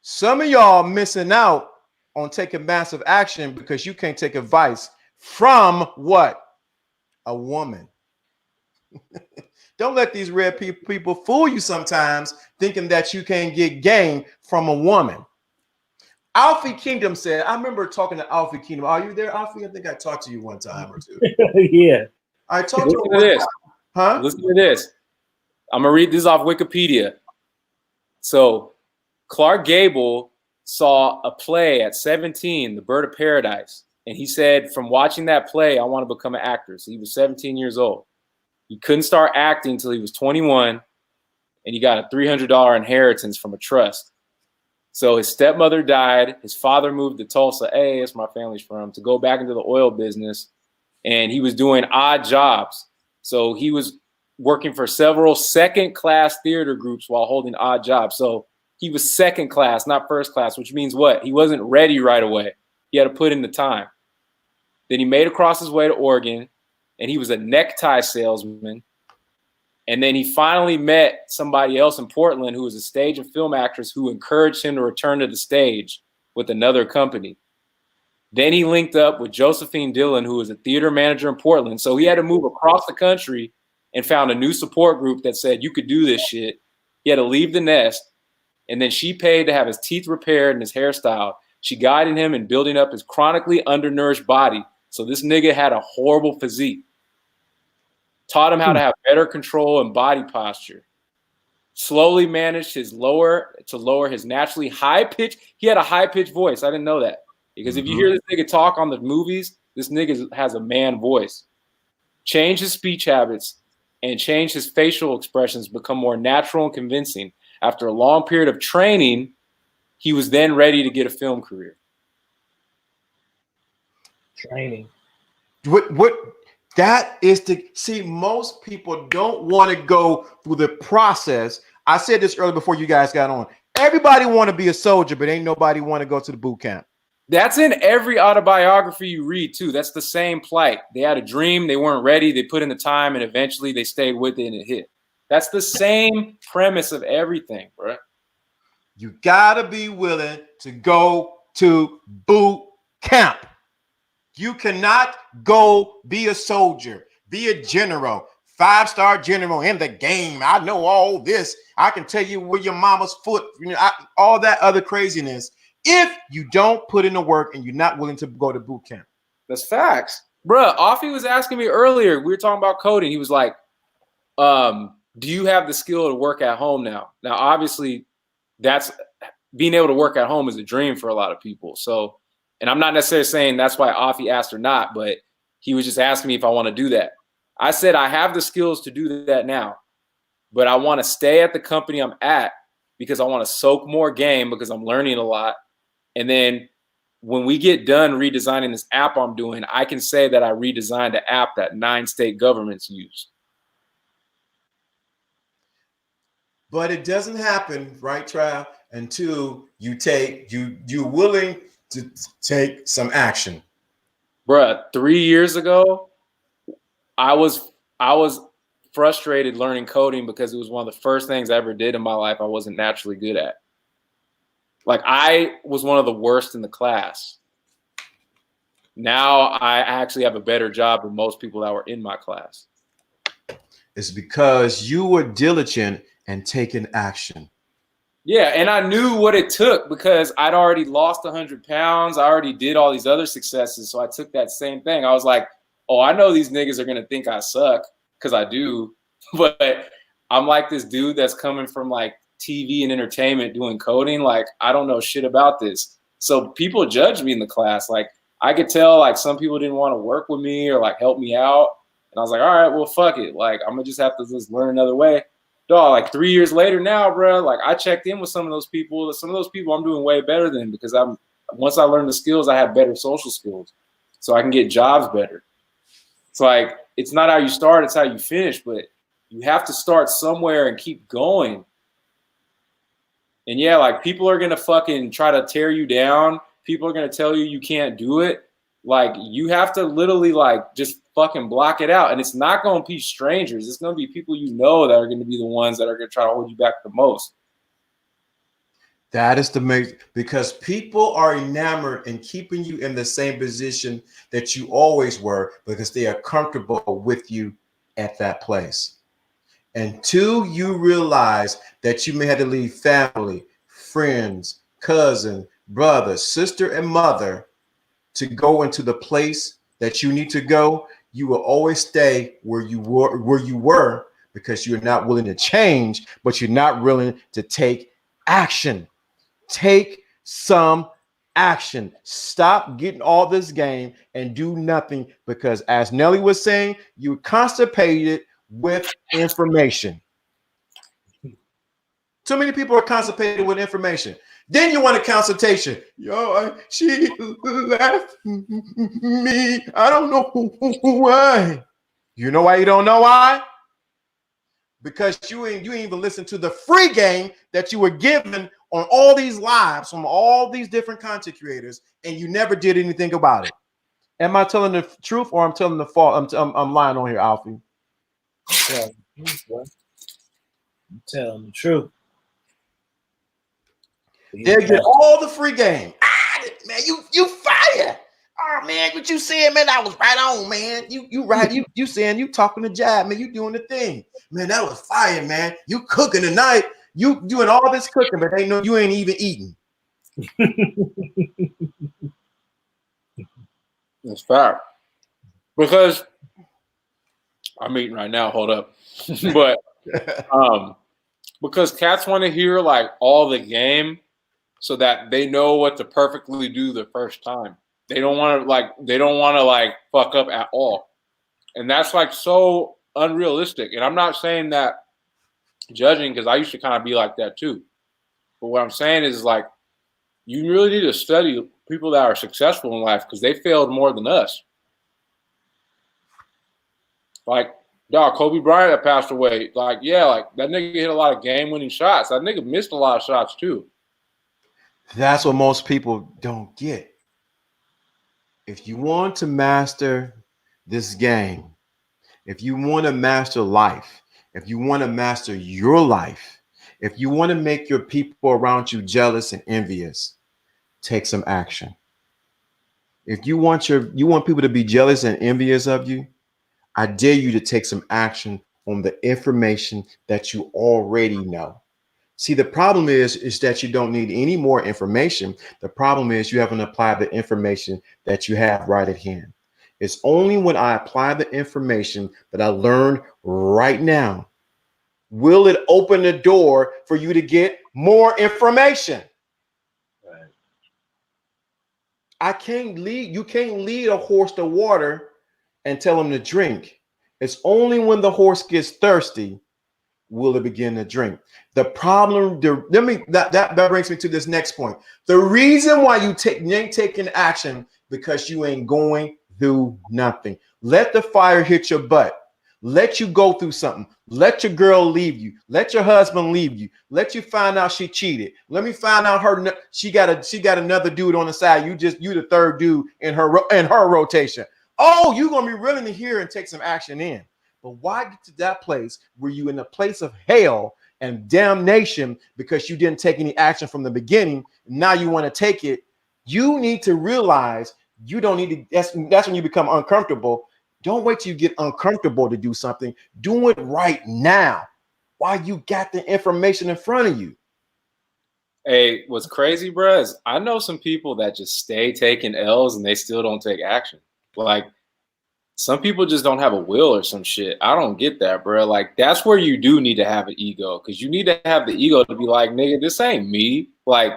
[SPEAKER 1] Some of y'all missing out on taking massive action because you can't take advice from what? A woman. Don't let these red people fool you sometimes thinking that you can't get game from a woman. Alfie Kingdom said, I remember talking to Alfie Kingdom. Are you there, Alfie? I think I talked to you one time or two.
[SPEAKER 4] Yeah.
[SPEAKER 1] I talked to
[SPEAKER 3] Listen to this.
[SPEAKER 1] Huh?
[SPEAKER 3] Listen to this. I'm going to read this off Wikipedia. So Clark Gable saw a play at 17, The Bird of Paradise. And he said, from watching that play, I want to become an actor. So he was 17 years old. He couldn't start acting until he was 21, and he got a $300 inheritance from a trust. So his stepmother died. His father moved to Tulsa, that's my family's from, to go back into the oil business. And he was doing odd jobs. So he was working for several second-class theater groups while holding odd jobs. So he was second class, not first class, which means what? He wasn't ready right away. He had to put in the time. Then he made across his way to Oregon, and he was a necktie salesman. And then he finally met somebody else in Portland who was a stage and film actress who encouraged him to return to the stage with another company. Then he linked up with Josephine Dillon, who was a theater manager in Portland. So he had to move across the country and found a new support group that said, you could do this shit. He had to leave the nest. And then she paid to have his teeth repaired and his hairstyle. She guided him in building up his chronically undernourished body. So this nigga had a horrible physique. Taught him how to have better control and body posture. Slowly managed to lower his naturally high pitch. He had a high pitched voice. I didn't know that. Because if you hear this nigga talk on the movies, this nigga has a man voice. Change his speech habits and change his facial expressions, become more natural and convincing. After a long period of training, he was then ready to get a film career.
[SPEAKER 4] Training.
[SPEAKER 1] What that is to see, most people don't want to go through the process. I said this earlier before you guys got on. Everybody want to be a soldier, but ain't nobody want to go to the boot camp.
[SPEAKER 3] That's in every autobiography you read, too. That's the same plight. They had a dream. They weren't ready. They put in the time, and eventually they stayed with it and it hit. That's the same premise of everything, bro.
[SPEAKER 1] You got to be willing to go to boot camp. You cannot go be a soldier, be a general, 5-star general in the game. I know all this. I can tell you where your mama's foot, all that other craziness. If you don't put in the work and you're not willing to go to boot camp.
[SPEAKER 3] That's facts. Bruh, Offie was asking me earlier, we were talking about coding. He was like, do you have the skill to work at home now? Now, obviously, that's being able to work at home is a dream for a lot of people. So, and I'm not necessarily saying that's why Offie asked or not, but he was just asking me if I want to do that. I said, I have the skills to do that now, but I want to stay at the company I'm at because I want to soak more game because I'm learning a lot. And then when we get done redesigning this app I'm doing, I can say that I redesigned the app that 9 state governments use.
[SPEAKER 1] But it doesn't happen, right, Trav, until you're willing to take some action.
[SPEAKER 3] Bruh, 3 years ago, I was frustrated learning coding because it was one of the first things I ever did in my life I wasn't naturally good at. Like, I was one of the worst in the class. Now I actually have a better job than most people that were in my class.
[SPEAKER 1] It's because you were diligent and taking action.
[SPEAKER 3] Yeah, and I knew what it took because I'd already lost 100 pounds. I already did all these other successes. So I took that same thing. I was like, oh, I know these niggas are going to think I suck because I do. But I'm like this dude that's coming from like TV and entertainment doing coding. Like, I don't know shit about this. So people judge me in the class. Like, I could tell like some people didn't want to work with me or like help me out. And I was like, all right, well, fuck it. Like, I'm going to just have to just learn another way. Dog, like 3 years later now, bro, like I checked in with some of those people. Some of those people I'm doing way better than because once I learned the skills, I have better social skills. So I can get jobs better. It's like, it's not how you start, it's how you finish. But you have to start somewhere and keep going. And yeah, like people are going to fucking try to tear you down. People are going to tell you you can't do it. Like you have to literally like just fucking block it out. And it's not going to be strangers. It's going to be people you know that are going to be the ones that are going to try to hold you back the most.
[SPEAKER 1] That is because people are enamored in keeping you in the same position that you always were because they are comfortable with you at that place. Until you realize that you may have to leave family, friends, cousin, brother, sister, and mother to go into the place that you need to go, you will always stay where you were because you're not willing to change, but you're not willing to take action. Take some action. Stop getting all this game and do nothing because, as Nelly was saying, you're constipated with information. Too many people are constipated with information. Then you want a consultation. Yo, she left me. I don't know why. You know why you don't know why? Because you ain't even listened to the free game that you were given on all these lives from all these different content creators, and you never did anything about it. Am I telling the truth or I'm telling the fault? I'm lying on here, Alfie.
[SPEAKER 4] I'm telling the truth.
[SPEAKER 1] They get all the free game. Man, you fire. Oh man, what you saying, man? I was right on, man. You right. You saying you talking to Jab, man. You doing the thing, man. That was fire, man. You cooking tonight. You doing all this cooking, but they know you ain't even eating.
[SPEAKER 3] That's fact. Because I'm eating right now. Hold up, but because cats want to hear like all the game, so that they know what to perfectly do the first time. They don't want to like fuck up at all, and that's like so unrealistic. And I'm not saying that judging, because I used to kind of be like that too. But what I'm saying is like you really need to study people that are successful in life because they failed more than us. Like, dog, Kobe Bryant that passed away. Like, yeah, like that nigga hit a lot of game-winning shots. That nigga missed a lot of shots too.
[SPEAKER 1] That's what most people don't get. If you want to master this game, if you want to master life, if you want to master your life, if you want to make your people around you jealous and envious, take some action. If you want people to be jealous and envious of you, I dare you to take some action on the information that you already know. See, the problem is that you don't need any more information. The problem is you haven't applied the information that you have right at hand. It's only when I apply the information that I learned right now will it open the door for you to get more information.
[SPEAKER 4] Right.
[SPEAKER 1] You can't lead a horse to water and tell him to drink. It's only when the horse gets thirsty will it begin to drink. The problem, that brings me to this next point. The reason why you ain't taking action because you ain't going through nothing. Let the fire hit your butt. Let you go through something. Let your girl leave you. Let your husband leave you. Let you find out she cheated. Let me find out she got another dude on the side. You the third dude in her rotation. Oh, you're gonna be willing to hear and take some action in. But why get to that place where you in a place of hell and damnation because you didn't take any action from the beginning? Now you want to take it. You need to realize you don't need to. That's when you become uncomfortable. Don't wait till you get uncomfortable to do something. Do it right now while you got the information in front of you.
[SPEAKER 3] Hey, what's crazy, bro, is I know some people that just stay taking L's and they still don't take action. Like, some people just don't have a will or some shit. I don't get that, bro. Like, that's where you do need to have an ego, because you need to have the ego to be like, nigga, this ain't me. Like,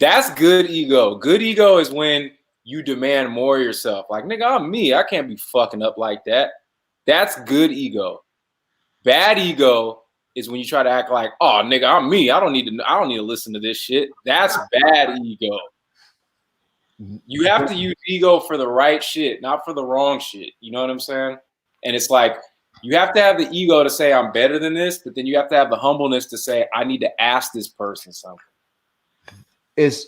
[SPEAKER 3] that's good ego. Good ego is when you demand more of yourself. Like, nigga, I'm me. I can't be fucking up like that. That's good ego. Bad ego is when you try to act like, oh, nigga, I'm me. I don't need to listen to this shit. That's bad ego. You have to use ego for the right shit, not for the wrong shit. You know what I'm saying? And it's like, you have to have the ego to say I'm better than this, but then you have to have the humbleness to say I need to ask this person something.
[SPEAKER 1] It's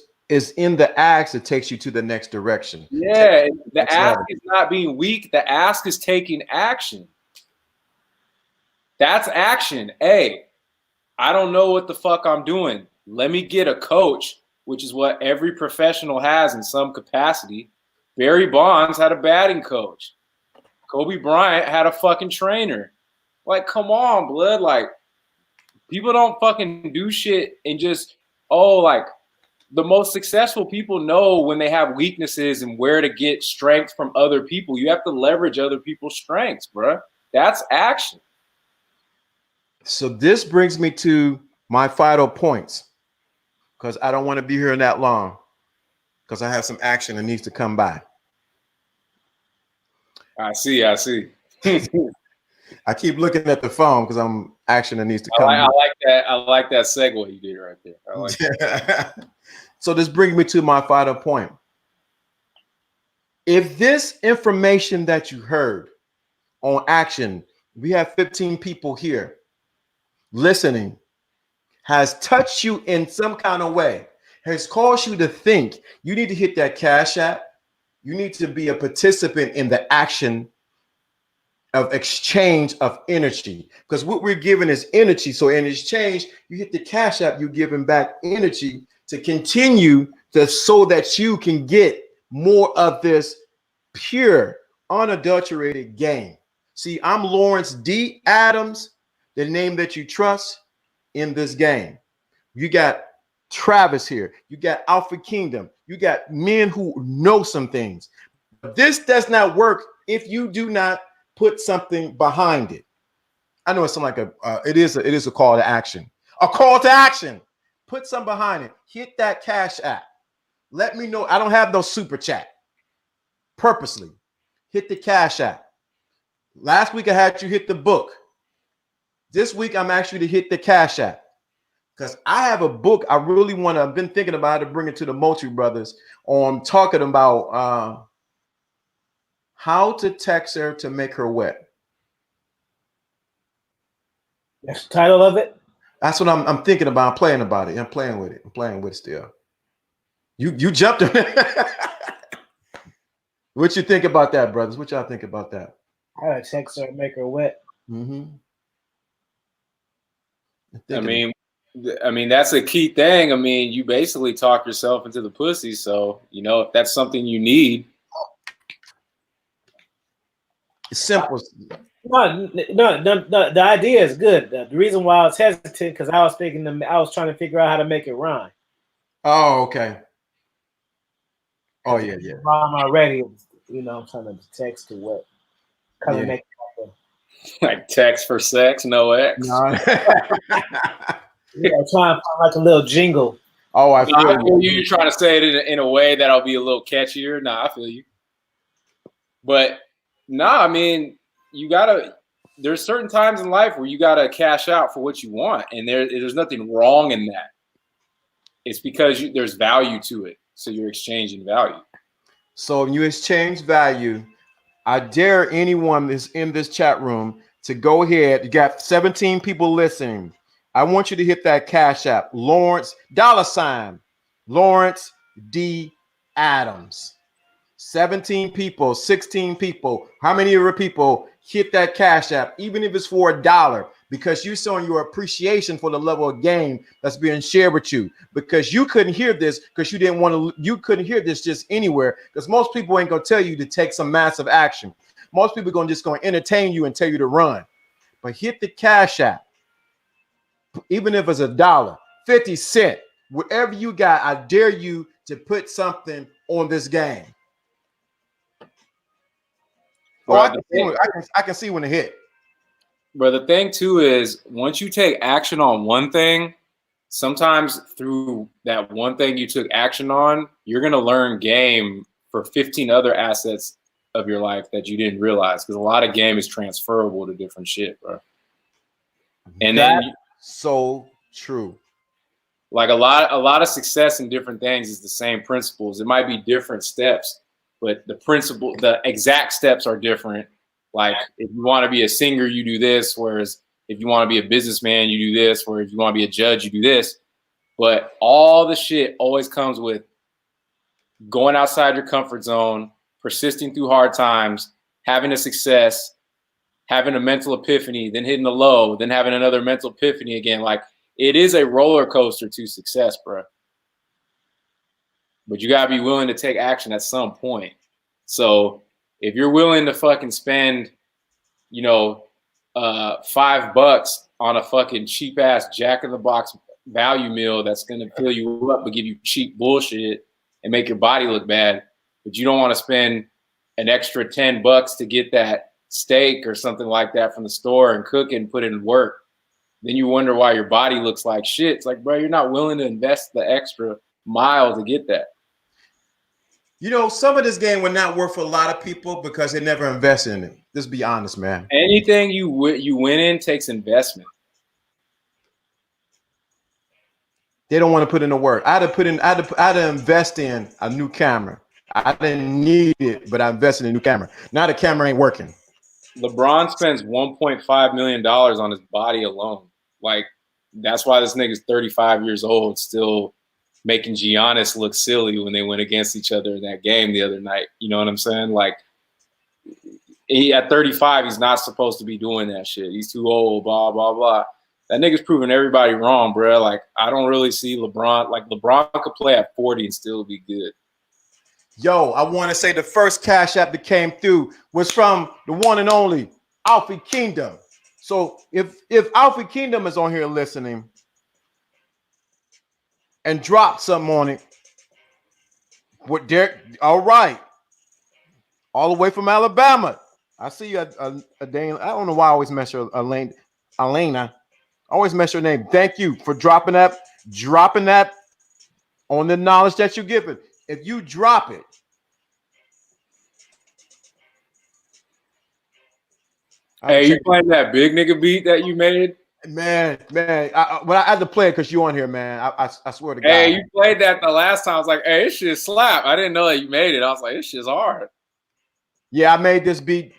[SPEAKER 1] in the ask that takes you to the next direction.
[SPEAKER 3] Yeah, the ask is not being weak. The ask is taking action. That's action. Hey, I don't know what the fuck I'm doing. Let me get a coach, which is what every professional has in some capacity. Barry Bonds had a batting coach. Kobe Bryant had a fucking trainer. Like, come on, blood. Like, people don't fucking do shit and just, like, the most successful people know when they have weaknesses and where to get strength from other people. You have to leverage other people's strengths, bro. That's action.
[SPEAKER 1] So this brings me to my final points, because I don't want to be here that long, because I have some action that needs to come by.
[SPEAKER 3] I see.
[SPEAKER 1] I keep looking at the phone because I'm action that needs to come.
[SPEAKER 3] I like that. I like that segue you did right there. I like that.
[SPEAKER 1] So this brings me to my final point. If this information that you heard on action, we have 15 people here listening, has touched you in some kind of way, has caused you to think, you need to hit that Cash App. You need to be a participant in the action of exchange of energy, because what we're giving is energy. So in exchange, you hit the Cash App, you're giving back energy to continue so that you can get more of this pure, unadulterated game. See, I'm Lawrence D. Adams, the name that you trust in this game. You got Travis here. You got Alpha Kingdom. You got men who know some things. This does not work if you do not put something behind it. I know it's something like it is a call to action. A call to action. Put some behind it. Hit that Cash App. Let me know. I don't have no super chat. Purposely hit the Cash App. Last week I had you hit the book. This week I'm actually to hit the Cash App because I have a book I really want to. I've been thinking about to bring it to the Moultrie Brothers on talking about how to text her to make her wet.
[SPEAKER 4] That's the title of it.
[SPEAKER 1] That's what I'm thinking about. I'm playing about it. I'm playing with it. I'm playing with it still. You jumped on it. What you think about that, brothers? What y'all think about that?
[SPEAKER 4] I gotta text her and make her wet.
[SPEAKER 1] Mm-hmm.
[SPEAKER 3] I mean, that's a key thing. I mean, you basically talk yourself into the pussy. So, you know, if that's something you need.
[SPEAKER 1] It's simple.
[SPEAKER 4] No, the idea is good. The reason why I was hesitant because I was trying to figure out how to make it rhyme.
[SPEAKER 1] Oh, okay. Oh, yeah.
[SPEAKER 4] Rhyme already, you know, I'm trying to text to wet.
[SPEAKER 1] Yeah.
[SPEAKER 4] Make
[SPEAKER 3] like text for sex, no X.
[SPEAKER 1] No.
[SPEAKER 4] Yeah, trying to find like a little jingle.
[SPEAKER 1] Oh, I feel you.
[SPEAKER 3] You're trying to say it in a way that'll be a little catchier. Nah, I feel you. But I mean, there's certain times in life where you gotta cash out for what you want, and there's nothing wrong in that. It's because there's value to it, so you're exchanging value.
[SPEAKER 1] So when you exchange value, I dare anyone that's in this chat room to go ahead. You got 17 people listening. I want you to hit that Cash App, Lawrence Lawrence D. Adams. 17 people, 16 people. How many of your people hit that Cash App, even if it's for $1, because you're showing your appreciation for the level of game that's being shared with you. Because you couldn't hear this because you couldn't hear this just anywhere. Because most people ain't gonna tell you to take some massive action. Most people are just gonna entertain you and tell you to run. But hit the Cash App, even if it's $1, 50 cents, whatever you got. I dare you to put something on this game. Oh,
[SPEAKER 3] Right,
[SPEAKER 1] I can see when it hit.
[SPEAKER 3] But the thing too is, once you take action on one thing, sometimes through that one thing you took action on, you're gonna learn game for 15 other assets of your life that you didn't realize. Because a lot of game is transferable to different shit, bro. And
[SPEAKER 1] That's
[SPEAKER 3] then
[SPEAKER 1] so true.
[SPEAKER 3] like a lot of success in different things is the same principles. It might be different steps, but the exact steps are different. Like if you want to be a singer, you do this. Whereas if you want to be a businessman, you do this. Whereas if you want to be a judge, you do this. But all the shit always comes with going outside your comfort zone, persisting through hard times, having a success, having a mental epiphany, then hitting the low, then having another mental epiphany again. Like it is a roller coaster to success, bro. But you gotta be willing to take action at some point. So if you're willing to fucking spend, $5 on a fucking cheap ass Jack in the Box value meal that's gonna fill you up but give you cheap bullshit and make your body look bad, but you don't want to spend an extra $10 to get that steak or something like that from the store and cook it and put it in work, then you wonder why your body looks like shit. It's like, bro, you're not willing to invest the extra mile to get that.
[SPEAKER 1] Some of this game would not work for a lot of people because they never invested in it. Just be honest, man.
[SPEAKER 3] Anything you win in takes investment.
[SPEAKER 1] They don't want to put in the work. I had to invest in a new camera. I didn't need it, but I invested in a new camera. Now the camera ain't working.
[SPEAKER 3] LeBron spends $1.5 million on his body alone. Like, that's why this nigga's 35 years old, still making Giannis look silly when they went against each other in that game the other night. You know what I'm saying? Like, at 35, he's not supposed to be doing that shit. He's too old, blah, blah, blah. That nigga's proving everybody wrong, bro. Like, I don't really see LeBron. Like, LeBron could play at 40 and still be good.
[SPEAKER 1] Yo, I want to say the first Cash App that came through was from the one and only Alfie Kingdom. So if Alfie Kingdom is on here listening and drop something on it, what Derek? All right, all the way from Alabama. I see you, a Dane. I don't know why I always mess your Elena. I always mess your name. Thank you for dropping that on the knowledge that you give it. If you drop it.
[SPEAKER 3] Hey, you playing that big nigga beat that you made?
[SPEAKER 1] Man, I had to play it because you on here, man. I swear to God.
[SPEAKER 3] Hey, you played that the last time. I was like, hey, this shit slap. I didn't know that you made it. I was like, this shit's hard.
[SPEAKER 1] Yeah, I made this beat.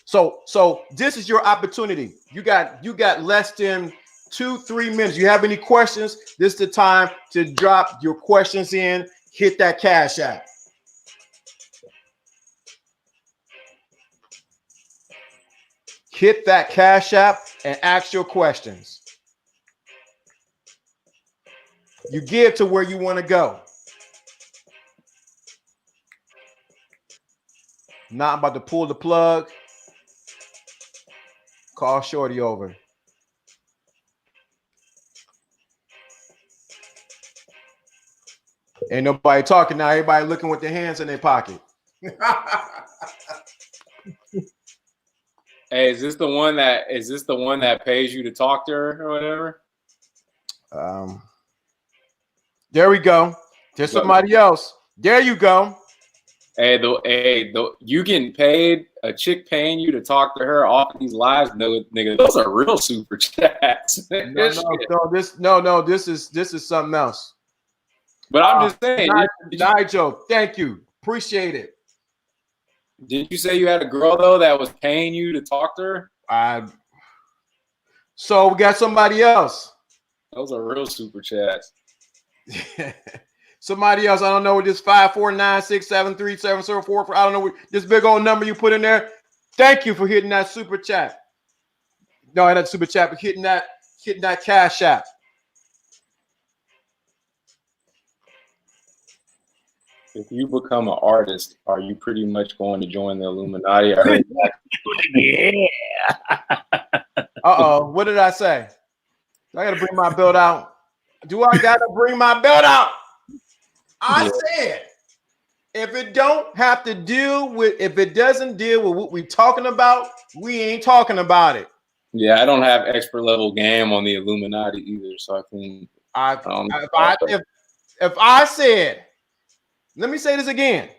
[SPEAKER 1] So this is your opportunity. You got less than 2-3 minutes. You have any questions? This is the time to drop your questions in. Hit that Cash App. Hit that Cash App and ask your questions. You give to where you want to go. Now I'm about to pull the plug. Call Shorty over. Ain't nobody talking now. Everybody looking with their hands in their pocket.
[SPEAKER 3] Hey, is this the one that pays you to talk to her or whatever?
[SPEAKER 1] There we go. There's somebody else. There you go.
[SPEAKER 3] Hey, you getting paid, a chick paying you to talk to her off of these lives, nigga. Those are real super chats.
[SPEAKER 1] No, this is something else.
[SPEAKER 3] But I'm just saying,
[SPEAKER 1] Nigel, thank you. Appreciate it.
[SPEAKER 3] Did you say you had a girl though that was paying you to talk to her?
[SPEAKER 1] So we got somebody else.
[SPEAKER 3] Those are real super chats.
[SPEAKER 1] Somebody else. I don't know what this 549673704. I don't know what this big old number you put in there. Thank you for hitting that super chat. No, not super chat, but hitting that Cash App.
[SPEAKER 3] If you become an artist, are you pretty much going to join the Illuminati? I heard that.
[SPEAKER 1] Yeah. What did I say? I got to bring my belt out. Do I got to bring my belt out? I said, if it doesn't deal with what we're talking about, we ain't talking about it.
[SPEAKER 3] Yeah, I don't have expert level game on the Illuminati either, so I can.
[SPEAKER 1] If I said, let me say this again.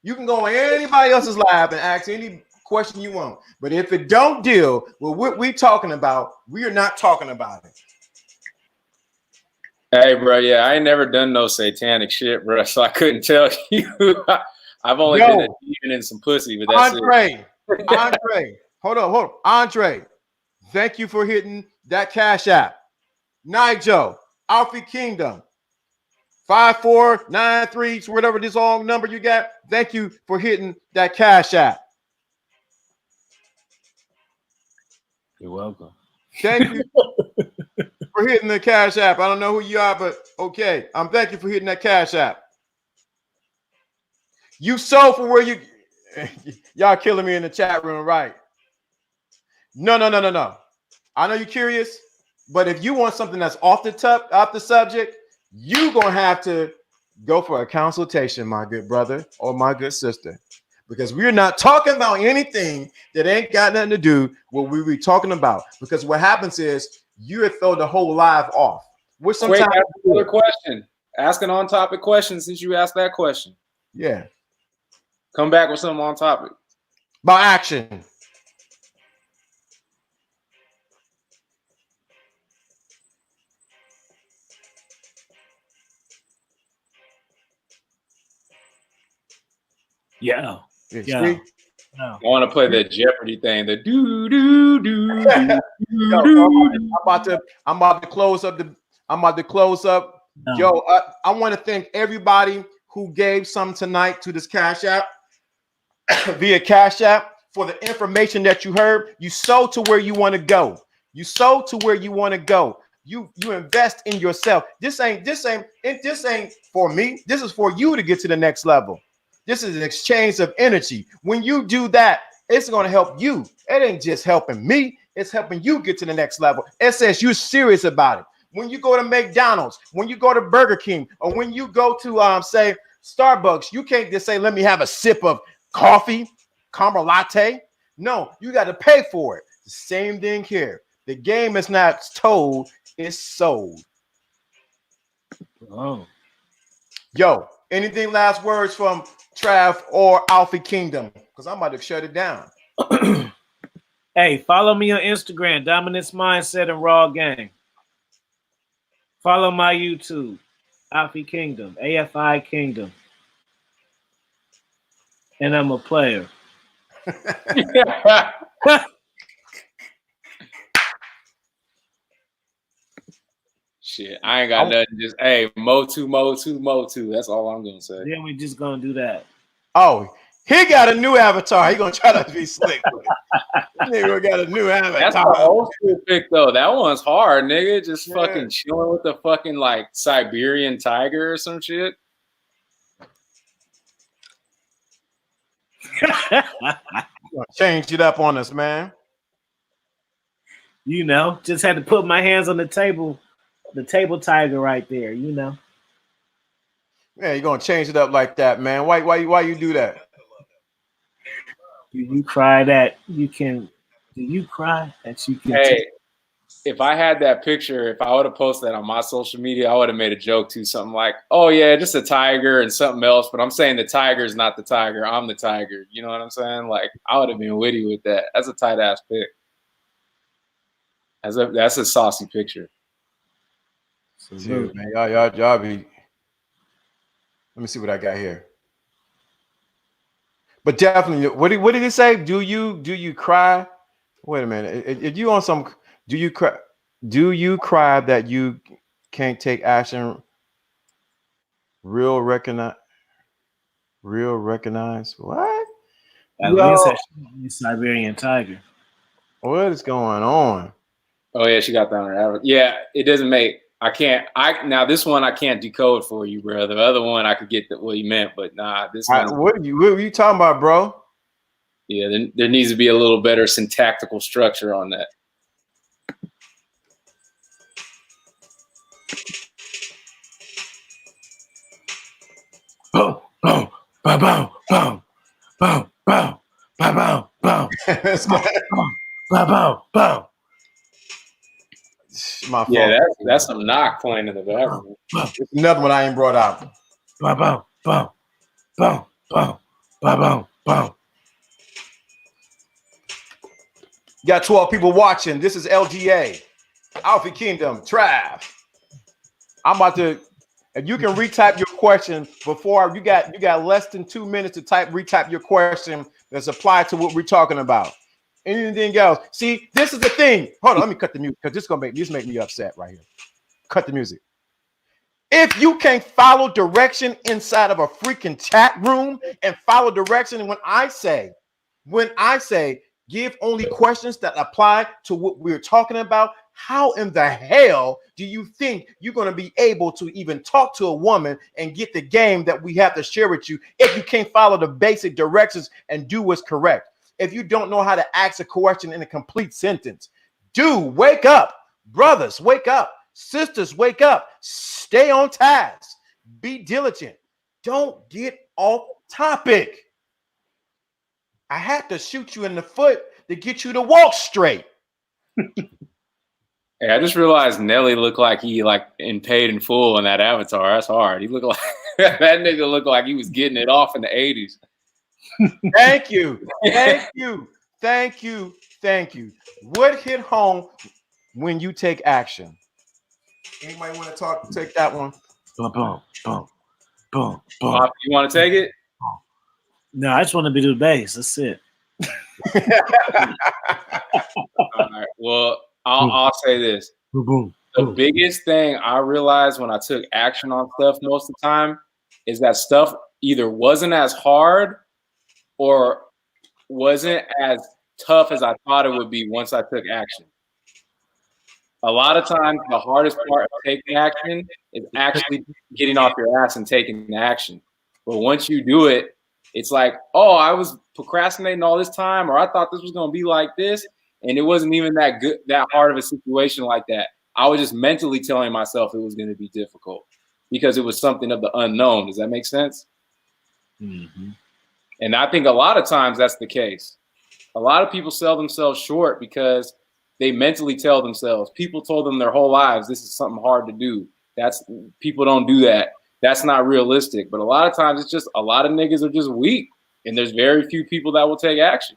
[SPEAKER 1] You can go on anybody else's live and ask any question you want. But if it don't deal with what we're talking about, we are not talking about it.
[SPEAKER 3] Hey, bro, yeah, I ain't never done no satanic shit, bro, so I couldn't tell you. I've only been a demon and some pussy, but that's
[SPEAKER 1] Andre, hold on. Andre, thank you for hitting that Cash App. Nigel, Alfie Kingdom, 5493, whatever this long number you got. Thank you for hitting that Cash App.
[SPEAKER 4] You're welcome.
[SPEAKER 1] Thank you for hitting the Cash App. I don't know who you are, but okay. Thank you for hitting that Cash App. You sold for where you y'all killing me in the chat room, right? No. I know you're curious, but if you want something that's off the subject, you're gonna have to go for a consultation, my good brother or my good sister. Because we're not talking about anything that ain't got nothing to do with what we were talking about. Because what happens is you throw the whole live off. Which sometimes
[SPEAKER 3] ask another question. Ask an on-topic question since you asked that question.
[SPEAKER 1] Yeah.
[SPEAKER 3] Come back with something on topic.
[SPEAKER 1] About action.
[SPEAKER 4] Yeah.
[SPEAKER 3] I want to play the Jeopardy thing. The
[SPEAKER 1] I'm about to close up. No. Yo, I want to thank everybody who gave some tonight to this Cash App via Cash App for the information that you heard. You sold to where you want to go. You You invest in yourself. This ain't for me. This is for you to get to the next level. This is an exchange of energy. When you do that, it's going to help you. It ain't just helping me. It's helping you get to the next level. It says you're serious about it. When you go to McDonald's, when you go to Burger King, or when you go to say Starbucks, you can't just say, let me have a sip of coffee, caramel latte. No, you got to pay for it. The same thing here. The game is not told, it's sold.
[SPEAKER 4] Oh.
[SPEAKER 1] Yo, anything last words from Trav or Alfie Kingdom? Because I'm about to shut it down.
[SPEAKER 4] Hey, follow me on Instagram, Dominance Mindset and Raw Gang. Follow my YouTube, Alfie Kingdom, AFI Kingdom. And I'm a player.
[SPEAKER 3] Shit, I ain't got nothing. Just hey, mo two. That's all I'm gonna say.
[SPEAKER 4] Then we just gonna do that.
[SPEAKER 1] Oh, he got a new avatar. He gonna try to be slick. Nigga got a new avatar.
[SPEAKER 3] That's an old school pick though. That one's hard, nigga. Just fucking chilling with the fucking like Siberian tiger or some shit.
[SPEAKER 1] Change it up on us, man.
[SPEAKER 4] You know, just had to put my hands on the table tiger right there, you know.
[SPEAKER 1] Yeah, you're gonna change it up like that, man. Why you do that?
[SPEAKER 4] Do you cry that you can? Do you cry that you can?
[SPEAKER 3] Hey, if I had that picture, if I would have posted that on my social media, I would have made a joke too, something like, "Oh yeah, just a tiger and something else." But I'm saying the tiger is not the tiger. I'm the tiger. You know what I'm saying? Like I would have been witty with that. That's a tight ass pic. That's a saucy picture.
[SPEAKER 1] Dude, man, y'all be. Let me see what I got here. But definitely, what did he say? Do you cry? Wait a minute. If you on some, do you cry? Do you cry that you can't take action? Real recognize. What?
[SPEAKER 4] At least a Siberian tiger.
[SPEAKER 1] What is going on?
[SPEAKER 3] Oh yeah, she got that on her. Yeah, it doesn't make. I can't. Now this one I can't decode for you, bro. The other one I could get what he meant, but nah, this one.
[SPEAKER 1] What are you talking about, bro?
[SPEAKER 3] Yeah, there needs to be a little better syntactical structure on that.
[SPEAKER 4] Boom, boom, boom, boom, boom, boom, boom, boom, boom, boom, boom.
[SPEAKER 1] My fault.
[SPEAKER 3] Yeah, that's some knock playing in the background.
[SPEAKER 1] It's another one I ain't brought out.
[SPEAKER 4] Boom, boom, boom, boom, boom, boom, boom.
[SPEAKER 1] Got 12 people watching. This is LDA, Alfie Kingdom, Trav. I'm about to. If you can retype your question before you got less than 2 minutes to retype your question that's applied to what we're talking about. Anything else? See, this is the thing. Hold on, let me cut the music because this make me upset right here. Cut the music. If you can't follow direction inside of a freaking chat room and follow direction, when I say give only questions that apply to what we're talking about, how in the hell do you think you're going to be able to even talk to a woman and get the game that we have to share with you if you can't follow the basic directions and do what's correct? If you don't know how to ask a question in a complete sentence, dude, wake up. Brothers, wake up. Sisters, wake up. Stay on task. Be diligent. Don't get off topic. I had to shoot you in the foot to get you to walk straight.
[SPEAKER 3] Hey, I just realized Nelly looked like he in Paid in Full in that avatar. That's hard. He looked like that nigga looked like he was getting it off in the 80s.
[SPEAKER 1] Thank you. What hit home when you take action? Anybody want to take that one?
[SPEAKER 4] Boom, boom, boom, boom, boom.
[SPEAKER 3] You want to take it?
[SPEAKER 4] No, I just want to be the bass. That's it.
[SPEAKER 3] All right. Well, I'll say this.
[SPEAKER 4] Boom, boom,
[SPEAKER 3] the
[SPEAKER 4] boom.
[SPEAKER 3] biggest thing I realized when I took action on stuff most of the time is that stuff either wasn't as hard or wasn't as tough as I thought it would be once I took action. A lot of times, the hardest part of taking action is actually getting off your ass and taking action. But once you do it, it's like, oh, I was procrastinating all this time, or I thought this was going to be like this, and it wasn't even that good, that hard of a situation like that. I was just mentally telling myself it was going to be difficult because it was something of the unknown. Does that make sense?
[SPEAKER 4] Mm-hmm.
[SPEAKER 3] And I think a lot of times that's the case. A lot of people sell themselves short because they mentally tell themselves, people told them their whole lives, this is something hard to do. People don't do that. That's not realistic. But a lot of times it's just a lot of niggas are just weak, and there's very few people that will take action.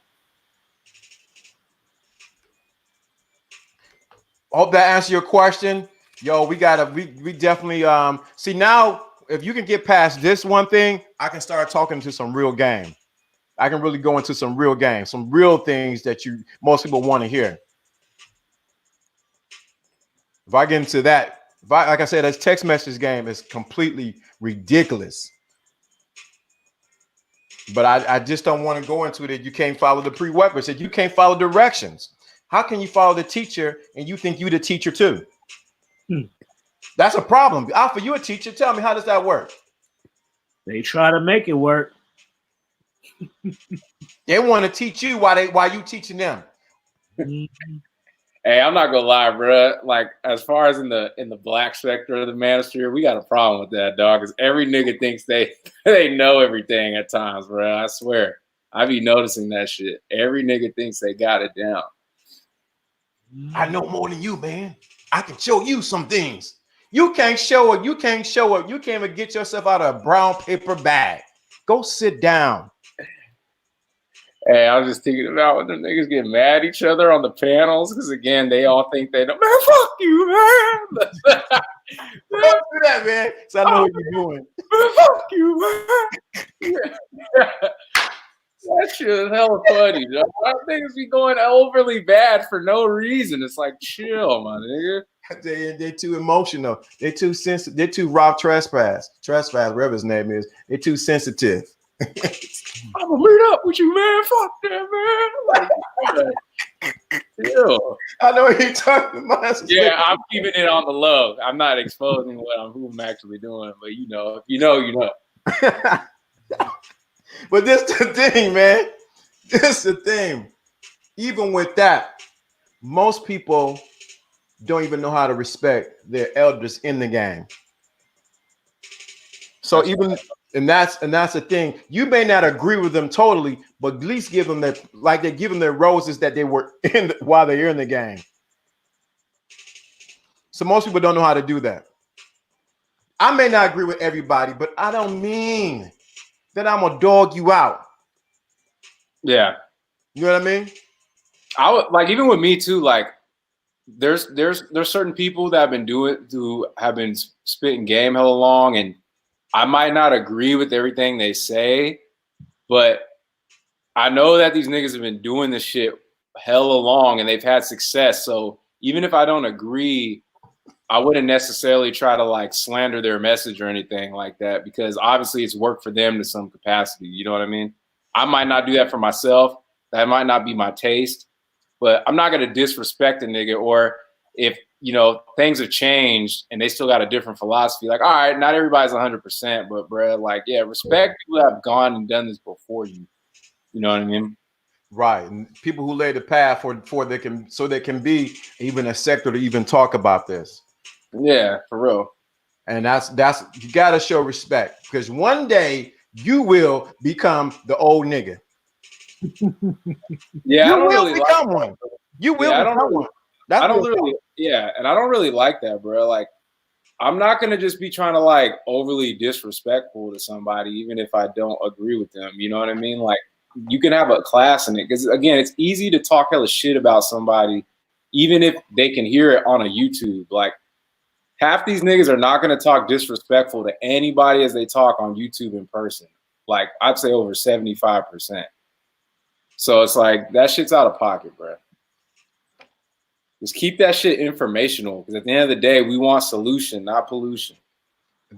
[SPEAKER 1] Hope that answers your question. Yo, we definitely see now. If you can get past this one thing, I can start talking to some real game. I can really go into some real game, some real things that most people want to hear. If I get into that, like I said, this text message game is completely ridiculous. But I just don't want to go into it. You can't follow the prerequisites. You can't follow directions. How can you follow the teacher and you think you're the teacher too? That's a problem. Alpha, you a teacher. Tell me, how does that work?
[SPEAKER 4] They try to make it work.
[SPEAKER 1] They want to teach you while you teaching them.
[SPEAKER 3] Hey, I'm not gonna lie, bro. Like, as far as in the black sector of the manosphere, we got a problem with that, dog. Because every nigga thinks they know everything at times, bro. I swear, I be noticing that shit. Every nigga thinks they got it down.
[SPEAKER 1] I know more than you, man. I can show you some things. You can't show it. You can't show it. You can't even get yourself out of a brown paper bag. Go sit down.
[SPEAKER 3] Hey, I was just thinking about when them niggas get mad at each other on the panels, because again, they all think they know. Man, fuck you, man.
[SPEAKER 1] Don't do that, man. So I know what you're doing.
[SPEAKER 3] Man, fuck you, man. That shit is hella funny, dog. Niggas be going overly bad for no reason. It's like, chill, my nigga.
[SPEAKER 1] They're too emotional. They're too sensitive. They're too Rob Trespass, whatever his name is. They're too sensitive.
[SPEAKER 3] I'm gonna meet up with you, man. Fuck that, man. Like, chill.
[SPEAKER 1] I know what you're talking about.
[SPEAKER 3] Yeah, I'm keeping it on the low. I'm not exposing who I'm actually doing, but you know, if you know, you know.
[SPEAKER 1] But this the thing, man. This the thing. Even with that, most people don't even know how to respect their elders in the game. So even and that's the thing. You may not agree with them totally, but at least give them that, like they give them their roses that they were in while they're in the game. So most people don't know how to do that. I may not agree with everybody, but I don't mean that I'm gonna dog you out.
[SPEAKER 3] Yeah,
[SPEAKER 1] you know what I mean.
[SPEAKER 3] I would like, even with me too. Like, there's certain people that have been spitting game hella long, and I might not agree with everything they say, but I know that these niggas have been doing this shit hella long and they've had success. So even if I don't agree, I wouldn't necessarily try to like slander their message or anything like that, because obviously it's worked for them to some capacity. You know what I mean? I might not do that for myself. That might not be my taste, but I'm not going to disrespect a nigga. Or if, you know, things have changed and they still got a different philosophy, like, all right, not everybody's 100%, but bro, like, yeah, respect people that have gone and done this before you. You know what I mean? Right.
[SPEAKER 1] And people who lay the path for they can be even a sector to even talk about this.
[SPEAKER 3] Yeah, for real.
[SPEAKER 1] And that's you gotta show respect, because one day you will become the old nigga.
[SPEAKER 3] Yeah,
[SPEAKER 1] you will become one. You will become one.
[SPEAKER 3] I don't really, yeah, and I don't really like that, bro. Like, I'm not gonna just be trying to like overly disrespectful to somebody, even if I don't agree with them. You know what I mean? Like, you can have a class in it, because again, it's easy to talk hella shit about somebody, even if they can hear it on a YouTube. Like, half these niggas are not gonna talk disrespectful to anybody as they talk on YouTube in person. Like, I'd say over 75%. So it's like, that shit's out of pocket, bro. Just keep that shit informational, because at the end of the day, we want solution, not pollution.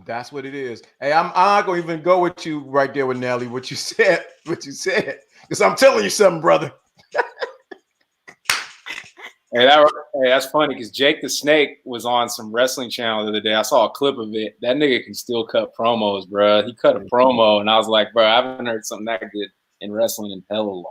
[SPEAKER 1] That's what it is. Hey, I'm not gonna even go with you right there with Nelly. What you said, because I'm telling you something, brother.
[SPEAKER 3] Hey, Hey, that's funny because Jake the Snake was on some wrestling channel the other day. I saw a clip of it. That nigga can still cut promos, bro. He cut a promo, and I was like, bro, I haven't heard something that good in wrestling in hella long.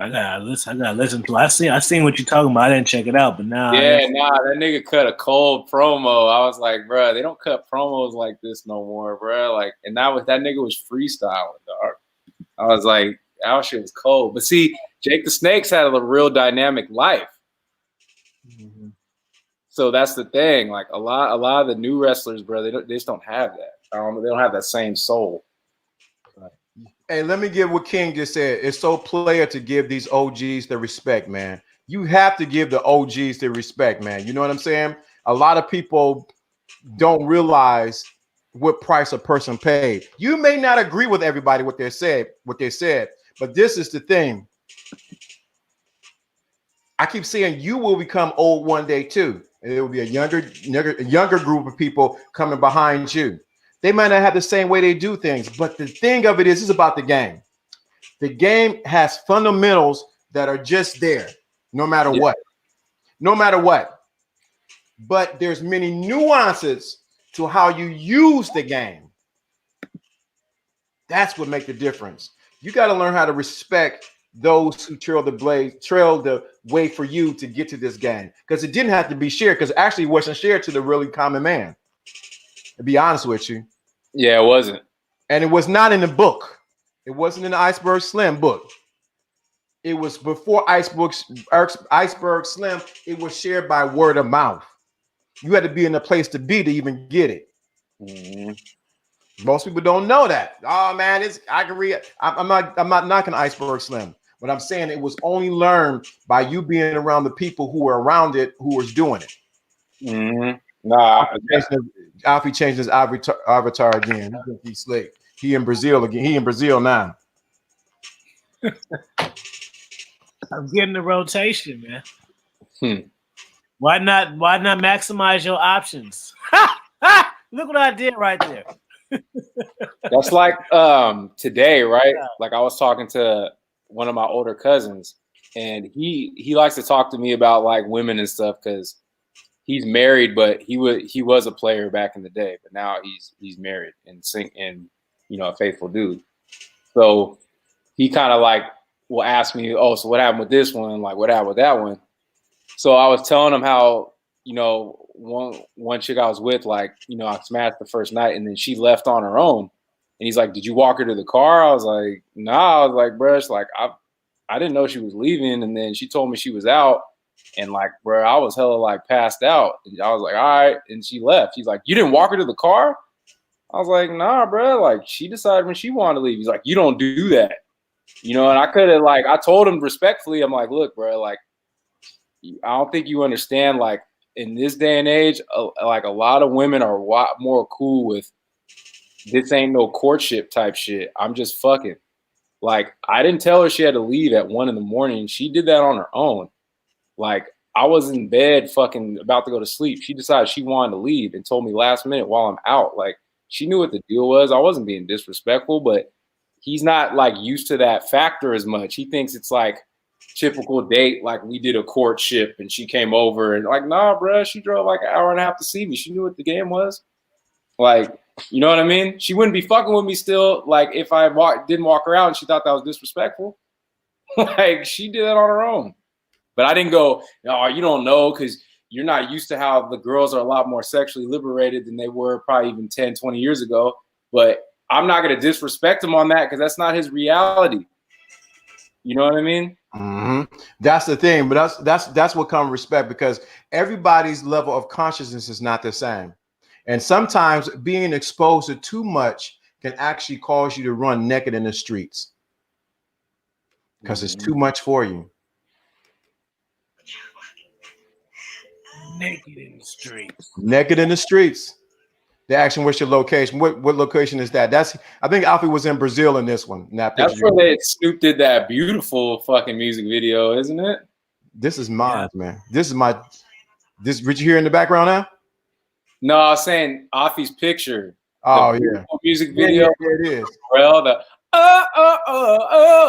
[SPEAKER 4] I gotta listen to it. I seen what you're talking about. I didn't check it out, but now
[SPEAKER 3] That nigga cut a cold promo. I was like, bro, they don't cut promos like this no more, bro. Like, and that nigga was freestyling, dog. I was like, that shit was cold. But see, Jake the Snake's had a real dynamic life.
[SPEAKER 4] Mm-hmm.
[SPEAKER 3] So that's the thing. Like a lot of the new wrestlers, bro, they just don't have that. They don't have that same soul.
[SPEAKER 1] Hey, let me give what King just said. It's so player to give these OGs the respect, man. You have to give the OGs the respect, man. You know what I'm saying? A lot of people don't realize what price a person paid. You may not agree with everybody what they said, but this is the thing. I keep saying you will become old one day too, and there will be a younger group of people coming behind you. They might not have the same way they do things, but the thing of it is, it's about the game. The game has fundamentals that are just there, no matter what. No matter what. But there's many nuances to how you use the game. That's what makes the difference. You got to learn how to respect those who trail the way for you to get to this game. Because it didn't have to be shared, because actually it wasn't shared to the really common man. To be honest with you.
[SPEAKER 3] Yeah, it wasn't.
[SPEAKER 1] And it was not in the book. It wasn't in the Iceberg Slim book. It was before Iceberg Slim. It was shared by word of mouth. You had to be in a place to be to even get it.
[SPEAKER 3] Mm-hmm.
[SPEAKER 1] Most people don't know that. Oh man, I can read. I'm not knocking Iceberg Slim, but I'm saying it was only learned by you being around the people who were around it, who was doing it.
[SPEAKER 3] Mm-hmm. Nah,
[SPEAKER 1] Alfie changed his avatar again. He's slick. He in Brazil again. He in Brazil now.
[SPEAKER 4] I'm getting the rotation, man. Why not maximize your options? Look what I did right there.
[SPEAKER 3] That's like today, right? Like I was talking to one of my older cousins, and he likes to talk to me about like women and stuff because he's married, but he was a player back in the day, but now he's married and a faithful dude. So he kind of like will ask me, oh, so what happened with this one? Like what happened with that one? So I was telling him how, one chick I was with, like, I smashed the first night and then she left on her own. And he's like, did you walk her to the car? I was like, nah. I was like, bro, it's like, I didn't know she was leaving. And then she told me she was out. And like, bro, I was hella like passed out. And I was like, all right. And she left. He's like, you didn't walk her to the car? I was like, nah, bro. Like she decided when she wanted to leave. He's like, you don't do that. And I could have I told him respectfully, I'm like, look, bro, like, I don't think you understand, like, in this day and age, like a lot of women are a lot more cool with this ain't no courtship type shit. I'm just fucking. Like, I didn't tell her she had to leave at 1 a.m. She did that on her own. Like, I was in bed fucking about to go to sleep. She decided she wanted to leave and told me last minute while I'm out. Like, she knew what the deal was. I wasn't being disrespectful, but he's not like used to that factor as much. He thinks it's like typical date, like we did a courtship and she came over and like, nah, bro, she drove like an hour and a half to see me. She knew what the game was. Like, you know what I mean? She wouldn't be fucking with me still. Like if I didn't walk her out and she thought that was disrespectful. Like she did that on her own. But I didn't go, no, you don't know because you're not used to how the girls are a lot more sexually liberated than they were probably even 10, 20 years ago. But I'm not going to disrespect him on that because that's not his reality. You know what I mean?
[SPEAKER 1] Mm-hmm. That's the thing, but that's what comes respect, because everybody's level of consciousness is not the same, and sometimes being exposed to too much can actually cause you to run naked in the streets because it's too much for you.
[SPEAKER 4] Naked in the streets.
[SPEAKER 1] Naked in the streets. The action. What's your location? What location is that? I think Alfie was in Brazil in this one.
[SPEAKER 3] That's where Snoop did that beautiful fucking music video, isn't it?
[SPEAKER 1] This is mine, man. This did you hear in the background now?
[SPEAKER 3] No, I was saying Alfie's picture.
[SPEAKER 1] Oh yeah,
[SPEAKER 3] music video.
[SPEAKER 1] Yeah, it is.
[SPEAKER 3] Well,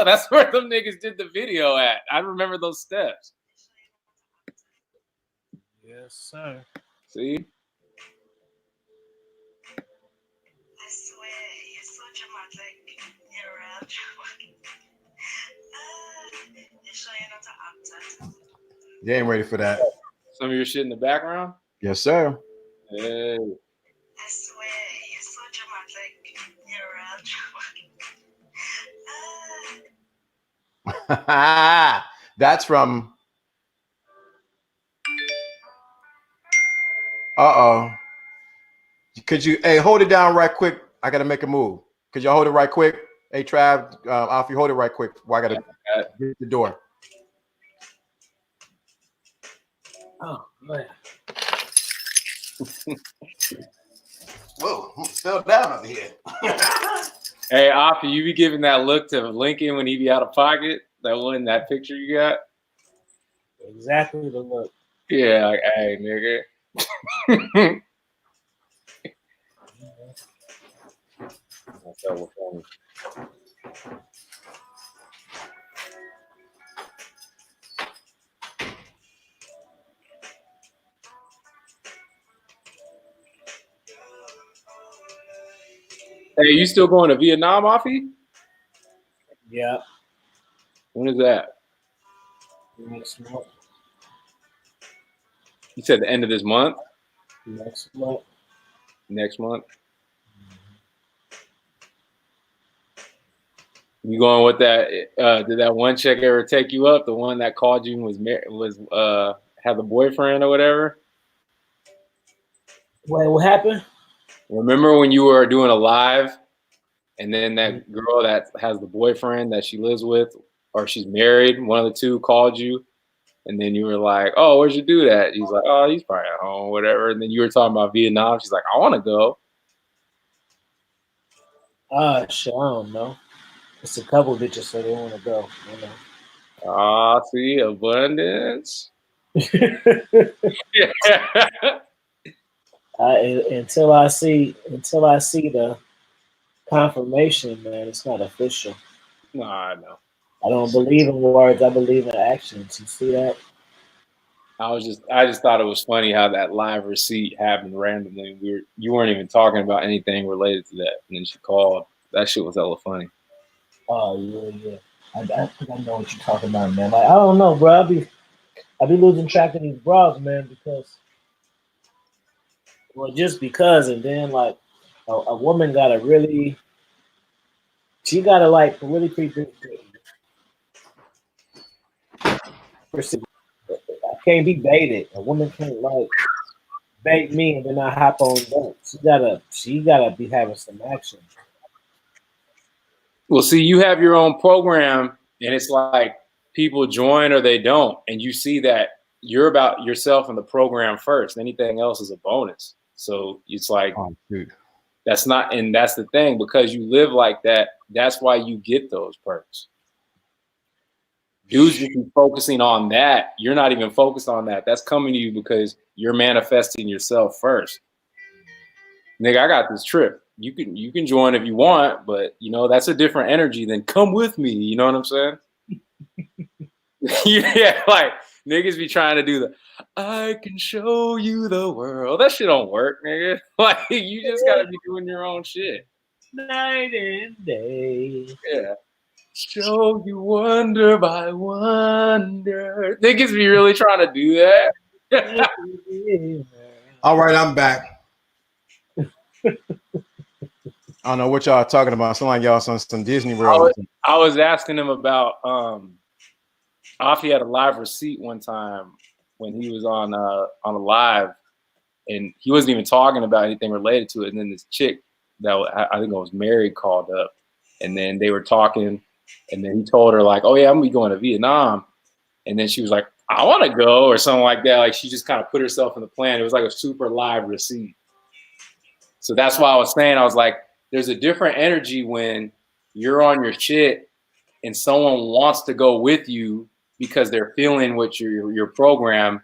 [SPEAKER 3] that's where them niggas did the video at. I remember those steps.
[SPEAKER 4] Yes, sir.
[SPEAKER 3] See?
[SPEAKER 5] I swear, you're so dramatic. You're real dramatic. You're showing out to actor.
[SPEAKER 1] You ain't ready for that.
[SPEAKER 3] Some of your shit in the background?
[SPEAKER 1] Yes, sir.
[SPEAKER 3] Hey.
[SPEAKER 5] I swear, you're so dramatic. You're real dramatic.
[SPEAKER 1] That's from. Uh-oh. Could you, hey, hold it down right quick? I got to make a move. Could y'all hold it right quick? Hey, Trav, Alfie, hold it right quick. I got to hit the door.
[SPEAKER 4] Oh man.
[SPEAKER 1] Whoa, fell down over here.
[SPEAKER 3] Hey, Alfie, you be giving that look to Lincoln when he be out of pocket? That one, that picture you got?
[SPEAKER 4] Exactly the look.
[SPEAKER 3] Yeah, like, hey, nigga. That's hella funny. Hey, you still going to Vietnam, Alfie?
[SPEAKER 4] Yeah.
[SPEAKER 3] When is that?
[SPEAKER 4] Next month.
[SPEAKER 3] You said the end of this month?
[SPEAKER 4] Next month.
[SPEAKER 3] Next month? You going with that? Did that one chick ever take you up? The one that called you and was had a boyfriend or whatever?
[SPEAKER 4] Wait, what happened?
[SPEAKER 3] Remember when you were doing a live, and then that girl that has the boyfriend that she lives with, or she's married, one of the two called you, and then you were like, "Oh, where'd you do that?" He's like, "Oh, he's probably at home, whatever." And then you were talking about Vietnam. She's like, "I want to go."
[SPEAKER 4] Shit, I don't know. It's a couple bitches, so they want to go. You know.
[SPEAKER 3] Ah, see, abundance.
[SPEAKER 4] Until I see the confirmation, man, it's not official.
[SPEAKER 3] No, I know.
[SPEAKER 4] I don't believe in words. I believe in actions. You see that?
[SPEAKER 3] I just thought it was funny how that live receipt happened randomly. You weren't even talking about anything related to that, and then she called. That shit was hella funny.
[SPEAKER 4] Oh yeah. I think I know what you're talking about, man. Like I don't know, bro. I be losing track of these bras, man, because just because, and then like a woman gotta really, she gotta like really I can't be baited. A woman can't like bait me and then I hop on that. She gotta be having some action.
[SPEAKER 3] Well, see, you have your own program, and it's like people join or they don't, and you see that you're about yourself and the program first. Anything else is a bonus. So it's like that's not, and that's the thing, because you live like that. That's why you get those perks. Dudes just be focusing on that. You're not even focused on that. That's coming to you because you're manifesting yourself first. Nigga, I got this trip. You can join if you want, but you know that's a different energy than come with me. You know what I'm saying? Yeah, like niggas be trying to do the I can show you the world. That shit don't work, nigga. Like you just gotta be doing your own shit.
[SPEAKER 4] Night and day.
[SPEAKER 3] Yeah. Show you wonder by wonder. Niggas be really trying to do that.
[SPEAKER 1] All right, I'm back. I don't know what y'all are talking about. Sound like y'all some Disney World.
[SPEAKER 3] I was asking him about Afi had a live receipt one time when he was on a live, and he wasn't even talking about anything related to it. And then this chick that I think I was married called up, and then they were talking, and then he told her like, "Oh yeah, I'm gonna be going to Vietnam," and then she was like, "I want to go," or something like that. Like she just kind of put herself in the plan. It was like a super live receipt. So that's why I was saying, I was like, there's a different energy when you're on your shit and someone wants to go with you because they're feeling what your program,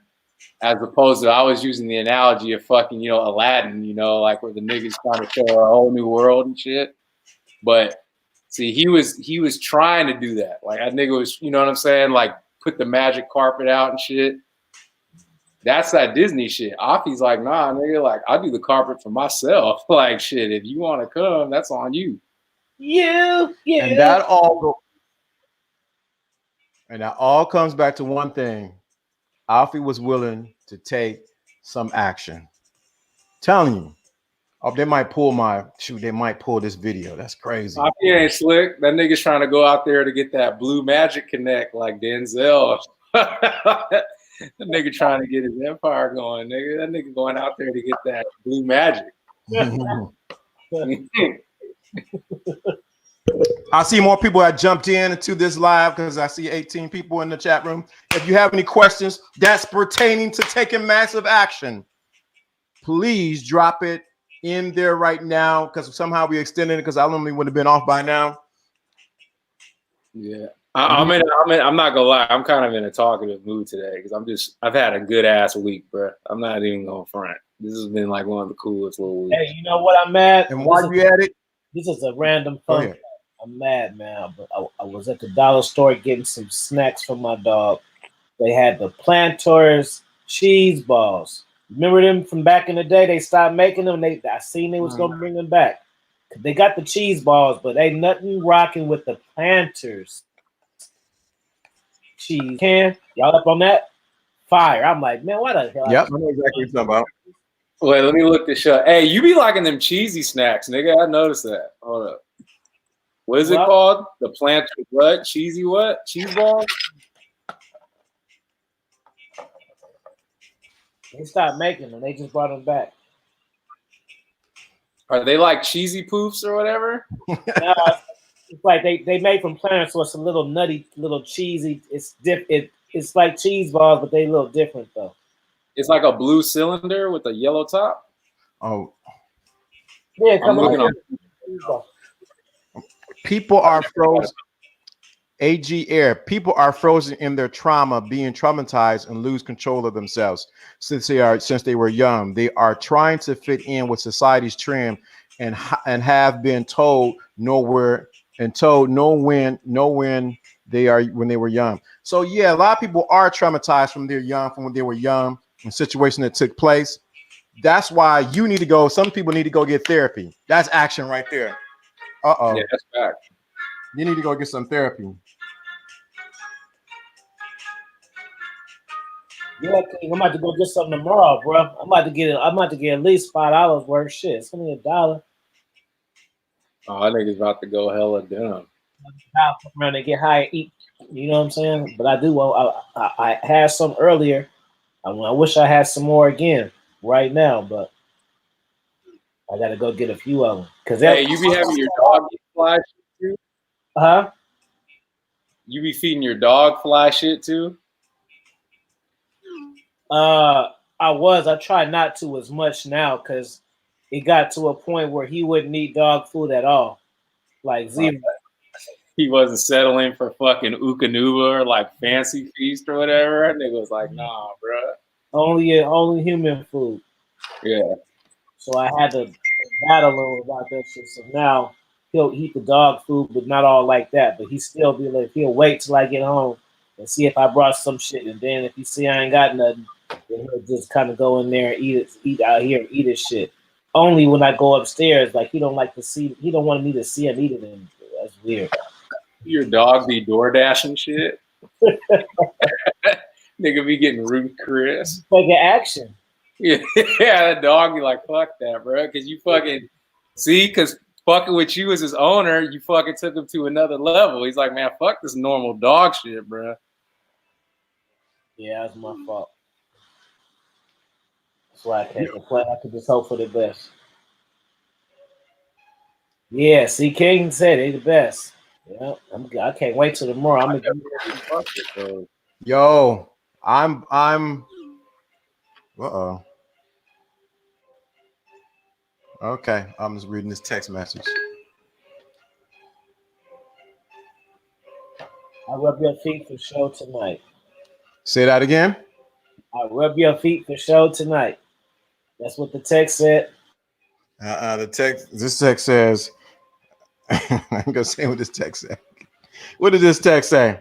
[SPEAKER 3] as opposed to, I was using the analogy of fucking, you know, Aladdin, you know, like where the niggas trying to show a whole new world and shit. But see, he was trying to do that. Like that nigga was, you know what I'm saying? Like put the magic carpet out and shit. That's that Disney shit. Offie's like, nah, nigga, like I do the carpet for myself. Like shit, if you want to come, that's on you.
[SPEAKER 4] Yeah.
[SPEAKER 1] And that all comes back to one thing. Alfie was willing to take some action. Telling you. Oh, they might pull they might pull this video. That's crazy.
[SPEAKER 3] Offie ain't slick. That nigga's trying to go out there to get that blue magic connect like Denzel. That nigga trying to get his empire going, nigga. That nigga going out there to get that blue magic.
[SPEAKER 1] I see more people that jumped into this live because I see 18 people in the chat room. If you have any questions that's pertaining to taking massive action, please drop it in there right now because somehow we extended it because I normally would have been off by now.
[SPEAKER 3] Yeah. I'm not gonna lie, I'm kind of in a talkative mood today because I've had a good ass week, bro. I'm not even gonna front. This has been like one of the coolest little weeks.
[SPEAKER 4] Hey, you know what I'm mad?
[SPEAKER 1] And while you at it,
[SPEAKER 4] this is a random fun. I'm mad, man. But I was at the dollar store getting some snacks for my dog. They had the Planters cheese balls. Remember them from back in the day? They stopped making them. I seen they was gonna bring them back. They got the cheese balls, but ain't nothing rocking with the Planters cheese can. Y'all up on that? Fire. I'm like, man, what the hell?
[SPEAKER 1] Yep, I know exactly what you're talking about.
[SPEAKER 3] Wait, let me look this up. Hey, you be liking them cheesy snacks, nigga. I noticed that. Hold up. What is it called? The Planters what? Cheesy what? Cheese balls?
[SPEAKER 4] They stopped making them. They just brought them back.
[SPEAKER 3] Are they like cheesy poofs or whatever?
[SPEAKER 4] No, it's like they made from Planters, so it's a little nutty, little cheesy. It's like cheese balls, but they a little different though.
[SPEAKER 3] It's like a blue cylinder with a yellow top.
[SPEAKER 1] Oh,
[SPEAKER 4] yeah.
[SPEAKER 1] People are frozen. AG Air. People are frozen in their trauma, being traumatized and lose control of themselves since they were young. They are trying to fit in with society's trend and have been told nowhere and told no when when they were young. So yeah, a lot of people are traumatized from when they were young in situation that took place. That's why you need to go. Some people need to go get therapy. That's action right there.
[SPEAKER 3] Yeah, that's fact.
[SPEAKER 1] You need to go get some therapy.
[SPEAKER 4] Yeah, King, I'm about to go get something tomorrow, bro. I'm about to get at least $5 worth. Shit, it's only $1.
[SPEAKER 3] Oh, I think it's about to go hella dumb.
[SPEAKER 4] I'll come around and get high and eat. You know what I'm saying? But I do. Well, I had some earlier. I wish I had some more again right now, but I got to go get a few of them.
[SPEAKER 3] Hey, you be having your dog eat fly shit too?
[SPEAKER 4] Huh?
[SPEAKER 3] You be feeding your dog fly shit too?
[SPEAKER 4] I try not to as much now because it got to a point where he wouldn't eat dog food at all, like zero.
[SPEAKER 3] He wasn't settling for fucking Ukanuba or like Fancy Feast or whatever. That nigga was like, nah, bro.
[SPEAKER 4] Only human food.
[SPEAKER 3] Yeah.
[SPEAKER 4] So I had to battle about that shit. So now he'll eat the dog food, but not all like that. But he still be like, he'll wait till I get home and see if I brought some shit. And then if he see I ain't got nothing, then he'll just kind of go in there and eat out here and eat his shit. Only when I go upstairs, like he don't want me to see him eat it. And that's weird.
[SPEAKER 3] Your dog be DoorDash and shit. Nigga be getting Ruth Chris.
[SPEAKER 4] Like action.
[SPEAKER 3] Yeah, that dog be like, fuck that, bro. Because you fucking see, because fucking with you as his owner, you fucking took him to another level. He's like, man, fuck this normal dog shit, bro.
[SPEAKER 4] Yeah, that's my fault. That's why I can't complain. I could just hope for the best. Yeah, see, King said they the best. Yeah, I can't wait till tomorrow. I'm gonna
[SPEAKER 1] Yo, I'm okay. I'm just reading this text message.
[SPEAKER 4] I rub your feet for show tonight.
[SPEAKER 1] Say that again.
[SPEAKER 4] I rub your feet for show tonight. That's what the text said.
[SPEAKER 1] This text says, I'm gonna say what this text said. What did this text say?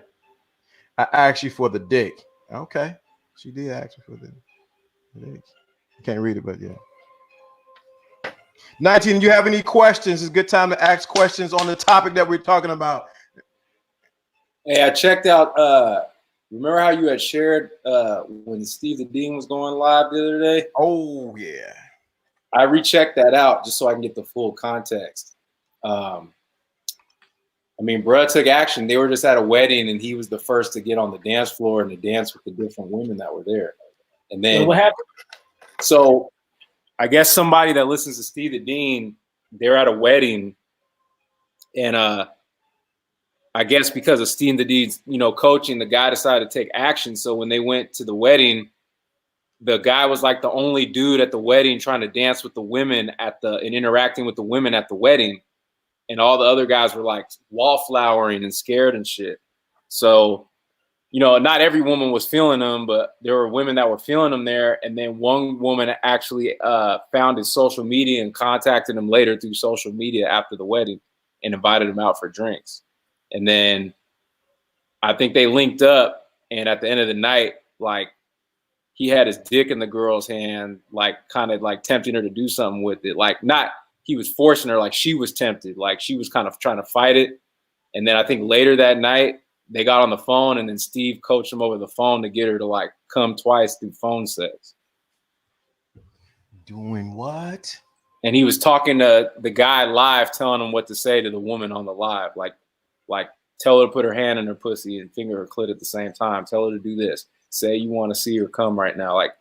[SPEAKER 1] I asked you for the dick. Okay, she did ask you for the. You can't read it, but yeah. 19, you have any questions? It's a good time to ask questions on the topic that we're talking about.
[SPEAKER 3] Hey, I checked out. Remember how you had shared when Steve the Dean was going live the other day?
[SPEAKER 1] Oh yeah.
[SPEAKER 3] I rechecked that out just so I can get the full context. I mean, bruh took action. They were just at a wedding, and he was the first to get on the dance floor and to dance with the different women that were there. And then
[SPEAKER 4] So what happened?
[SPEAKER 3] So I guess somebody that listens to Steve the Dean, they're at a wedding, and I guess because of Steve the Dean's, coaching, the guy decided to take action. So when they went to the wedding, the guy was like the only dude at the wedding trying to dance with the women and interacting with the women at the wedding. And all the other guys were like wallflowering and scared and shit. So, not every woman was feeling him, but there were women that were feeling him there. And then one woman actually found his social media and contacted him later through social media after the wedding and invited him out for drinks. And then I think they linked up, and at the end of the night, like, he had his dick in the girl's hand, like kind of like tempting her to do something with it. Like, not he was forcing her, like she was tempted, like she was kind of trying to fight it. And then I think later that night they got on the phone, and then Steve coached him over the phone to get her to like come twice through phone sex.
[SPEAKER 1] Doing what?
[SPEAKER 3] And he was talking to the guy live, telling him what to say to the woman on the live, like tell her to put her hand in her pussy and finger her clit at the same time. Tell her to do this. Say you want to see her come right now. Like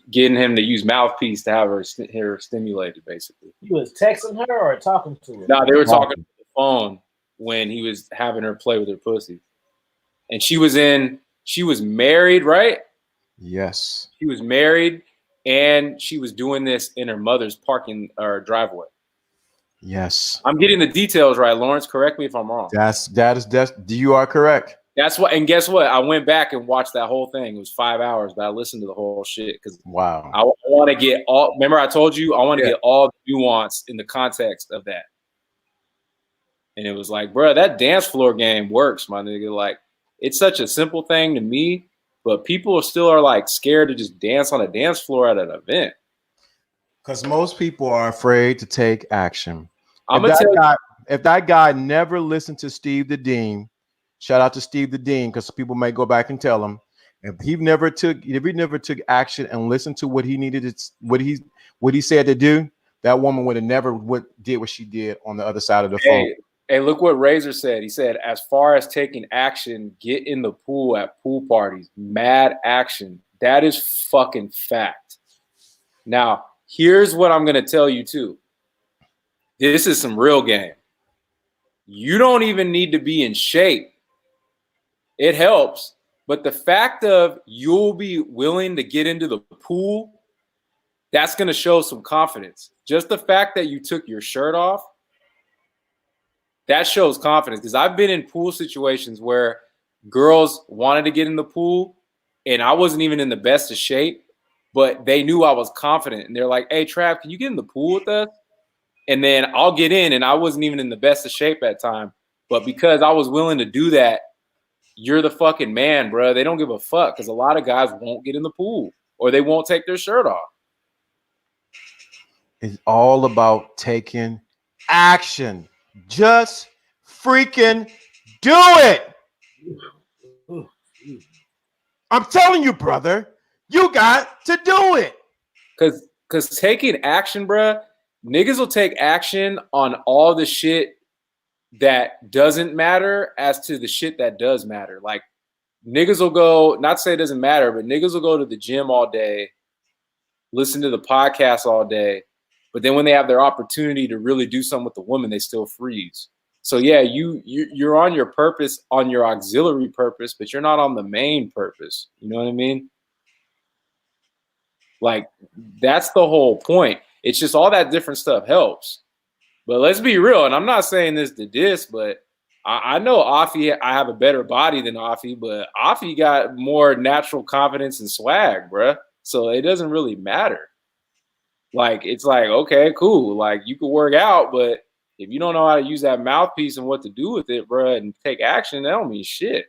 [SPEAKER 3] getting him to use mouthpiece to have her stimulated, basically.
[SPEAKER 4] He was texting her or talking to her?
[SPEAKER 3] No, they were talking on the phone when he was having her play with her pussy. And she was married, right?
[SPEAKER 1] Yes.
[SPEAKER 3] She was married, and she was doing this in her mother's parking or driveway.
[SPEAKER 1] Yes.
[SPEAKER 3] I'm getting the details right, Lawrence. Correct me if I'm wrong.
[SPEAKER 1] You are correct.
[SPEAKER 3] That's what, and guess what? I went back and watched that whole thing. It was 5 hours, but I listened to the whole shit because
[SPEAKER 1] wow.
[SPEAKER 3] I want to get all. Remember, I told you I want to get all the nuance in the context of that. And it was like, bro, that dance floor game works, my nigga. Like, it's such a simple thing to me, but people still are like scared to just dance on a dance floor at an event.
[SPEAKER 1] Because most people are afraid to take action. If that guy never listened to Steve the Dean, shout out to Steve the Dean, because people may go back and tell him, if he never took action and listened to what he needed, what he said to do, that woman would have never did what she did on the other side of the phone.
[SPEAKER 3] Hey, look what Razor said. He said, as far as taking action, get in the pool at pool parties. Mad action. That is fucking fact. Now, here's what I'm going to tell you too. This is some real game. You don't even need to be in shape. It helps. But the fact of you'll be willing to get into the pool, that's going to show some confidence. Just the fact that you took your shirt off, that shows confidence. Because I've been in pool situations where girls wanted to get in the pool and I wasn't even in the best of shape, but they knew I was confident. And they're like, hey, Trav, can you get in the pool with us? And then I'll get in, and I wasn't even in the best of shape at the time. But because I was willing to do that, you're the fucking man, bro. They don't give a fuck because a lot of guys won't get in the pool or they won't take their shirt off.
[SPEAKER 1] It's all about taking action. Just freaking do it. I'm telling you, brother, you got to do it.
[SPEAKER 3] Because taking action, bro, niggas will take action on all the shit that doesn't matter as to the shit that does matter. Like, niggas will go, not to say it doesn't matter, but niggas will go to the gym all day, listen to the podcast all day, but then when they have their opportunity to really do something with the woman, they still freeze. So yeah, you're on your purpose, on your auxiliary purpose, but you're not on the main purpose. You know what I mean? Like, that's the whole point. It's just all that different stuff helps. But let's be real, and I'm not saying this to diss, but I know Afi, I have a better body than Afi, but Afi got more natural confidence and swag, bruh. So it doesn't really matter. Like, it's like, okay, cool. Like, you can work out, but if you don't know how to use that mouthpiece and what to do with it, bruh, and take action, that don't mean shit.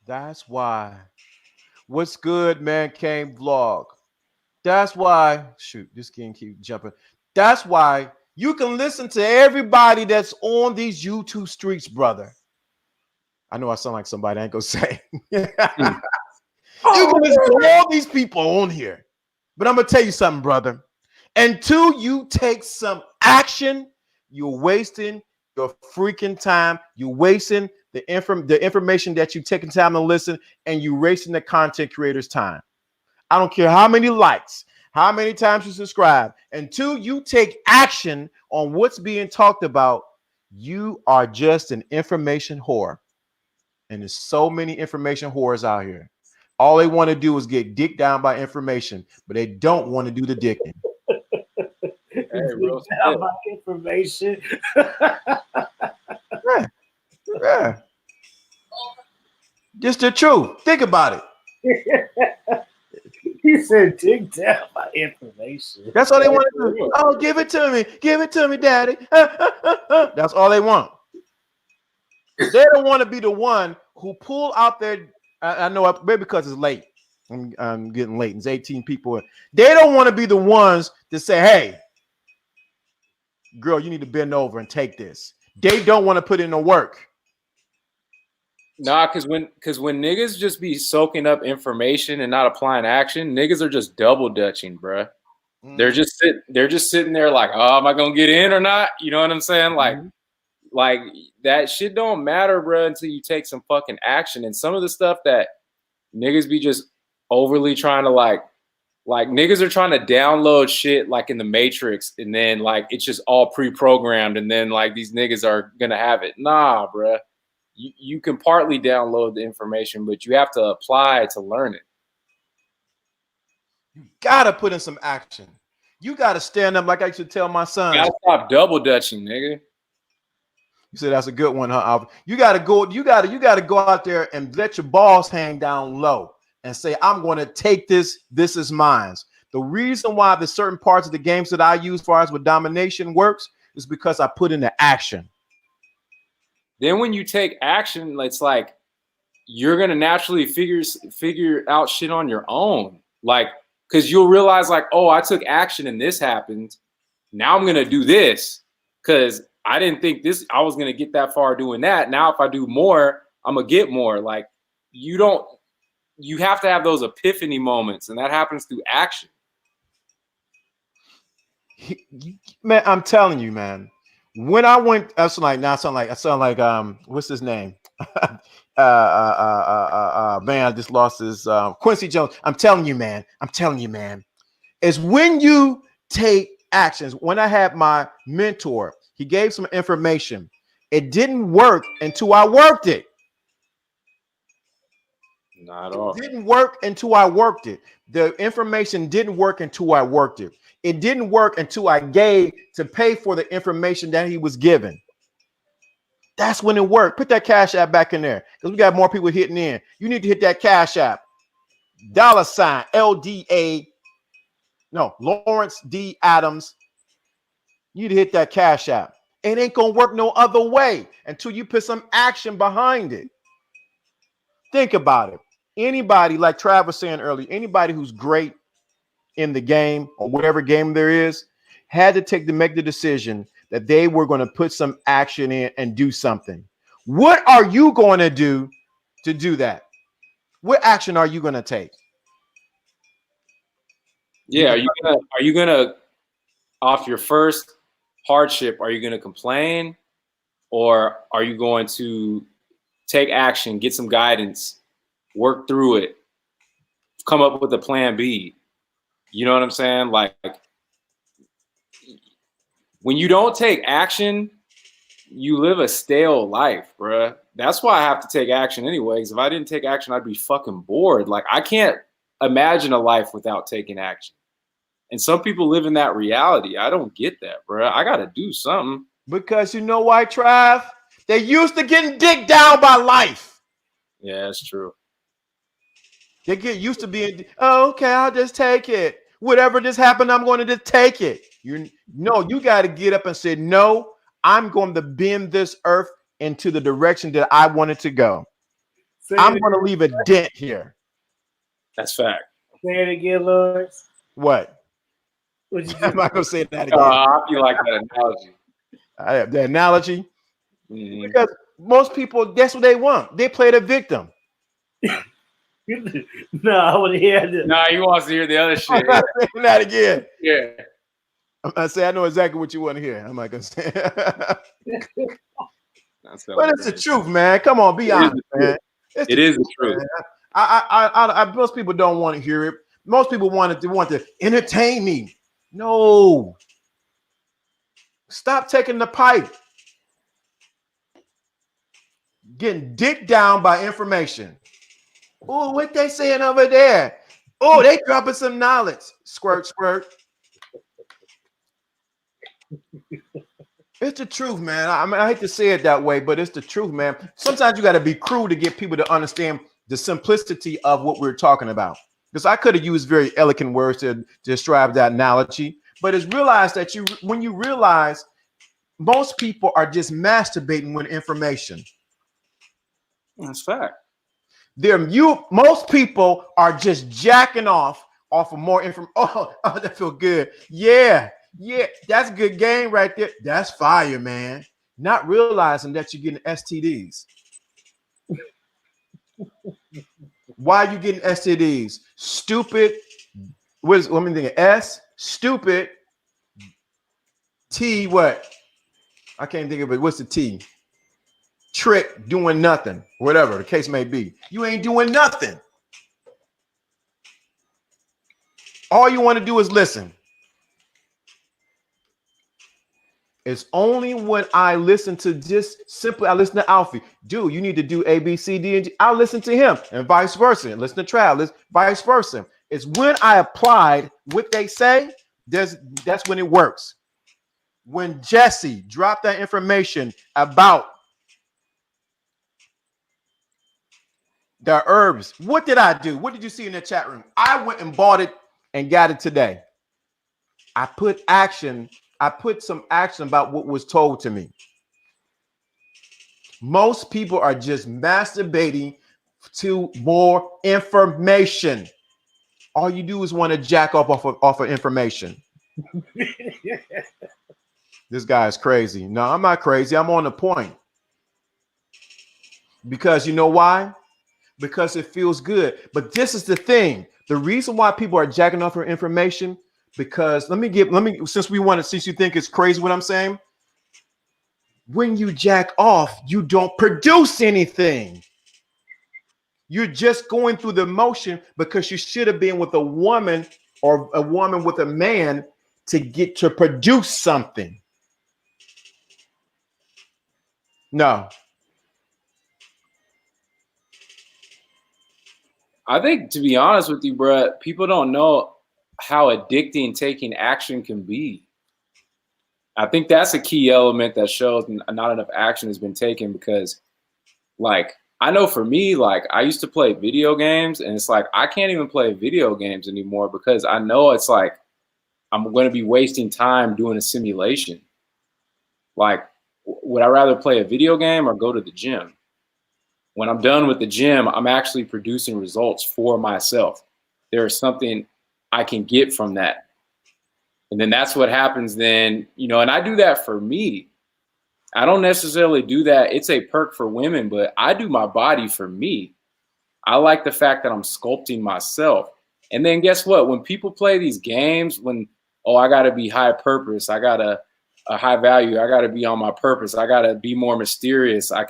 [SPEAKER 1] That's why What's good, man? Came vlog. That's why, shoot, this can keep jumping. That's why you can listen to everybody that's on these YouTube streets, brother. I know I sound like somebody I ain't gonna say. You can listen to all these people on here. But I'm gonna tell you something, brother. Until you take some action, you're wasting your freaking time. You're wasting the information that you're taking time to listen, and you're wasting the content creator's time. I don't care how many likes, how many times you subscribe. Until you take action on what's being talked about, you are just an information whore. And there's so many information whores out here. All they want to do is get dicked down by information, but they don't want to do the dicking.
[SPEAKER 3] Hey, real
[SPEAKER 4] about information.
[SPEAKER 1] Yeah. Just the truth. Think about it.
[SPEAKER 4] He said, dig down my information.
[SPEAKER 1] That's all they want to do. Oh, give it to me. Give it to me, daddy. That's all they want. They don't want to be the one who pull out their, I know maybe because it's late. I'm getting late. It's 18 people. They don't want to be the ones to say, hey, girl, you need to bend over and take this. They don't want to put in the work.
[SPEAKER 3] Nah, because when niggas just be soaking up information and not applying action, niggas are just double dutching, bruh. They're just sitting there like, oh, am I gonna get in or not? You know what I'm saying? Like that shit don't matter, bruh, until you take some fucking action. And some of the stuff that niggas be just overly trying to like niggas are trying to download shit like in the Matrix, and then like it's just all pre-programmed, and then like these niggas are gonna have it. Nah, bruh. You can partly download the information, but you have to apply to learn it.
[SPEAKER 1] You gotta put in some action. You gotta stand up, like I used to tell my son.
[SPEAKER 3] You gotta stop double dutching, nigga.
[SPEAKER 1] You said that's a good one, huh, Albert? You gotta go out there and let your balls hang down low and say, I'm gonna take this. This is mine. The reason why the certain parts of the games that I use, as far as with domination works, is because I put in the action.
[SPEAKER 3] Then when you take action, it's like you're gonna naturally figure out shit on your own. Like, because you'll realize, like, oh, I took action and this happened. Now I'm gonna do this because I didn't think I was gonna get that far doing that. Now if I do more, I'm gonna get more. Like, you have to have those epiphany moments, and that happens through action.
[SPEAKER 1] Man, I'm telling you, man. When I went, I sound like what's his name? Man, I just lost his Quincy Jones. I'm telling you, man. It's when you take actions. When I had my mentor, he gave some information. It didn't work until I worked it.
[SPEAKER 3] Not at all.
[SPEAKER 1] It didn't work until I worked it. The information didn't work until I worked it. It didn't work until I gave to pay for the information that he was given. That's when it worked. Put that Cash App back in there because we got more people hitting in. You need to hit that Cash App. $ LDA. No, Lawrence D. Adams. You need to hit that Cash App. It ain't going to work no other way until you put some action behind it. Think about it. Anybody, like Trav was saying earlier, anybody who's great in the game or whatever game there is, had to make the decision that they were going to put some action in and do something. What are you going to do that? What action are you going to take?
[SPEAKER 3] Yeah, are you gonna off your first hardship, are you gonna complain, or are you going to take action, get some guidance, work through it, come up with a plan B? You know what I'm saying? Like, when you don't take action, you live a stale life, bruh. That's why I have to take action anyways. If I didn't take action, I'd be fucking bored. Like, I can't imagine a life without taking action. And some people live in that reality. I don't get that, bruh. I got to do something.
[SPEAKER 1] Because you know why, Trav? They used to getting digged down by life.
[SPEAKER 3] Yeah, that's true.
[SPEAKER 1] They get used to being, oh, okay, I'll just take it. Whatever just happened, I'm going to just take it. You got to get up and say, no, I'm going to bend this earth into the direction that I want it to go. I'm going to leave a dent here.
[SPEAKER 3] That's fact.
[SPEAKER 4] Say it again, Lawrence.
[SPEAKER 1] What?
[SPEAKER 4] What you
[SPEAKER 1] I'm
[SPEAKER 4] just
[SPEAKER 1] not gonna say that again.
[SPEAKER 3] I feel like that analogy.
[SPEAKER 1] The analogy,
[SPEAKER 3] Mhm.
[SPEAKER 1] because most people, that's what they want. They play the victim.
[SPEAKER 4] No, I want to hear that.
[SPEAKER 3] Nah, he wants to hear the other
[SPEAKER 1] I'm
[SPEAKER 3] shit.
[SPEAKER 1] not saying that again.
[SPEAKER 3] Yeah.
[SPEAKER 1] I'm not saying I know exactly what you want to hear. I'm not gonna say.
[SPEAKER 3] That's
[SPEAKER 1] But it's the truth, man. Come on, be honest, man.
[SPEAKER 3] It is the truth.
[SPEAKER 1] Man. I most people don't want to hear it. Most people want to entertain me. No. Stop taking the pipe. Getting dicked down by information. Oh, what they saying over there? Oh, they dropping some knowledge. Squirt, squirt. It's the truth, man. I mean, I hate to say it that way, but it's the truth, man. Sometimes you got to be cruel to get people to understand the simplicity of what we're talking about. Because I could have used very elegant words to describe that analogy, but it's realized that when you realize most people are just masturbating with information.
[SPEAKER 3] That's fact.
[SPEAKER 1] Most people are just jacking off of more information. Oh, that feel good. Yeah, that's a good game right there. That's fire, man. Not realizing that you're getting STDs. Why are you getting STDs? Stupid. Let me think. S. Stupid. T. What? I can't think of it. What's the T? Trick. Doing nothing. Whatever the case may be. You ain't doing nothing. All you want to do is listen. It's only when I listen to I listen to Alfie. Dude, you need to do A, B, C, D, and G. I'll listen to him and vice versa. And listen to Trav, vice versa. It's when I applied what they say, that's when it works. When Jesse dropped that information about the herbs, what did I do? What did you see in the chat room? I went and bought it and got it today. I put some action about what was told to me. Most people are just masturbating to more information. All you do is want to jack up off of information. This guy is crazy. No, I'm not crazy. I'm on the point. Because you know why? Because it feels good. But this is the thing. The reason why people are jacking off for information, because since you think it's crazy what I'm saying, when you jack off, you don't produce anything. You're just going through the motion because you should have been with a woman or a woman with a man to get to produce something. No.
[SPEAKER 3] I think, to be honest with you, bro, people don't know how addicting taking action can be. I think that's a key element that shows not enough action has been taken because, like, I know for me, like, I used to play video games, and it's like I can't even play video games anymore because I know it's like I'm going to be wasting time doing a simulation. Like, would I rather play a video game or go to the gym? When I'm done with the gym, I'm actually producing results for myself. There is something I can get from that. And then that's what happens then, and I do that for me. I don't necessarily do that. It's a perk for women, but I do my body for me. I like the fact that I'm sculpting myself. And then guess what? When people play these games, I got to be high purpose. I got a high value. I got to be on my purpose. I got to be more mysterious. I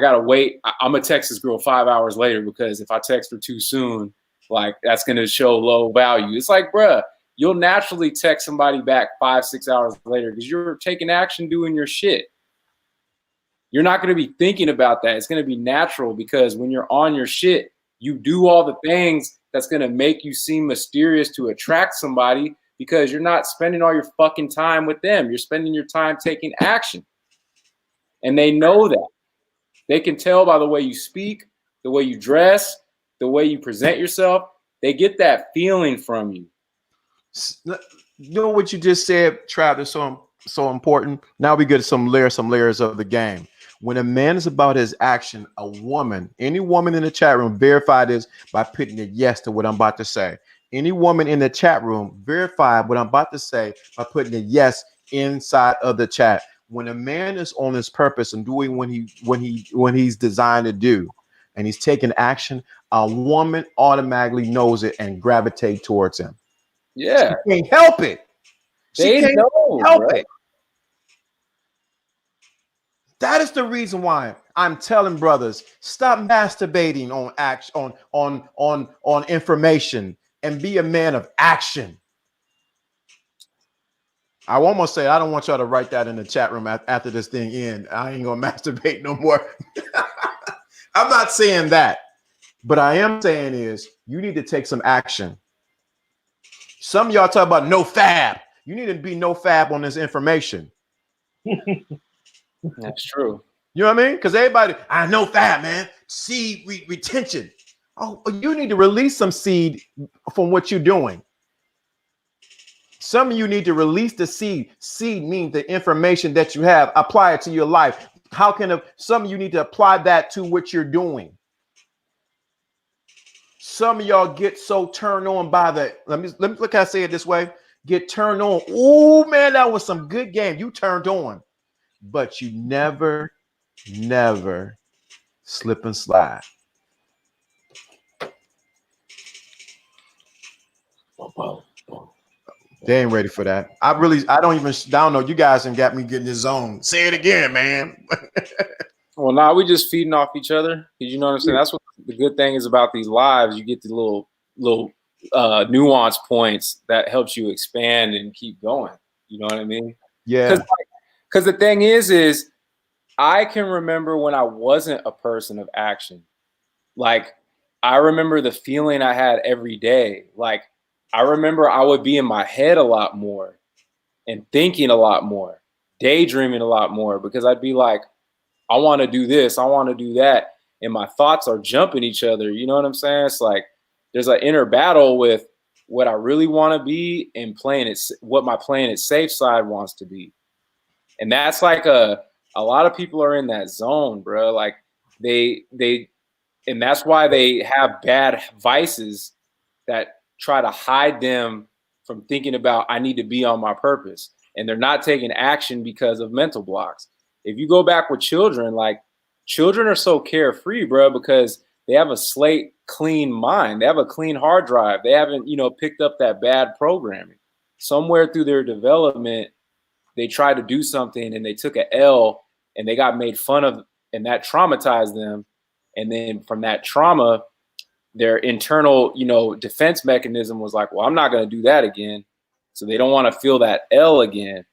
[SPEAKER 3] got to wait. I'm going to text this girl 5 hours later because if I text her too soon, like, that's going to show low value. It's like, bruh, you'll naturally text somebody back 5-6 hours later because you're taking action doing your shit. You're not going to be thinking about that. It's going to be natural because when you're on your shit, you do all the things that's going to make you seem mysterious to attract somebody because you're not spending all your fucking time with them. You're spending your time taking action. And they know that. They can tell by the way you speak, the way you dress, the way you present yourself. They get that feeling from you.
[SPEAKER 1] You know what you just said, Trav, is so important. Now we get some layers of the game. When a man is about his action, a woman, any woman in the chat room, verify this by putting a yes to what I'm about to say. Any woman in the chat room, verify what I'm about to say by putting a yes inside of the chat. When a man is on his purpose and doing when he's designed to do, and he's taking action, a woman automatically knows it and gravitate towards him.
[SPEAKER 3] Yeah,
[SPEAKER 1] she can't help it.
[SPEAKER 3] they know,
[SPEAKER 1] Help
[SPEAKER 3] bro.
[SPEAKER 1] it. That is the reason why I'm telling brothers, stop masturbating on action, on information, and be a man of action. I almost say I don't want y'all to write that in the chat room after this thing ends. I ain't gonna masturbate no more. I'm not saying that, but I am saying is you need to take some action. Some of y'all talk about no fab. You need to be no fab on this information.
[SPEAKER 3] That's true.
[SPEAKER 1] You know what I mean? Because everybody, I know fab, man. Seed retention. Oh, you need to release some seed from what you're doing. Some of you need to release the seed. Seed means the information that you have. Apply it to your life. How can some of you need to apply that to what you're doing? Some of y'all get so turned on by the, let me look how I say it this way. Get turned on. Oh man, that was some good game. You turned on, but you never slip and slide. They ain't ready for that. I don't know. You guys done got me getting this zone. Say it again, man.
[SPEAKER 3] Well, now we just feeding off each other. You know what I'm saying? That's what the good thing is about these lives. You get the little nuance points that helps you expand and keep going. You know what I mean?
[SPEAKER 1] Yeah.
[SPEAKER 3] Because the thing is I can remember when I wasn't a person of action. Like, I remember the feeling I had every day. Like, I remember I would be in my head a lot more and thinking a lot more, daydreaming a lot more, because I'd be like, I want to do this, I want to do that. And my thoughts are jumping each other. You know what I'm saying? It's like there's an inner battle with what I really want to be and what my playing it safe side wants to be. And that's like a lot of people are in that zone, bro. Like and that's why they have bad vices that try to hide them from thinking about, I need to be on my purpose. And they're not taking action because of mental blocks. If you go back with children, like, children are so carefree, bro, because they have a slate clean mind. They have a clean hard drive. They haven't, picked up that bad programming. Somewhere through their development, they tried to do something and they took an L and they got made fun of, and that traumatized them. And then from that trauma, their internal, defense mechanism was like, well, I'm not going to do that again. So they don't want to feel that L again,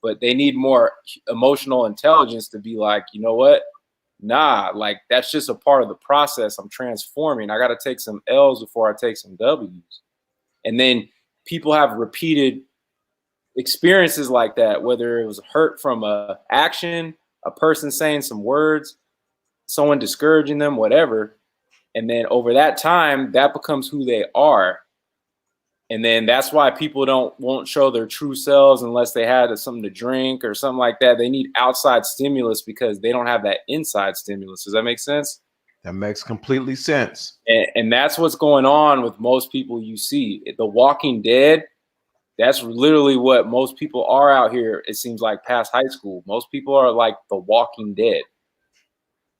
[SPEAKER 3] but they need more emotional intelligence to be like, you know what? Nah, like, that's just a part of the process. I'm transforming. I got to take some L's before I take some W's. And then people have repeated experiences like that, whether it was hurt from a action, a person saying some words, someone discouraging them, whatever. And then over that time, that becomes who they are. And then that's why people won't show their true selves unless they had something to drink or something like that. They need outside stimulus because they don't have that inside stimulus. Does that make sense?
[SPEAKER 1] That makes completely sense.
[SPEAKER 3] And that's what's going on with most people you see. The Walking Dead, that's literally what most people are out here, it seems like, past high school. Most people are like the Walking Dead.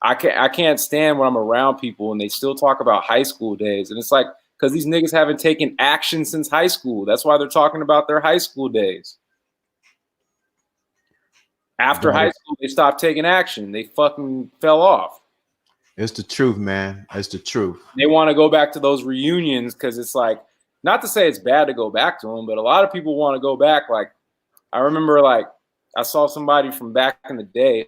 [SPEAKER 3] I can't stand when I'm around people and they still talk about high school days. And it's like, because these niggas haven't taken action since high school. That's why they're talking about their high school days. After high school, they stopped taking action. They fucking fell off.
[SPEAKER 1] It's the truth, man. It's the truth.
[SPEAKER 3] They want to go back to those reunions because it's like, not to say it's bad to go back to them, but a lot of people want to go back. Like, I remember, like, I saw somebody from back in the day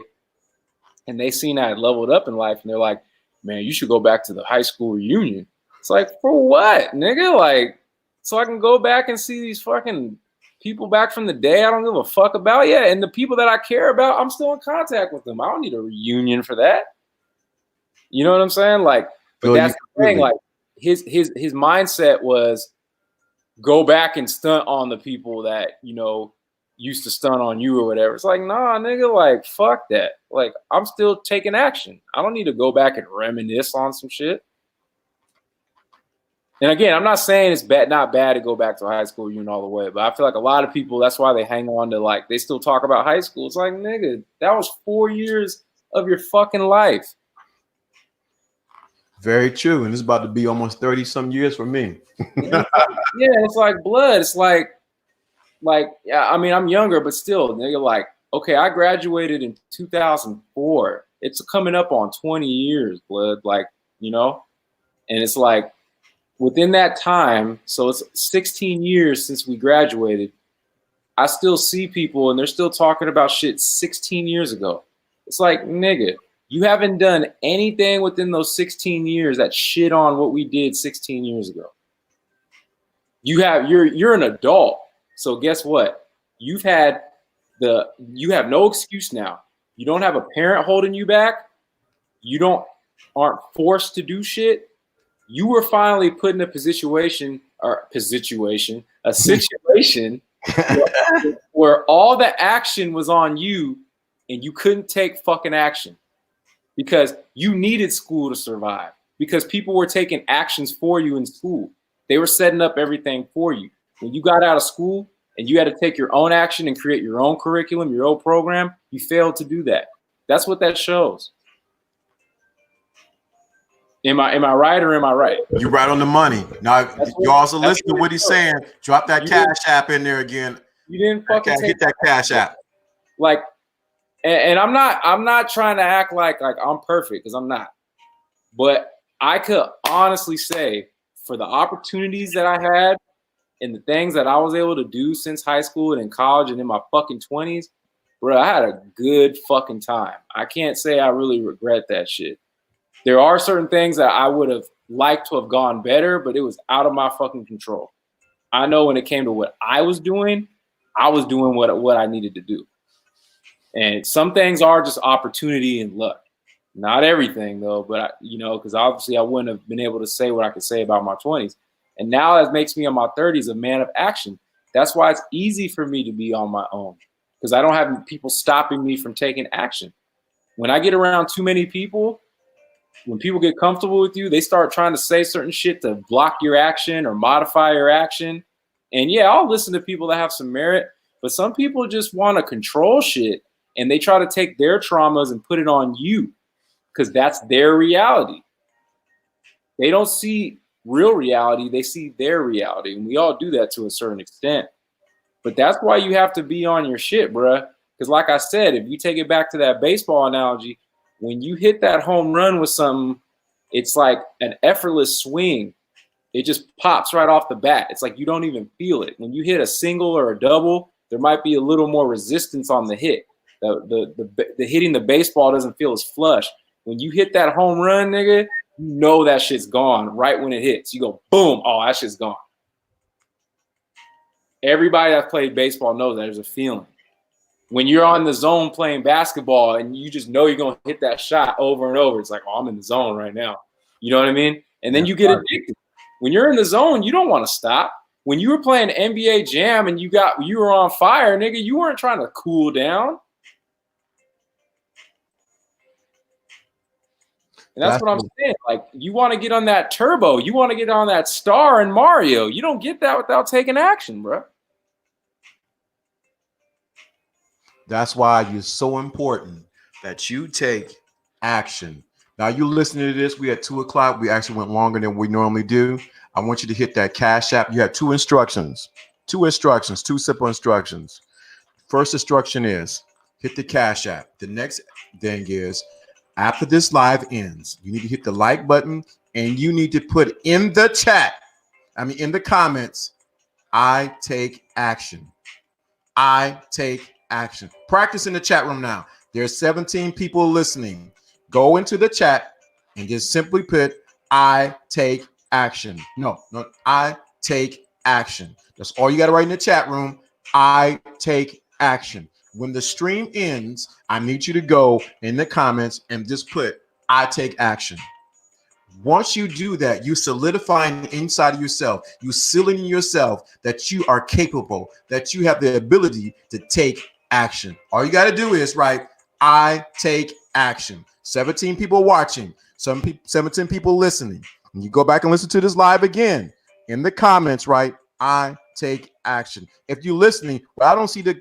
[SPEAKER 3] and they seen I had leveled up in life and they're like, man, you should go back to the high school reunion. It's like, for what, nigga? Like, so I can go back and see these fucking people back from the day I don't give a fuck about? Yeah, and the people that I care about, I'm still in contact with them. I don't need a reunion for that. You know what I'm saying? Like, but that's the thing. Like, his mindset was go back and stunt on the people that, used to stun on you or whatever. It's like, nah, nigga, like, fuck that. Like, I'm still taking action. I don't need to go back and reminisce on some shit. And again, I'm not saying it's not bad to go back to high school reunion all the way, but I feel like a lot of people, that's why they hang on to, like, they still talk about high school. It's like, nigga, that was 4 years of your fucking life.
[SPEAKER 1] Very true. And it's about to be almost 30 some years for me.
[SPEAKER 3] Yeah, it's like blood. It's like, yeah, I mean, I'm younger, but still, nigga, like, okay, I graduated in 2004. It's coming up on 20 years, blood, like, you know? And it's like, within that time, so it's 16 years since we graduated, I still see people and they're still talking about shit 16 years ago. It's like, nigga, you haven't done anything within those 16 years that shit on what we did 16 years ago. You're an adult. So guess what? You have no excuse now. You don't have a parent holding you back. You aren't forced to do shit. You were finally put in a situation where all the action was on you and you couldn't take fucking action because you needed school to survive, because people were taking actions for you in school. They were setting up everything for you. When you got out of school and you had to take your own action and create your own curriculum, your own program, you failed to do that. That's what that shows. Am I right or am I right?
[SPEAKER 1] You're right on the money. Now, you also listen to what he's saying. Drop that Cash App in there again.
[SPEAKER 3] You didn't fucking
[SPEAKER 1] hit that Cash App.
[SPEAKER 3] Like, and I'm not trying to act like I'm perfect, because I'm not. But I could honestly say, for the opportunities that I had and the things that I was able to do since high school and in college and in my fucking 20s, bro, I had a good fucking time. I can't say I really regret that shit. There are certain things that I would have liked to have gone better, but it was out of my fucking control. I know when it came to what I was doing what I needed to do. And some things are just opportunity and luck. Not everything, though, but, because obviously I wouldn't have been able to say what I could say about my 20s. And now that makes me in my 30s a man of action. That's why it's easy for me to be on my own, because I don't have people stopping me from taking action. When I get around too many people, when people get comfortable with you, they start trying to say certain shit to block your action or modify your action. And yeah, I'll listen to people that have some merit, but some people just want to control shit and they try to take their traumas and put it on you because that's their reality. They don't see real reality, they see their reality. And we all do that to a certain extent. But that's why you have to be on your shit, bruh. Because like I said, if you take it back to that baseball analogy, when you hit that home run with something, it's like an effortless swing. It just pops right off the bat. It's like you don't even feel it. When you hit a single or a double, there might be a little more resistance on the hit. The hitting the baseball doesn't feel as flush. When you hit that home run, nigga, you know that shit's gone right when it hits. You go, boom, oh, that shit's gone. Everybody that's played baseball knows that there's a feeling. When you're on the zone playing basketball and you just know you're going to hit that shot over and over, it's like, oh, I'm in the zone right now. You know what I mean? And then you get addicted. When you're in the zone, you don't want to stop. When you were playing NBA Jam and you were on fire, nigga, you weren't trying to cool down. And that's what I'm saying. Like, you want to get on that turbo. You want to get on that star in Mario. You don't get that without taking action, bro.
[SPEAKER 1] That's why it's so important that you take action. Now, you listening to this, we at 2 o'clock. We actually went longer than we normally do. I want you to hit that Cash App. You have two simple instructions. First instruction is hit the Cash App. The next thing is, after this live ends, you need to hit the like button and you need to put in the chat, in the comments, I take action. I take action. Practice in the chat room now. There's 17 people listening. Go into the chat and just simply put, I take action. No, I take action. That's all you got to write in the chat room. I take action. When the stream ends, I need you to go in the comments and just put, I take action. Once you do that, you solidifying inside of yourself, you sealing in yourself that you are capable, that you have the ability to take action. All you got to do is, right, I take action. 17 people watching, 17 people listening. And you go back and listen to this live again in the comments, right? I take action. If you're listening, well, I don't see the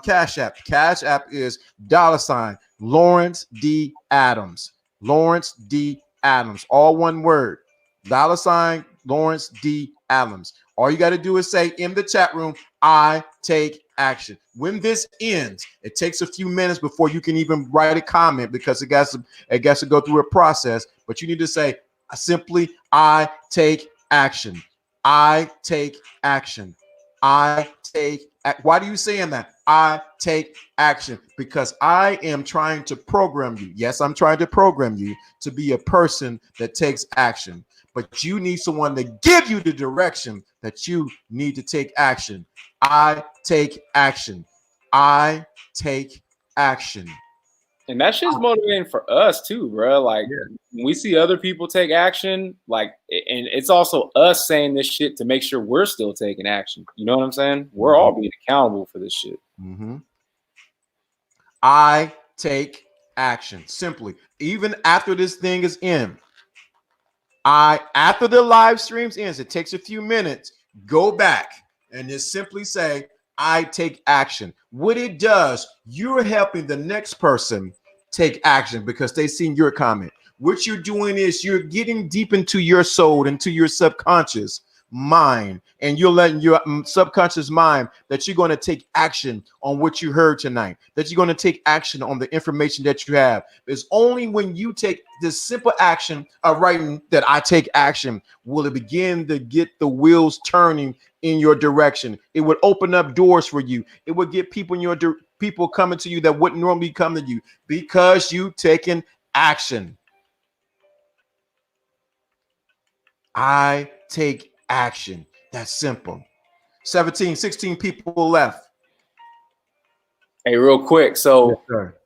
[SPEAKER 1] Cash App. Cash App is $ Lawrence D. Adams. Lawrence D. Adams. All one word. $ Lawrence D. Adams. All you got to do is say in the chat room, I take action. When this ends, it takes a few minutes before you can even write a comment because it got to go through a process. But you need to say simply, I take action. I take action. I take. Why do you saying that? I take action because I am trying to program you. Yes, I'm trying to program you to be a person that takes action. But you need someone to give you the direction that you need to take action. I take action. I take action.
[SPEAKER 3] And that shit's motivating for us too, bro. Like when we see other people take action, like, and it's also us saying this shit to make sure we're still taking action. You know what I'm saying? We're all being accountable for this shit.
[SPEAKER 1] Mm-hmm. I take action. Simply, even after this thing is in, after the live streams ends, it takes a few minutes. Go back and just simply say, I take action. What it does, you're helping the next person take action because they've seen your comment. What you're doing is you're getting deep into your soul, into your subconscious mind, and you're letting your subconscious mind that you're going to take action on what you heard tonight, that you're going to take action on the information that you have. It's only when you take this simple action of writing that I take action will it begin to get the wheels turning in your direction. It would open up doors for you. It would get people in your people coming to you that wouldn't normally come to you because you taking action. I take action. That's simple. 16 people left.
[SPEAKER 3] Hey, real quick. So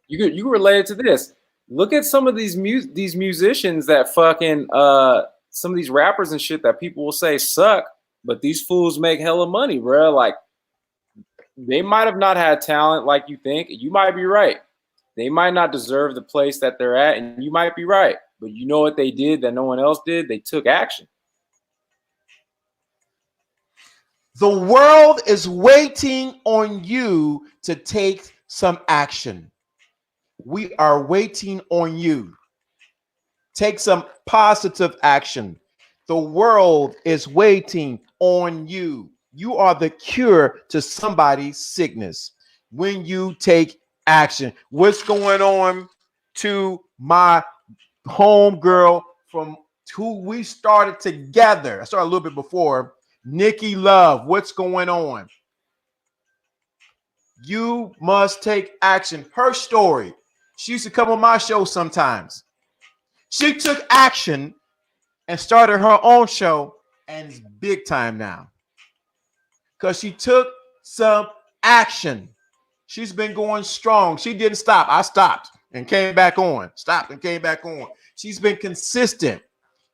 [SPEAKER 1] Yes,
[SPEAKER 3] you related to this. Look at some of these musicians that fucking some of these rappers and shit that people will say suck, but these fools make hella money, bro. Like they might have not had talent like you think. You might be right. They might not deserve the place that they're at, and you might be right. But you know what they did that no one else did? They took action.
[SPEAKER 1] The world is waiting on you to take some action. We are waiting on you. Take some positive action. The world is waiting on you. You are the cure to somebody's sickness when you take action. What's going on to my homegirl from who we started together? I started a little bit before. Nikki Love, what's going on? You must take action. Her story. She used to come on my show sometimes. She took action and started her own show, and it's big time now because she took some action. She's been going strong. She didn't stop. I stopped and came back on. Stopped and came back on. She's been consistent.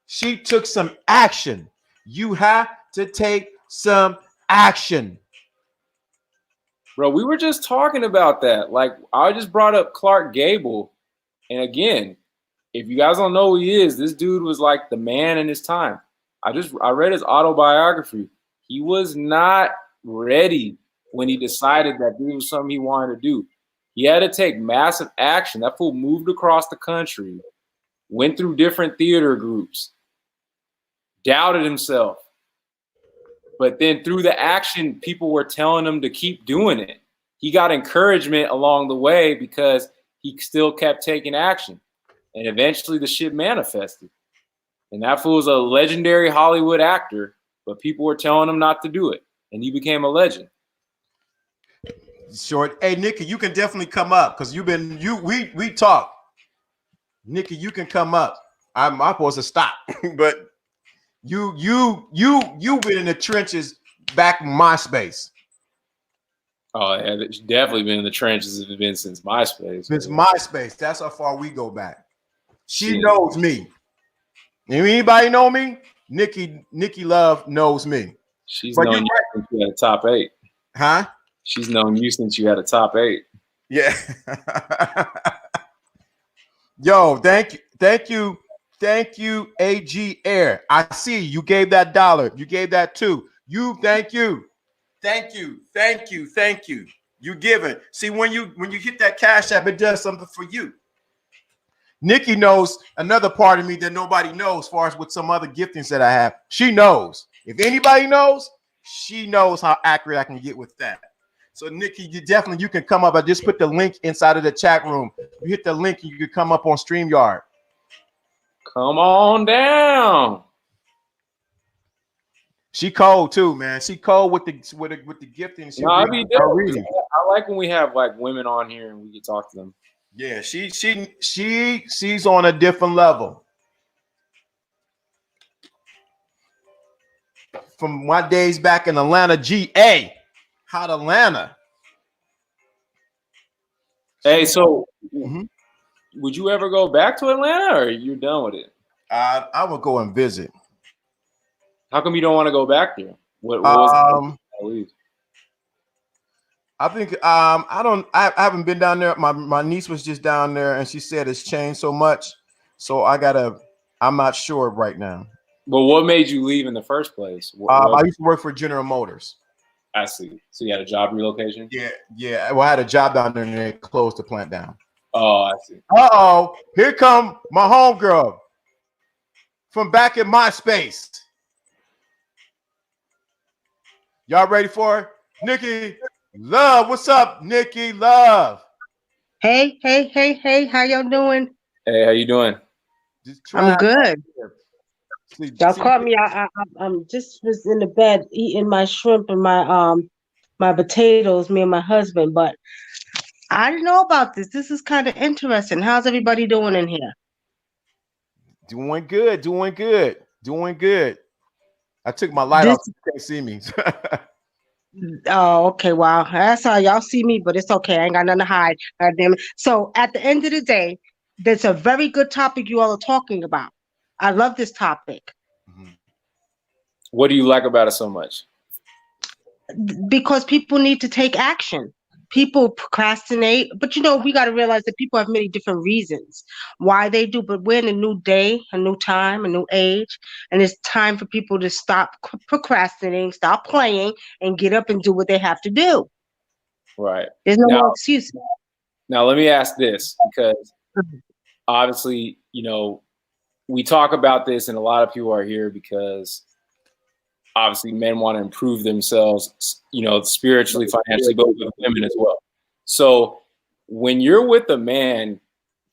[SPEAKER 1] She took some action. You have to take some action.
[SPEAKER 3] Bro, we were just talking about that. Like, I just brought up Clark Gable. And again, if you guys don't know who he is, this dude was like the man in his time. I read his autobiography. He was not ready when he decided that this was something he wanted to do. He had to take massive action. That fool moved across the country, went through different theater groups, doubted himself. But then through the action, people were telling him to keep doing it. He got encouragement along the way because he still kept taking action. And eventually the shit manifested. And that fool was a legendary Hollywood actor, but people were telling him not to do it. And he became a legend.
[SPEAKER 1] Short. Hey, Nikki, you can definitely come up because we talk. Nikki, you can come up. I'm supposed to stop, but you've been in the trenches back in MySpace.
[SPEAKER 3] Oh, yeah, it's definitely been in the trenches. It's been since MySpace.
[SPEAKER 1] Since MySpace, that's how far we go back. She knows me. If anybody know me, Nikki Love knows me.
[SPEAKER 3] She's
[SPEAKER 1] But
[SPEAKER 3] known
[SPEAKER 1] you're
[SPEAKER 3] you
[SPEAKER 1] right.
[SPEAKER 3] since you had a top 8.
[SPEAKER 1] Huh?
[SPEAKER 3] She's known you since you had a top 8.
[SPEAKER 1] Yeah. Yo, thank you, AG Air. I see you gave that dollar. You gave that too. Thank you. You giving. See, when you hit that cash app, it does something for you. Nikki knows another part of me that nobody knows, as far as with some other giftings that I have. She knows. If anybody knows, she knows how accurate I can get with that. So Nikki, you can come up. I just put the link inside of the chat room. You hit the link and you can come up on StreamYard.
[SPEAKER 3] Come on down.
[SPEAKER 1] She cold too, man. She cold with the gifting. She
[SPEAKER 3] No, I mean,
[SPEAKER 1] reading.
[SPEAKER 3] I like when we have like women on here and we can talk to them.
[SPEAKER 1] Yeah, she's on a different level. From my days back in Atlanta, GA, hot Atlanta.
[SPEAKER 3] Hey, so would you ever go back to Atlanta, or are you done with it?
[SPEAKER 1] I would go and visit.
[SPEAKER 3] How come you don't want to go back there? What was
[SPEAKER 1] I think I haven't been down there. My niece was just down there and she said it's changed so much. So I'm not sure right now.
[SPEAKER 3] But what made you leave in the first place?
[SPEAKER 1] I used to work for General Motors.
[SPEAKER 3] I see. So you had a job relocation?
[SPEAKER 1] Yeah. Well, I had a job down there and they closed the plant down.
[SPEAKER 3] Oh, I see.
[SPEAKER 1] Uh-oh, here come my homegirl from back in MySpace. Y'all ready for her? Nikki Love. What's up, Nikki Love?
[SPEAKER 6] Hey, how y'all doing?
[SPEAKER 3] Hey, how you doing?
[SPEAKER 6] I'm good. Y'all
[SPEAKER 1] See,
[SPEAKER 6] caught me. I'm just was in the bed eating my shrimp and my potatoes, me and my husband, but I didn't know about this. This is kind of interesting. How's everybody doing in here?
[SPEAKER 1] Doing good. I took my light off so you can't see me.
[SPEAKER 6] Oh, okay. Wow. That's how y'all see me, but it's okay. I ain't got nothing to hide. God damn it. So at the end of the day, that's a very good topic you all are talking about. I love this topic.
[SPEAKER 3] What do you like about it so much?
[SPEAKER 6] Because people need to take action. People procrastinate, but we got to realize that people have many different reasons why they do. But we're in a new day, a new time, a new age, and it's time for people to stop procrastinating, stop playing, and get up and do what they have to do.
[SPEAKER 3] Right.
[SPEAKER 6] There's no more excuses.
[SPEAKER 3] Now, let me ask this, because obviously, we talk about this, and a lot of people are here because obviously men want to improve themselves, spiritually, financially, but with women as well. So when you're with a man,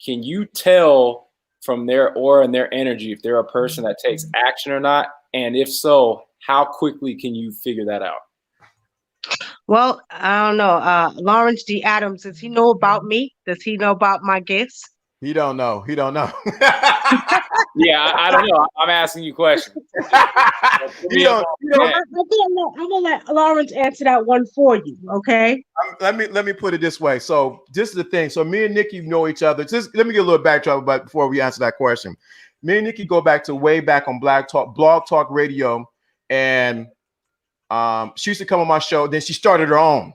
[SPEAKER 3] can you tell from their aura and their energy if they're a person that takes action or not? And if so, how quickly can you figure that out?
[SPEAKER 6] Well, I don't know. Lawrence D. Adams, does he know about me? Does he know about my gifts?
[SPEAKER 1] He don't know.
[SPEAKER 3] Yeah, I don't know. I'm asking you questions.
[SPEAKER 6] I'm gonna let Lawrence answer that one for you. Okay.
[SPEAKER 1] Let me put it this way. So this is the thing. So me and Nikki know each other. Just let me get a little backdrop about before we answer that question. Me and Nikki go back to way back on Blog Talk Radio, and she used to come on my show. Then she started her own.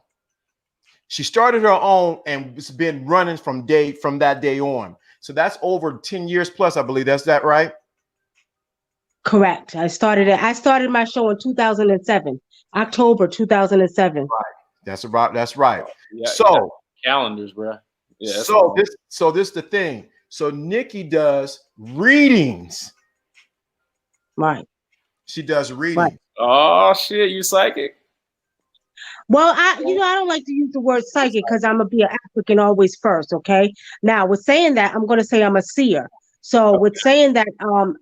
[SPEAKER 1] And it's been running from that day on. So that's over 10 years plus, I believe. That's that right?
[SPEAKER 6] Correct. I started my show in 2007, October 2007.
[SPEAKER 1] Right. That's right.
[SPEAKER 3] Yeah,
[SPEAKER 1] so
[SPEAKER 3] calendars, bro. Yeah.
[SPEAKER 1] So this is the thing. So Nikki does readings.
[SPEAKER 6] Right.
[SPEAKER 1] She does readings.
[SPEAKER 6] Right.
[SPEAKER 3] Oh shit, you psychic?
[SPEAKER 6] Well, I don't like to use the word psychic because I'm gonna be an African always first. Okay. Now, with saying that, I'm gonna say I'm a seer. So with saying that,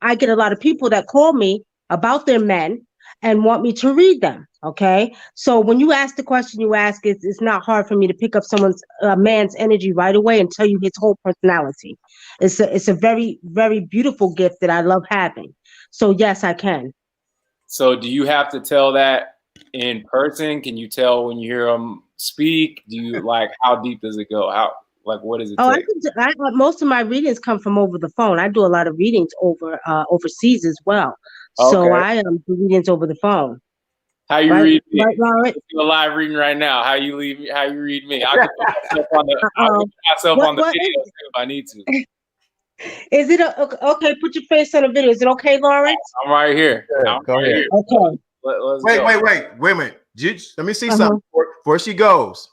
[SPEAKER 6] I get a lot of people that call me about their men and want me to read them. Okay. So when you ask the question you ask, it's not hard for me to pick up someone's man's energy right away and tell you his whole personality. It's a very, very beautiful gift that I love having. So yes, I can.
[SPEAKER 3] So do you have to tell that in person? Can you tell when you hear them speak? Do you how deep does it go? Like, what does it
[SPEAKER 6] Oh,
[SPEAKER 3] take?
[SPEAKER 6] most of my readings come from over the phone. I do a lot of readings overseas as well. So
[SPEAKER 3] Okay.
[SPEAKER 6] I do readings over the phone.
[SPEAKER 3] How you
[SPEAKER 6] Right,
[SPEAKER 3] read me?
[SPEAKER 6] right, Robert?
[SPEAKER 3] Do a live reading right now. How you leave me? How you read me? I can put myself on the. I'll put myself on the
[SPEAKER 6] What
[SPEAKER 3] video if I need to.
[SPEAKER 6] is it? Okay, put your face on the video. Is it okay, Lawrence?
[SPEAKER 3] I'm right here.
[SPEAKER 1] Yeah,
[SPEAKER 3] I'm
[SPEAKER 1] go
[SPEAKER 3] right
[SPEAKER 1] ahead.
[SPEAKER 3] here.
[SPEAKER 6] Okay.
[SPEAKER 3] Let's
[SPEAKER 1] Wait
[SPEAKER 3] go.
[SPEAKER 1] a minute. Let me see
[SPEAKER 6] Uh-huh.
[SPEAKER 1] something before she goes.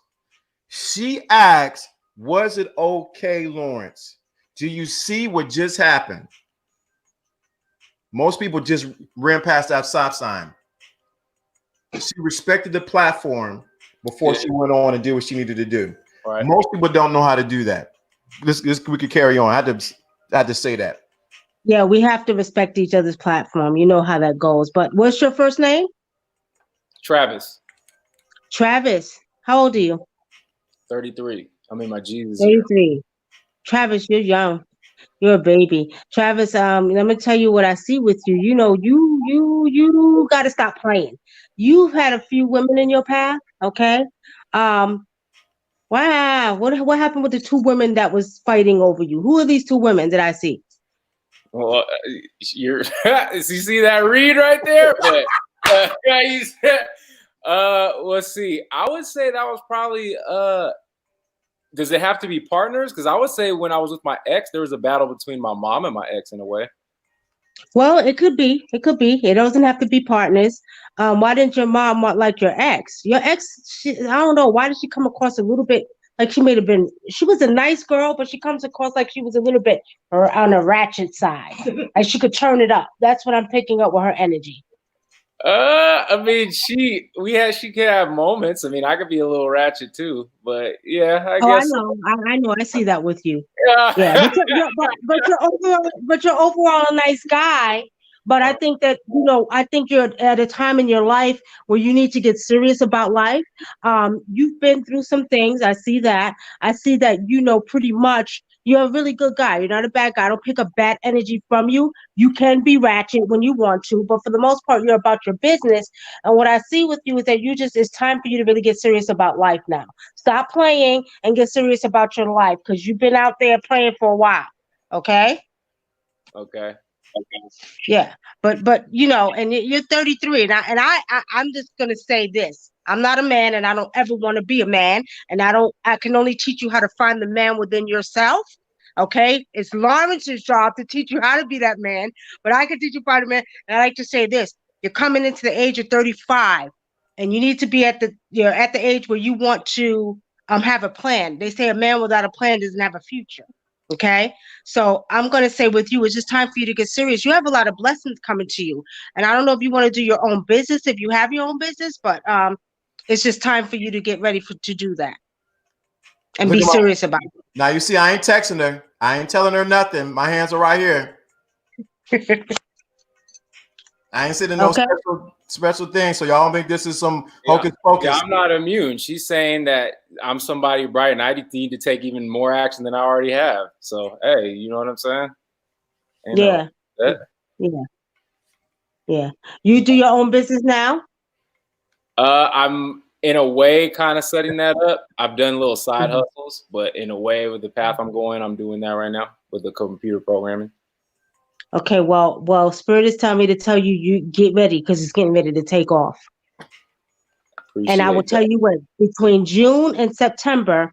[SPEAKER 1] She asked, "Was it okay, Lawrence? Do you see what just happened?" Most people just ran past that stop sign. She respected the platform before she went on and did what she needed to do.
[SPEAKER 3] Right.
[SPEAKER 1] Most people don't know how to do that. This we could carry on. I had to say that.
[SPEAKER 6] Yeah, we have to respect each other's platform. You know how that goes. But what's your first name?
[SPEAKER 3] Travis,
[SPEAKER 6] Travis. How old are you?
[SPEAKER 3] 33. I'm in my Jesus year.
[SPEAKER 6] 33. Travis, you're young. You're a baby. Travis, let me tell you what I see with you. You know, you gotta stop playing. You've had a few women in your path, okay? Wow. What happened with the two women that was fighting over you? Who are these two women that I see?
[SPEAKER 3] Well, you're. You see that read right there? But you said, let's see. I would say that was probably. Does it have to be partners? Because I would say when I was with my ex, there was a battle between my mom and my ex in a way.
[SPEAKER 6] Well, it could be. It could be. It doesn't have to be partners. Why didn't your mom want like your ex? Your ex, I don't know. Why did she come across a little bit like she may have been? She was a nice girl, but she comes across like she was a little bit on a ratchet side. Like she could turn it up. That's what I'm picking up with her energy.
[SPEAKER 3] I mean, she could have moments. I mean, I could be a little ratchet too, but yeah, I
[SPEAKER 6] Oh, I
[SPEAKER 3] guess.
[SPEAKER 6] know. I know. I see that with you.
[SPEAKER 3] Yeah.
[SPEAKER 6] Yeah, but you're overall a nice guy. But I think that I think you're at a time in your life where you need to get serious about life. You've been through some things. I see that. I see that pretty much you're a really good guy. You're not a bad guy. I don't pick up bad energy from you. You can be ratchet when you want to, but for the most part, you're about your business. And what I see with you is that it's time for you to really get serious about life now. Stop playing and get serious about your life because you've been out there playing for a while. Okay?
[SPEAKER 3] Okay.
[SPEAKER 6] Yeah. But and you're 33 I'm just going to say this. I'm not a man and I don't ever want to be a man and I can only teach you how to find the man within yourself. Okay? It's Lawrence's job to teach you how to be that man, but I can teach you how to find a man. And I like to say this. You're coming into the age of 35 and you need to be at the age where you want to have a plan. They say a man without a plan doesn't have a future. Okay, so I'm going to say with you, it's just time for you to get serious. You have a lot of blessings coming to you. And I don't know if you want to do your own business, if you have your own business, but it's just time for you to get ready to do that and
[SPEAKER 1] Look
[SPEAKER 6] be
[SPEAKER 1] at my-
[SPEAKER 6] serious about
[SPEAKER 1] Now you see, I ain't texting her. I ain't telling her nothing. My hands are right here.
[SPEAKER 6] it.
[SPEAKER 1] I ain't sitting no
[SPEAKER 6] Okay.
[SPEAKER 1] special thing. So y'all don't think this is some
[SPEAKER 3] Yeah.
[SPEAKER 1] hocus pocus.
[SPEAKER 3] Yeah, I'm not immune. She's saying that I'm somebody bright and I need to take even more action than I already have. So, hey, you know what I'm saying?
[SPEAKER 6] Yeah. Yeah. You do your own business now?
[SPEAKER 3] I'm in a way kind of setting that up. I've done little side hustles, but in a way with the path I'm going, I'm doing that right now with the computer programming.
[SPEAKER 6] Okay, well, Spirit is telling me to tell you, you get ready because it's getting ready to take off. And I will tell you what, between June and September,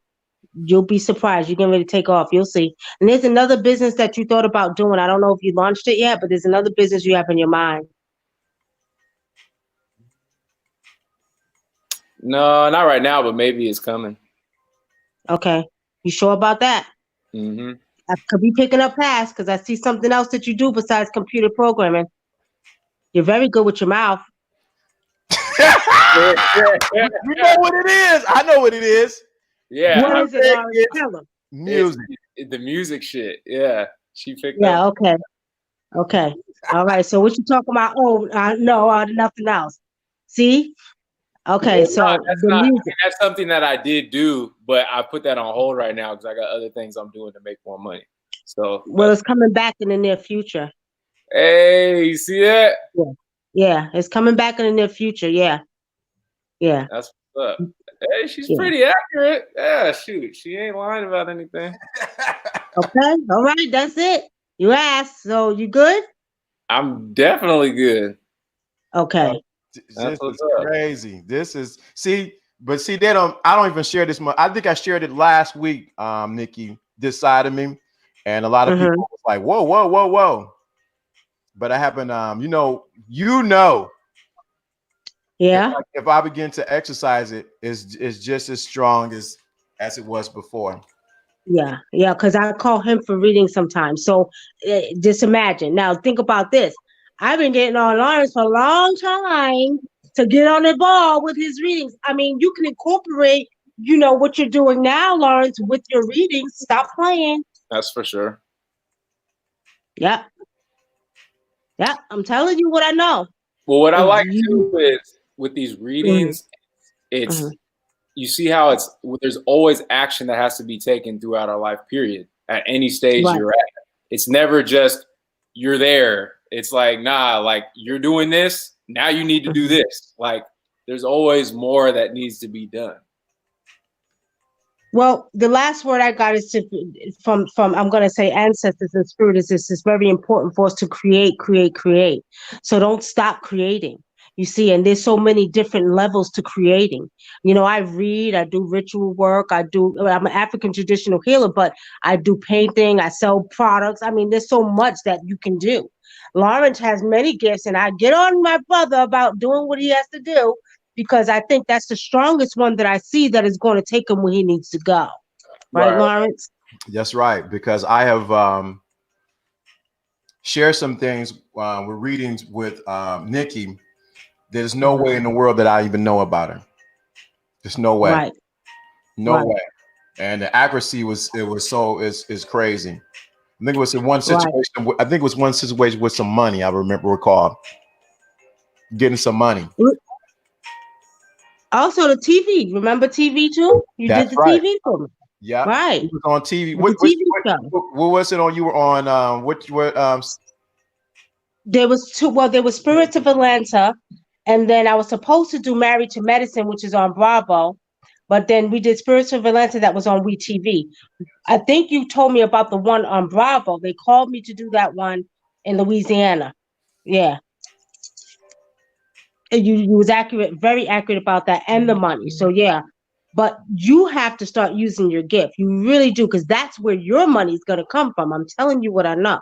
[SPEAKER 6] you'll be surprised. You're getting ready to take off. You'll see. And there's another business that you thought about doing. I don't know if you launched it yet, but there's another business you have in your mind.
[SPEAKER 3] No, not right now, but maybe it's coming.
[SPEAKER 6] Okay. You sure about that?
[SPEAKER 3] Mm-hmm.
[SPEAKER 6] I could be picking up fast because I see something else that you do besides computer programming. You're very good with your mouth.
[SPEAKER 1] You know what it is. I know what it is.
[SPEAKER 3] Yeah.
[SPEAKER 6] What is it, Lawrence? Tell them.
[SPEAKER 1] Music.
[SPEAKER 3] The music shit. Yeah. She picked
[SPEAKER 6] Yeah,
[SPEAKER 3] up.
[SPEAKER 6] okay. Okay. All right. So what you talking about? Oh, no, nothing else. See? Okay, so the music.
[SPEAKER 3] That's something that I did do, but I put that on hold right now because I got other things I'm doing to make more money. So
[SPEAKER 6] Well, it's coming back in the near future.
[SPEAKER 3] Hey, you see that?
[SPEAKER 6] Yeah, it's coming back in the near future. Yeah.
[SPEAKER 3] That's what's up. Hey, she's
[SPEAKER 6] Yeah.
[SPEAKER 3] pretty accurate. Yeah, shoot, she ain't lying about anything.
[SPEAKER 6] Okay. All right. That's it. You asked. So you good?
[SPEAKER 3] I'm definitely good.
[SPEAKER 6] Okay.
[SPEAKER 3] That's
[SPEAKER 1] This
[SPEAKER 3] what's
[SPEAKER 1] is
[SPEAKER 3] up.
[SPEAKER 1] crazy. This is but see, I don't even share this much. I think I shared it last week, Nikki, this side of me. And a lot of
[SPEAKER 6] Mm-hmm.
[SPEAKER 1] people was like, whoa, whoa, whoa, whoa. But I haven't,
[SPEAKER 6] Yeah.
[SPEAKER 1] if I begin to exercise it, it's just as strong as it was before.
[SPEAKER 6] Yeah. Yeah. Because I call him for reading sometimes. So just imagine. Now think about this. I've been getting on Lawrence for a long time to get on the ball with his readings. I mean, you can incorporate, what you're doing now, Lawrence, with your readings. Stop playing.
[SPEAKER 3] That's for sure.
[SPEAKER 6] Yep. Yep. I'm telling you what I know.
[SPEAKER 3] Well, what I
[SPEAKER 6] Is
[SPEAKER 3] like
[SPEAKER 6] you.
[SPEAKER 3] too is with these
[SPEAKER 6] Mhm,
[SPEAKER 3] readings, it's
[SPEAKER 6] mhm.
[SPEAKER 3] you see how there's always action that has to be taken throughout our life period at any stage
[SPEAKER 6] Right.
[SPEAKER 3] you're at. It's never just you're there. It's like, nah, like you're doing this, now you need to do
[SPEAKER 6] Mhm.
[SPEAKER 3] this. Like there's always more that needs to be done.
[SPEAKER 6] Well, the last word I got is from I'm going to say ancestors and spirit is this is very important for us to create, create, create. So don't stop creating. You see, and there's so many different levels to creating. I read, I do ritual work, I'm an African traditional healer, but I do painting, I sell products. I mean, there's so much that you can do. Lawrence has many gifts, and I get on my brother about doing what he has to do because I think that's the strongest one that I see that is going to take him where he needs to go. Right,
[SPEAKER 3] Right.
[SPEAKER 6] Lawrence?
[SPEAKER 1] That's right. Because I have shared some things with readings with Nikki. There's no way in the world that I even know about her. There's no way.
[SPEAKER 6] Right,
[SPEAKER 1] No
[SPEAKER 6] right,
[SPEAKER 1] way. And the accuracy is crazy. I think it was in one
[SPEAKER 6] right.
[SPEAKER 1] situation. I think it was one situation with some money. I recall getting some money.
[SPEAKER 6] Also, the TV. Remember TV too? You did
[SPEAKER 1] That's
[SPEAKER 6] the
[SPEAKER 1] right.
[SPEAKER 6] TV for me.
[SPEAKER 1] Yeah,
[SPEAKER 6] Right.
[SPEAKER 1] he was on TV.
[SPEAKER 6] With the TV show.
[SPEAKER 1] What was it on? You were on what
[SPEAKER 6] There was two. Well, there was Spirits of Atlanta, and then I was supposed to do Married to Medicine, which is on Bravo, but then we did Spirits of Atlanta that was on WeTV. I think you told me about the one on Bravo. They called me to do that one in Louisiana. Yeah. And you was accurate, very accurate about that and the money. So yeah. But you have to start using your gift. You really do, because that's where your money is gonna come from. I'm telling you what I know.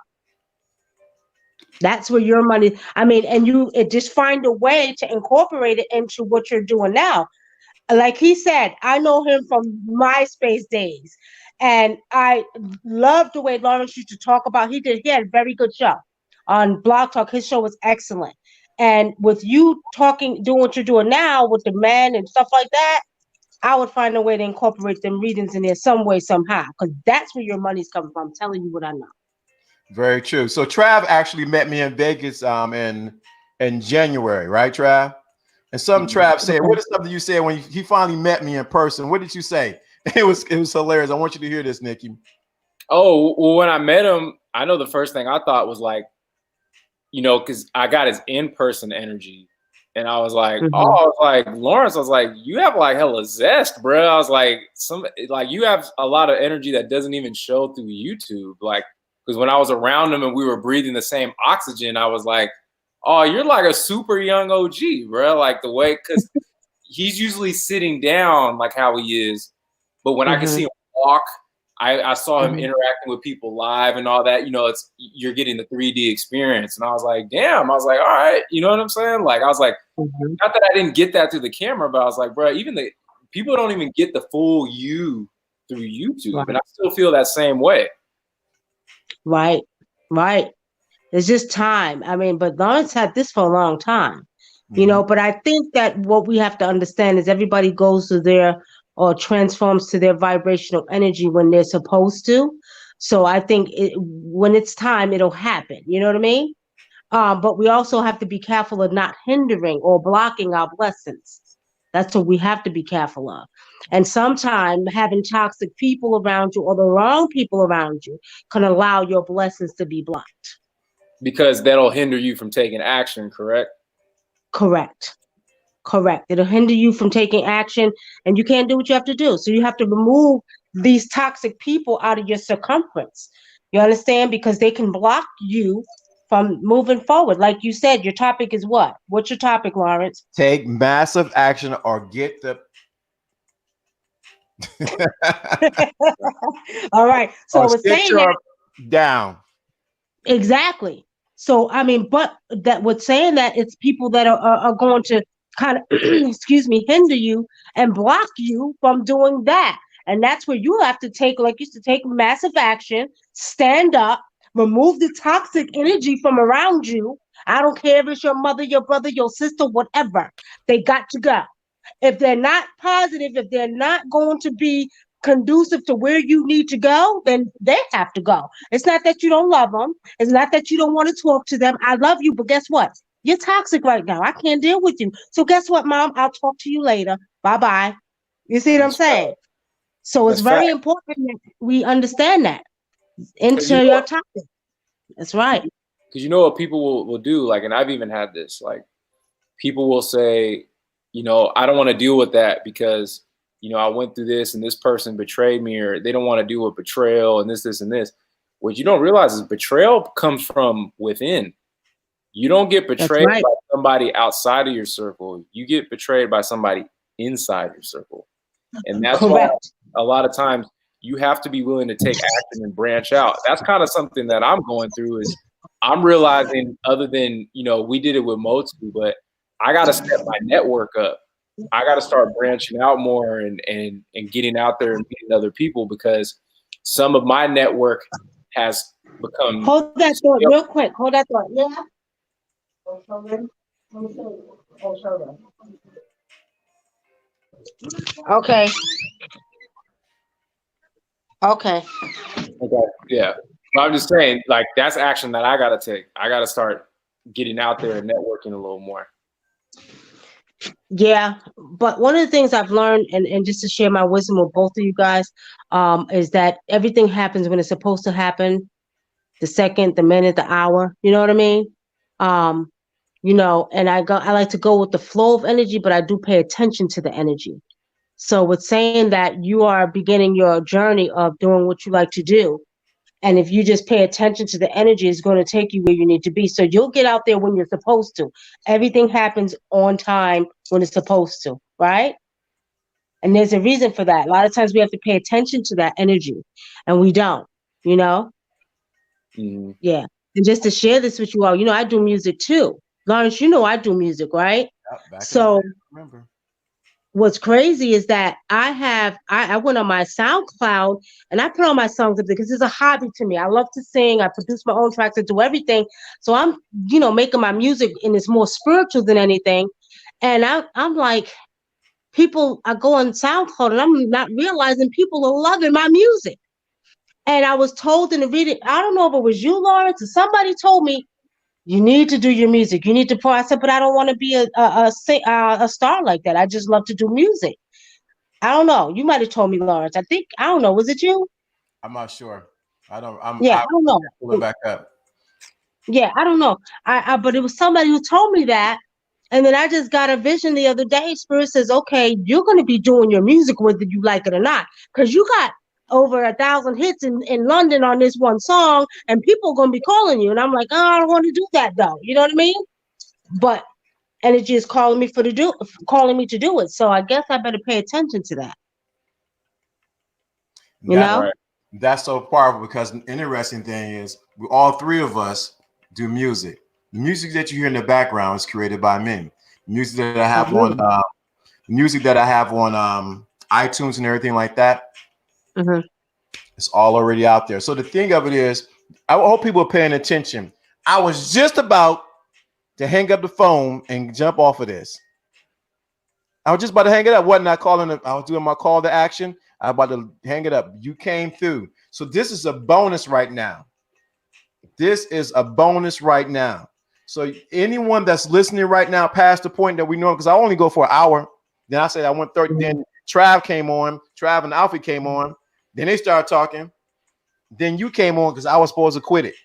[SPEAKER 6] That's where your money, I mean, and just find a way to incorporate it into what you're doing now. Like he said, I know him from MySpace days. And I love the way Lawrence used to talk about. He had a very good show on Blog Talk. His show was excellent. And with you doing what you're doing now with the men and stuff like that, I would find a way to incorporate them readings in there some way, somehow, because that's where your money's coming from. I'm telling you what I know.
[SPEAKER 1] Very true. So Trav actually met me in Vegas in January, right, Trav? And something Trav said.
[SPEAKER 6] Okay.
[SPEAKER 1] What is something you said when he finally met me in person? What did you say? It was hilarious. I want you to hear this, Nikki.
[SPEAKER 3] Oh, well, when I met him, I know the first thing I thought was like, because I got his in-person energy. And I was like, Lawrence, I was like, you have like hella zest, bro. I was like, you have a lot of energy that doesn't even show through YouTube. Like, because when I was around him and we were breathing the same oxygen, I was like, oh, you're like a super young OG, bro. Like the way, because he's usually sitting down like how he is. But when I can see him walk, I saw him interacting with people live and all that. You're getting the 3D experience, and I was like, damn. I was like, all right, you know what I'm saying? Like, I was like, not that I didn't get that through the camera, but I was like, bro, even the people don't even get the full you through YouTube,
[SPEAKER 6] Right.
[SPEAKER 3] and I still feel that same way.
[SPEAKER 6] Right. Right. It's just time. I mean, but Lawrence had this for a long time, but I think that what we have to understand is everybody goes to their or transforms to their vibrational energy when they're supposed to. So I think when it's time, it'll happen. You know what I mean? But we also have to be careful of not hindering or blocking our blessings. That's what we have to be careful of. And sometimes having toxic people around you or the wrong people around you can allow your blessings to be blocked.
[SPEAKER 3] Because that'll hinder you from taking action, correct?
[SPEAKER 6] Correct. Correct. It'll hinder you from taking action, and you can't do what you have to do. So you have to remove these toxic people out of your circumference. You understand? Because they can block you from moving forward. Like you said, your topic is what? What's your topic, Lawrence?
[SPEAKER 1] Take massive action or get the
[SPEAKER 6] All right. So I
[SPEAKER 1] or
[SPEAKER 6] was
[SPEAKER 1] sit
[SPEAKER 6] saying that.
[SPEAKER 1] your down.
[SPEAKER 6] Exactly. So I mean, but that would saying that it's people that are going to kind of excuse me, hinder you and block you from doing that. And that's where you have to take, like you said, take massive action, stand up, remove the toxic energy from around you. I don't care if it's your mother, your brother, your sister, whatever. They got to go. If they're not positive, if they're not going to be conducive to where you need to go, then they have to go. It's not that you don't love them. It's not that you don't want to talk to them. I love you, but guess what? You're toxic right now. I can't deal with you. So guess what, Mom? I'll talk to you later. Bye-bye. You see what I'm
[SPEAKER 3] That's right.
[SPEAKER 6] saying? So it's
[SPEAKER 3] That's
[SPEAKER 6] very
[SPEAKER 3] fact.
[SPEAKER 6] important that we understand that
[SPEAKER 3] Because you
[SPEAKER 6] into your
[SPEAKER 3] know,
[SPEAKER 6] topic. That's right.
[SPEAKER 3] because you know what people will do, like, and I've even had this, like, people will say, you know, I don't want to deal with that because, you know, I went through this and this person betrayed me, or they don't want to deal with betrayal and this, and this. What you don't realize is betrayal comes from within. You don't get
[SPEAKER 6] That's
[SPEAKER 3] betrayed
[SPEAKER 6] right.
[SPEAKER 3] by somebody outside of your circle. You get betrayed by somebody inside your circle. And that's why
[SPEAKER 6] Correct.
[SPEAKER 3] a lot of times you have to be willing to take action and branch out. That's kind of something that I'm going through is I'm realizing, other than, you know, we did it with Motu, but I got to step my network up. I got to start branching out more and getting out there and meeting other people, because some of my network has become.
[SPEAKER 6] Hold that thought real quick. Hold that thought. Yeah. Okay. Okay.
[SPEAKER 3] Okay. Yeah. But I'm just saying, like, that's action that I got to take. I got to start getting out there and networking a little more.
[SPEAKER 6] Yeah, but one of the things I've learned, and just to share my wisdom with both of you guys, is that everything happens when it's supposed to happen, the second, the minute, the hour. You know what I mean? Um, and I like to go with the flow of energy, but I do pay attention to the energy. So with saying that you are beginning your journey of doing what you like to do, and if you just pay attention to the energy, it's going to take you where you need to be. So you'll get out there when you're supposed to. Everything happens on time when it's supposed to, right? And there's a reason for that. A lot of times we have to pay attention to that energy, and we don't, you know?
[SPEAKER 3] Mm-hmm.
[SPEAKER 6] Yeah. And just to share this with you all, I do music too. Lawrence, I do music, right?
[SPEAKER 1] Back in the
[SPEAKER 6] So
[SPEAKER 1] day, I remember.
[SPEAKER 6] what's crazy is that I went on my SoundCloud and I put all my songs up there because it's a hobby to me. I love to sing. I produce my own tracks. I do everything. So I'm, making my music, and it's more spiritual than anything. And I'm like, I go on SoundCloud and I'm not realizing people are loving my music. And I was told in the video, I don't know if it was you, Lawrence, or somebody told me, you need to do your music. You need to pour. I said, but I don't want to be a star like that. I just love to do music. I don't know. You might have told me, Lawrence. I don't know. Was it you?
[SPEAKER 1] I'm not sure. I
[SPEAKER 6] Yeah, I don't know.
[SPEAKER 1] pull it back up.
[SPEAKER 6] Yeah, I don't know. But it was somebody who told me that. And then I just got a vision the other day. Spirit says, okay, you're going to be doing your music whether you like it or not. Because you got over 1,000 hits in London on this one song, and people are going to be calling you. And I'm like, oh, I don't want to do that, though. You know what I mean? But energy is calling me calling me to do it. So I guess I better pay attention to that.
[SPEAKER 3] Right.
[SPEAKER 1] That's so powerful, because an interesting thing is all three of us do music. The music that you hear in the background is created by me. Music that I have on iTunes and everything like that.
[SPEAKER 6] Mm-hmm.
[SPEAKER 1] It's all already out there. So the thing of it is, I hope people are paying attention. I was just about to hang up the phone and jump off of this. I was just about to hang it up. Wasn't I calling it? I was doing my call to action. I was about to hang it up. You came through. So this is a bonus right now. This is a bonus right now. So anyone that's listening right now past the point that we know, because I only go for an hour. Then I said I went 30. Then Trav came on. Trav and Alfie came on. Then they started talking. Then you came on because I was supposed to quit it.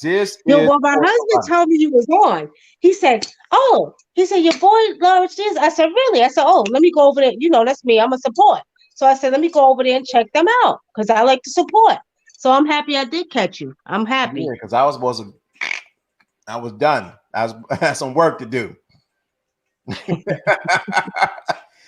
[SPEAKER 1] This
[SPEAKER 6] Yo,
[SPEAKER 1] is
[SPEAKER 6] well, my husband told me you was on. He said, "Oh," he said, "Your boy Lawrence this." I said, "Really?" I said, "Oh, let me go over there. You know, that's me. I'm a support." So I said, "Let me go over there and check them out because I like to support." So I'm happy I did catch you. I'm happy.
[SPEAKER 1] yeah, because I was done. I had some work to do.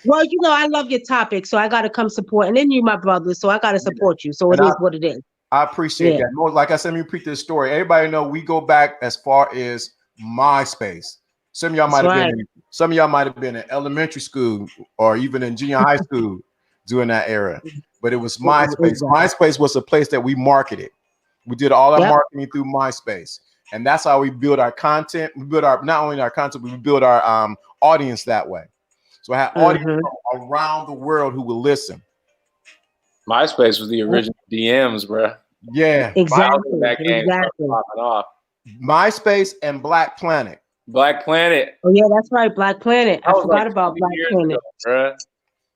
[SPEAKER 6] Well, you know, I love your topic, so I got to come support. And then you, my brother, so I got to support you. So it
[SPEAKER 1] And
[SPEAKER 6] is what it is.
[SPEAKER 1] I appreciate
[SPEAKER 6] Yeah.
[SPEAKER 1] that. More, like I said, let me repeat this story. Everybody know we go back as far as MySpace. Some of y'all
[SPEAKER 6] That's
[SPEAKER 1] might have
[SPEAKER 6] right.
[SPEAKER 1] been in elementary school or even in junior high school during that era. But it was MySpace.
[SPEAKER 6] Exactly.
[SPEAKER 1] MySpace was a place that we marketed. We did all our
[SPEAKER 6] Yep.
[SPEAKER 1] marketing through MySpace. And that's how we build our content. We build our not only our content, but we build our audience that way. So I had audience from around the world who will listen.
[SPEAKER 3] MySpace was the original DMs, bro.
[SPEAKER 1] Yeah.
[SPEAKER 6] Exactly.
[SPEAKER 3] That game started
[SPEAKER 6] Exactly.
[SPEAKER 3] popping off.
[SPEAKER 1] MySpace and Black Planet.
[SPEAKER 3] Black Planet.
[SPEAKER 6] Oh yeah, that's right. Black Planet. I
[SPEAKER 3] That was
[SPEAKER 6] forgot
[SPEAKER 3] like
[SPEAKER 6] about
[SPEAKER 3] 20
[SPEAKER 6] Black
[SPEAKER 3] years
[SPEAKER 6] Planet.
[SPEAKER 3] ago, bro.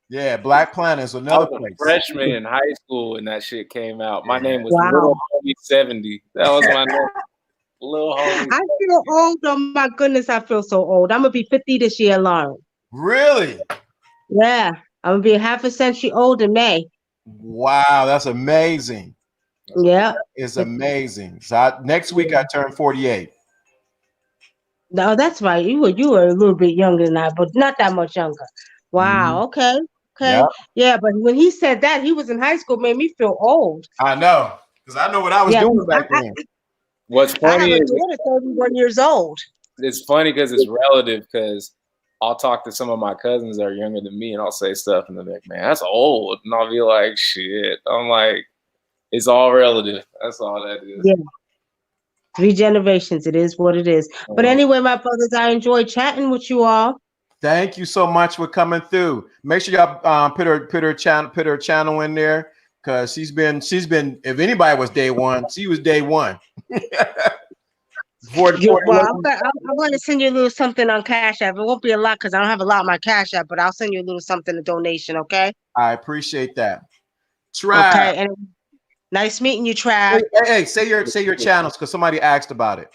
[SPEAKER 1] Yeah, Black Planet is
[SPEAKER 3] I
[SPEAKER 1] another
[SPEAKER 3] was a
[SPEAKER 1] place.
[SPEAKER 3] freshman in high school when that shit came out. My name was
[SPEAKER 6] Wow.
[SPEAKER 3] Little Homie 70. That was my name. Little Homie.
[SPEAKER 6] I feel old. Oh my goodness, I feel so old. I'm gonna be 50 this year, Lauren.
[SPEAKER 1] Really?
[SPEAKER 6] Yeah, I'm gonna be half a century old in May.
[SPEAKER 1] Wow, that's amazing.
[SPEAKER 6] Yeah.
[SPEAKER 1] It's amazing. So next week I turn 48.
[SPEAKER 6] No, that's right. You were a little bit younger than I, but not that much younger. Wow. Okay. Okay.
[SPEAKER 1] Yeah,
[SPEAKER 6] Yeah, but when he said that he was in high school, made me feel old.
[SPEAKER 1] I know. Because I know what I was
[SPEAKER 6] Yeah,
[SPEAKER 1] doing back then.
[SPEAKER 3] What's
[SPEAKER 6] I have
[SPEAKER 3] funny
[SPEAKER 6] a
[SPEAKER 3] is
[SPEAKER 6] daughter 31 years old.
[SPEAKER 3] it's funny because it's relative because I'll talk to some of my cousins that are younger than me and I'll say stuff and they're like, man, that's old. And I'll be like, shit. I'm like, it's all relative. That's all that is.
[SPEAKER 6] Yeah. 3 generations. It is what it is. But anyway, my brothers, I enjoyed chatting with you all.
[SPEAKER 1] Thank you so much for coming through. Make sure y'all put her channel in there because she's been if anybody was day one, she was day one.
[SPEAKER 6] Well, I'm going to send you a little something on Cash App. It won't be a lot because I don't have a lot on my Cash App, but I'll send you a little something, a donation, okay?
[SPEAKER 1] I appreciate that. Trav.
[SPEAKER 6] Okay, and nice meeting you, Trav.
[SPEAKER 1] Hey, say your channels because somebody asked about it.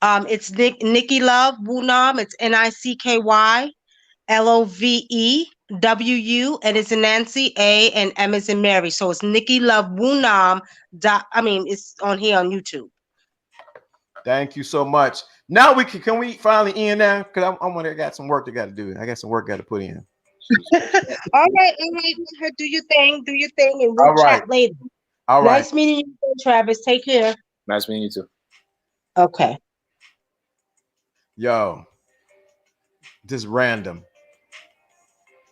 [SPEAKER 6] It's Nikki Love Wunam. It's NICKY LOVEWU, and it's in Nancy A and M is in Mary. So it's Nikki Love Wunam. It's on here on YouTube.
[SPEAKER 1] Thank you so much. Now can we finally end now? Because I got some work I got to do. I got some work I got to put in.
[SPEAKER 6] All right. Do your thing, and we'll chat later.
[SPEAKER 1] All right.
[SPEAKER 6] Nice meeting you, Travis. Take care.
[SPEAKER 3] Nice meeting you too.
[SPEAKER 6] Okay.
[SPEAKER 1] Yo, just random.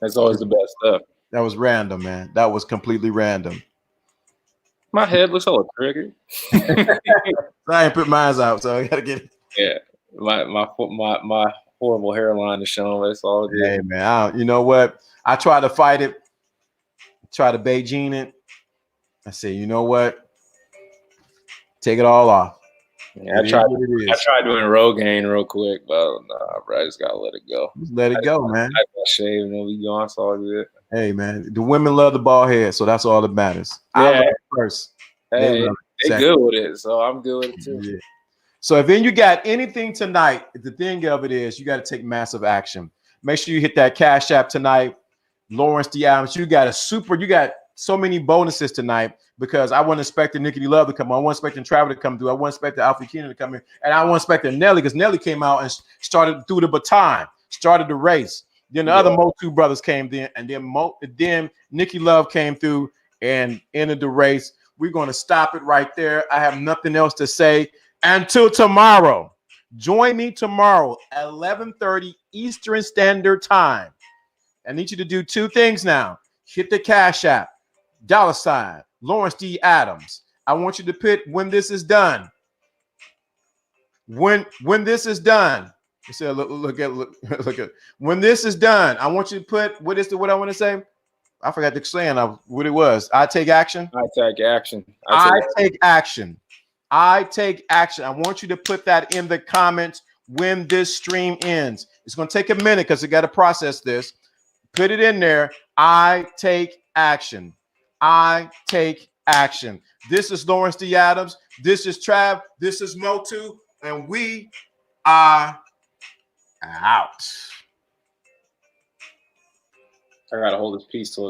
[SPEAKER 3] That's always the best stuff.
[SPEAKER 1] That was random, man. That was completely random.
[SPEAKER 3] My head looks all triggered.
[SPEAKER 1] I ain't put mine out, so I gotta get it.
[SPEAKER 3] Yeah, my horrible hairline is showing. It's all good.
[SPEAKER 1] Hey, man, you know what? I try to fight it, try to Beijing it. I say, you know what? Take it all off.
[SPEAKER 3] Yeah, I tried doing Rogaine real quick, but nah, bro, I just gotta let it go.
[SPEAKER 1] Just let it go, man.
[SPEAKER 3] I got shaved and it'll be gone. It's all good.
[SPEAKER 1] Hey, man, the women love the bald head, so that's all that matters.
[SPEAKER 3] Yeah.
[SPEAKER 1] I love it first.
[SPEAKER 3] Hey, they good with it, so I'm good with it too.
[SPEAKER 1] Yeah. So if then you got anything tonight, the thing of it is you got to take massive action. Make sure you hit that Cash App tonight. Lawrence D. Adams, you got so many bonuses tonight because I wasn't expecting Nikki Love to come on. I wasn't expecting Travis to come through. I wasn't expecting Alfie Keenan to come in. And I wasn't expecting Nelly because Nelly came out and started through the baton, started the race. Then the other Motu brothers came in, and then Nikki Love came through and ended the race. We're going to stop it right there. I have nothing else to say until tomorrow. Join me tomorrow at 11:30 Eastern Standard Time. I need you to do two things now. Hit the Cash App, $ Lawrence D. Adams. I want you to put when this is done. When this is done. You said look at when this is done. I want you to put what I want to say. I forgot to say what it was. I take action.
[SPEAKER 3] I take action.
[SPEAKER 1] I take action. I take action. I want you to put that in the comments when this stream ends. It's going to take a minute because I got to process this. Put it in there. I take action. I take action. This is Lawrence D. Adams. This is Trav. This is Motu, and we are out.
[SPEAKER 3] I gotta hold this piece till